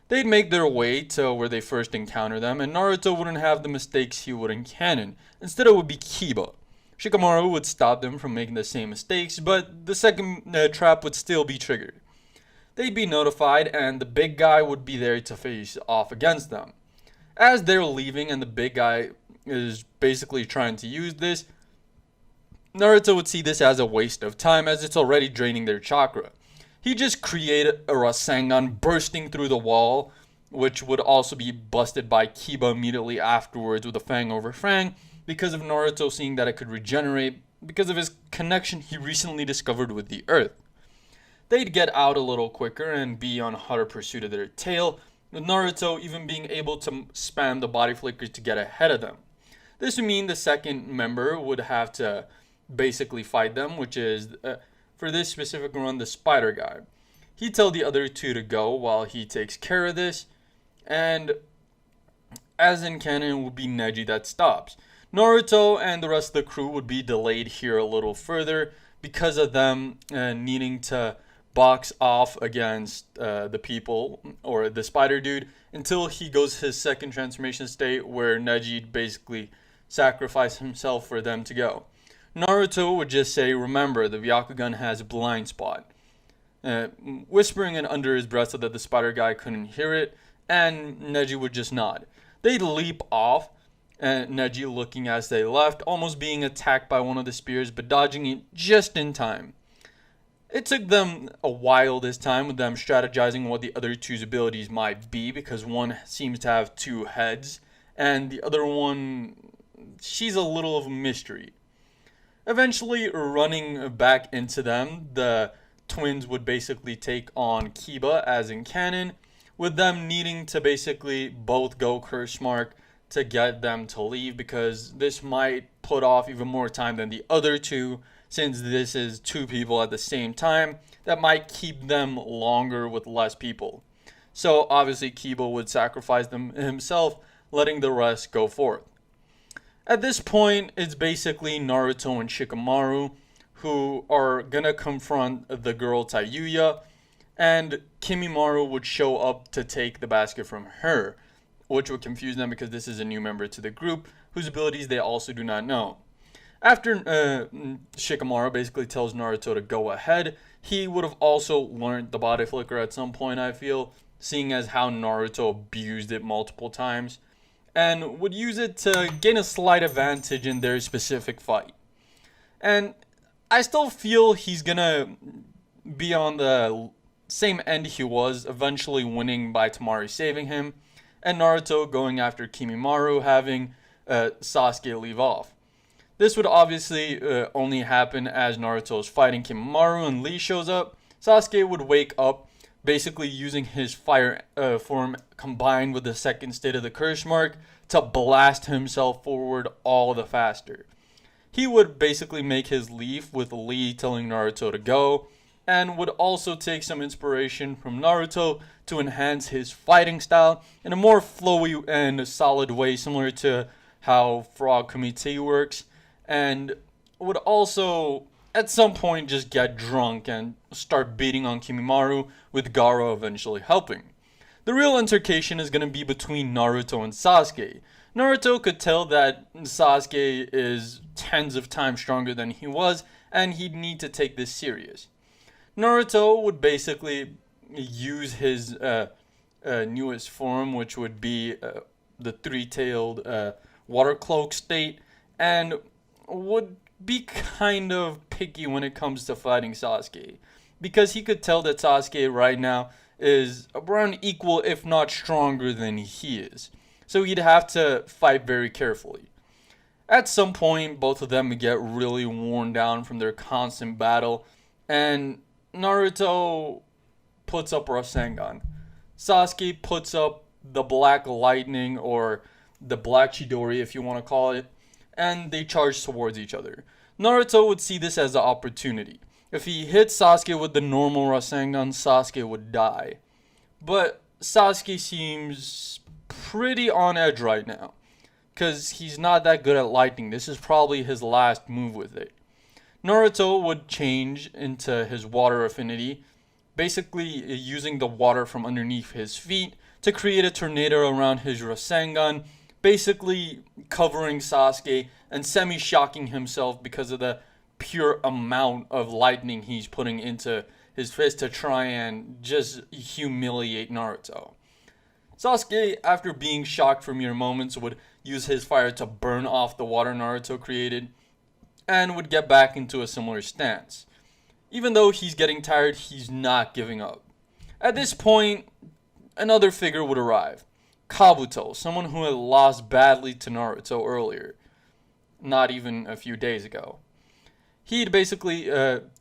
They'd make their way to where they first encounter them, and Naruto wouldn't have the mistakes he would in canon. Instead, it would be Kiba. Shikamaru would stop them from making the same mistakes, but the second trap would still be triggered. They'd be notified, and the big guy would be there to face off against them. As they're leaving and the big guy is basically trying to use this, Naruto would see this as a waste of time, as it's already draining their chakra. He just created a Rasengan bursting through the wall, which would also be busted by Kiba immediately afterwards with a Fang over Fang, because of Naruto seeing that it could regenerate because of his connection he recently discovered with the earth. They'd get out a little quicker and be on hotter pursuit of their tail, with Naruto even being able to spam the body flickers to get ahead of them. This would mean the second member would have to basically fight them, which is, for this specific run, the spider guy. He'd tell the other two to go while he takes care of this, and as in canon, it would be Neji that stops. Naruto and the rest of the crew would be delayed here a little further because of them needing to box off against the people, or the spider dude, until he goes his second transformation state, where Neji basically sacrificed himself for them to go. Naruto would just say, remember, the Byakugan has a blind spot, whispering it under his breath so that the spider guy couldn't hear it, and Neji would just nod. They'd leap off, and Neji looking as they left, almost being attacked by one of the spears, but dodging it just in time. It took them a while this time, with them strategizing what the other two's abilities might be, because one seems to have two heads, and the other one, she's a little of a mystery. Eventually, running back into them, the twins would basically take on Kiba, as in canon, with them needing to basically both go curse mark to get them to leave, because this might put off even more time than the other two, since this is two people at the same time. That might keep them longer with less people. So obviously Kiba would sacrifice them himself, letting the rest go forth. At this point, it's basically Naruto and Shikamaru who are gonna confront the girl Tayuya, and Kimimaro would show up to take the basket from her, which would confuse them because this is a new member to the group whose abilities they also do not know. After Shikamaru basically tells Naruto to go ahead, he would have also learned the body flicker at some point, I feel, seeing as how Naruto abused it multiple times, and would use it to gain a slight advantage in their specific fight. And I still feel he's gonna be on the same end he was, eventually winning by Temari saving him, and Naruto going after Kimimaro, having Sasuke leave off. This would obviously only happen as Naruto is fighting Kimimaro and Lee shows up. Sasuke would wake up, basically using his fire form combined with the second state of the curse mark to blast himself forward all the faster. He would basically make his leave with Lee telling Naruto to go, and would also take some inspiration from Naruto to enhance his fighting style in a more flowy and solid way, similar to how Frog Committee works, and would also at some point just get drunk and start beating on Kimimaro, with Gaara eventually helping. The real altercation is going to be between Naruto and Sasuke. Naruto could tell that Sasuke is tens of times stronger than he was, and he'd need to take this serious. Naruto would basically use his newest form, which would be the three-tailed water cloak state, and would be kind of picky when it comes to fighting Sasuke, because he could tell that Sasuke right now is around equal, if not stronger than he is. So he'd have to fight very carefully. At some point, both of them get really worn down from their constant battle, and Naruto puts up Rasengan. Sasuke puts up the Black Lightning, or the Black Chidori if you want to call it, and they charge towards each other. Naruto would see this as an opportunity. If he hits Sasuke with the normal Rasengan, Sasuke would die. But Sasuke seems pretty on edge right now, because he's not that good at lightning. This is probably his last move with it. Naruto would change into his water affinity, basically using the water from underneath his feet to create a tornado around his Rasengan, basically covering Sasuke and semi-shocking himself because of the pure amount of lightning he's putting into his fist to try and just humiliate Naruto. Sasuke, after being shocked for mere moments, would use his fire to burn off the water Naruto created, and would get back into a similar stance. Even though he's getting tired, he's not giving up. At this point, another figure would arrive. Kabuto, someone who had lost badly to Naruto earlier, not even a few days ago. He'd basically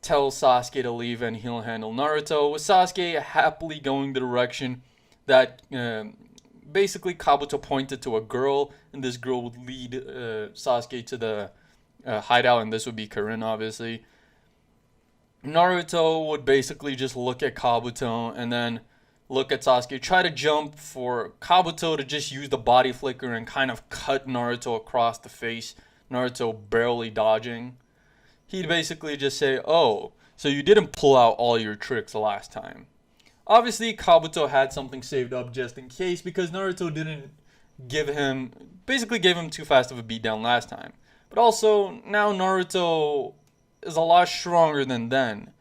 tell Sasuke to leave and he'll handle Naruto, with Sasuke happily going the direction that basically Kabuto pointed to a girl, and this girl would lead Sasuke to the hideout, and this would be Karin, obviously. Naruto would basically just look at Kabuto and then look at Sasuke, try to jump for Kabuto to just use the body flicker and kind of cut Naruto across the face, Naruto barely dodging. He'd basically just say, "Oh, so you didn't pull out all your tricks last time." Obviously, Kabuto had something saved up just in case, because Naruto didn't gave him too fast of a beatdown last time. But also, now Naruto is a lot stronger than then.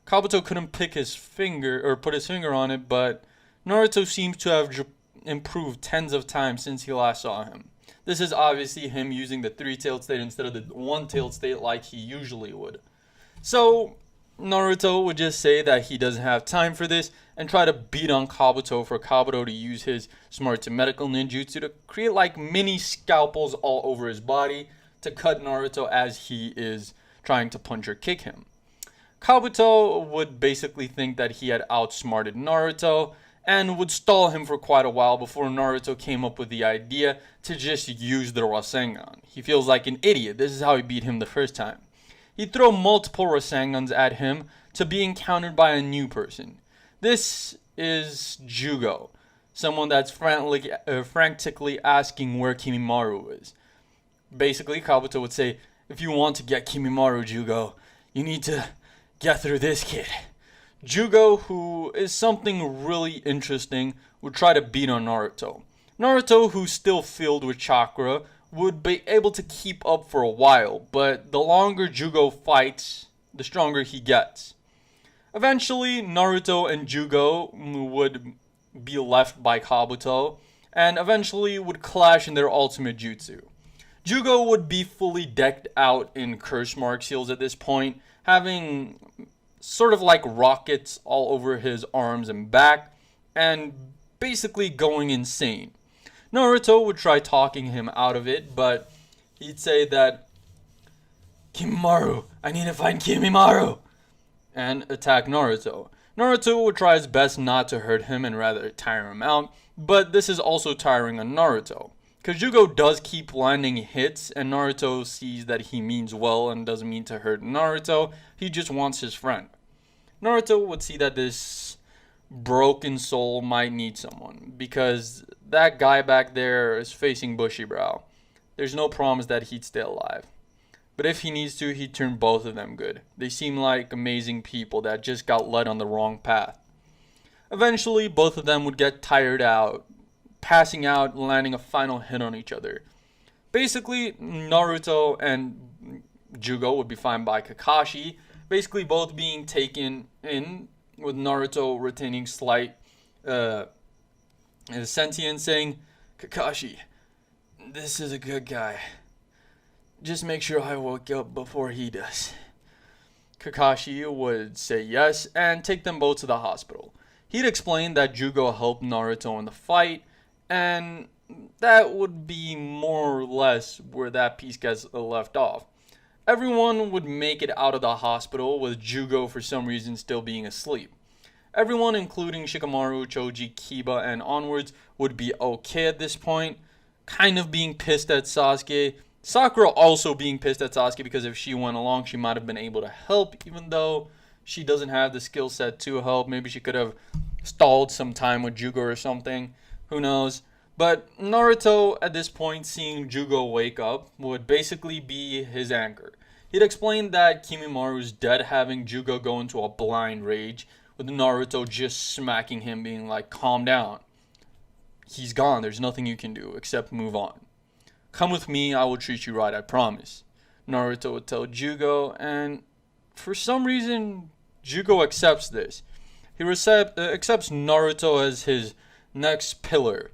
Kabuto couldn't put his finger on it, but Naruto seems to have improved tens of times since he last saw him. This is obviously him using the three-tailed state instead of the one-tailed state like he usually would. So Naruto would just say that he doesn't have time for this and try to beat on Kabuto for Kabuto to use his smart to medical ninjutsu to create like mini scalpels all over his body to cut Naruto as he is trying to punch or kick him. Kabuto would basically think that he had outsmarted Naruto and would stall him for quite a while before Naruto came up with the idea to just use the Rasengan. He feels like an idiot. This is how he beat him the first time. He'd throw multiple Rasengans at him to be encountered by a new person. This is Jugo, someone that's frantically asking where Kimimaro is. Basically, Kabuto would say, "If you want to get Kimimaro, Jugo, you need to get through this kid." Jugo, who is something really interesting, would try to beat on Naruto. Naruto, who's still filled with chakra, would be able to keep up for a while, but the longer Jugo fights, the stronger he gets. Eventually, Naruto and Jugo would be left by Kabuto, and eventually would clash in their ultimate jutsu. Jugo would be fully decked out in curse mark seals at this point, having sort of like rockets all over his arms and back, and basically going insane. Naruto would try talking him out of it, but he'd say that, "Kimimaro, I need to find Kimimaro," and attack Naruto. Naruto would try his best not to hurt him and rather tire him out, but this is also tiring on Naruto. Because Jugo does keep landing hits, and Naruto sees that he means well and doesn't mean to hurt Naruto. He just wants his friend. Naruto would see that this broken soul might need someone, because that guy back there is facing Bushibrow. There's no promise that he'd stay alive. But if he needs to, he'd turn both of them good. They seem like amazing people that just got led on the wrong path. Eventually, both of them would get tired out, passing out, landing a final hit on each other. Basically, Naruto and Jugo would be found by Kakashi, basically both being taken in, with Naruto retaining slight sentience, saying, "Kakashi, this is a good guy. Just make sure I wake up before he does." Kakashi would say yes and take them both to the hospital. He'd explain that Jugo helped Naruto in the fight, and that would be more or less where that piece gets left off. Everyone would make it out of the hospital, with Jugo for some reason still being asleep. Everyone, including Shikamaru, Choji, Kiba, and onwards, would be okay at this point, kind of being pissed at Sasuke. Sakura also being pissed at Sasuke because if she went along, she might have been able to help, even though she doesn't have the skill set to help. Maybe she could have stalled some time with Jugo or something. Who knows? But Naruto, at this point, seeing Jugo wake up, would basically be his anchor. He'd explain that Kimimaro dead, having Jugo go into a blind rage, with Naruto just smacking him, being like, "Calm down. He's gone. There's nothing you can do except move on. Come with me, I will treat you right, I promise." Naruto would tell Jugo, and for some reason, Jugo accepts this. He accepts Naruto as his next pillar,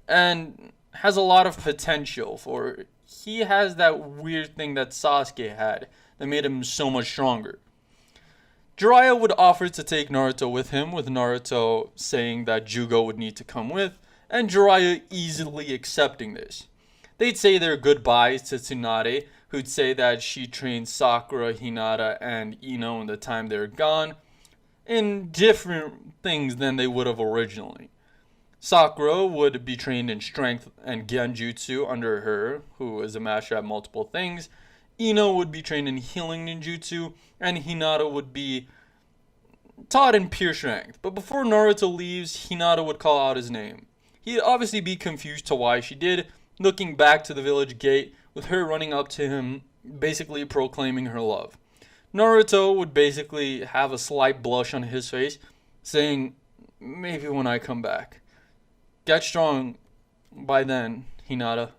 and has a lot of potential, for he has that weird thing that Sasuke had that made him so much stronger. Jiraiya would offer to take Naruto with him, with Naruto saying that Jugo would need to come with, and Jiraiya easily accepting this. They'd say their goodbyes to Tsunade, who'd say that she trained Sakura, Hinata, and Ino in the time they're gone, in different things than they would have originally. Sakura would be trained in strength and genjutsu under her, who is a master at multiple things. Ino would be trained in healing ninjutsu, and Hinata would be taught in pure strength. But before Naruto leaves, Hinata would call out his name. He'd obviously be confused to why she did, looking back to the village gate, with her running up to him, basically proclaiming her love. Naruto would basically have a slight blush on his face, saying, "Maybe when I come back. Get strong by then, Hinata."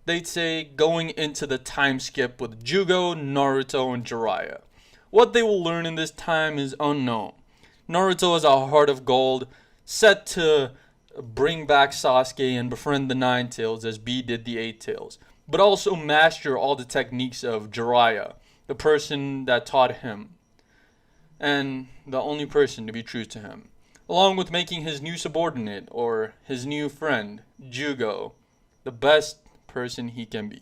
They'd say, going into the time skip with Jugo, Naruto, and Jiraiya. What they will learn in this time is unknown. Naruto has a heart of gold, set to bring back Sasuke and befriend the Nine Tails as B did the Eight Tails, but also master all the techniques of Jiraiya, the person that taught him, and the only person to be true to him, along with making his new subordinate, or his new friend, Jugo, the best person he can be.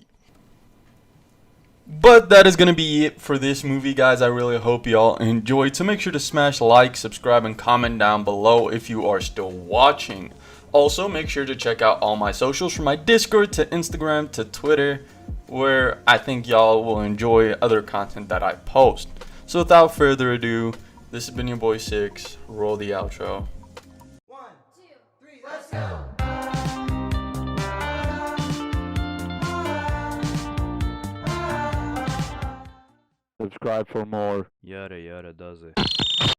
But that is going to be it for this movie, guys. I really hope y'all enjoyed. So make sure to smash like, subscribe, and comment down below if you are still watching. Also, make sure to check out all my socials, from my Discord to Instagram to Twitter, where I think y'all will enjoy other content that I post. So without further ado, this has been your boy Six. Roll the outro. 1, 2, 3, let's go! Subscribe for more. Yada yada does it.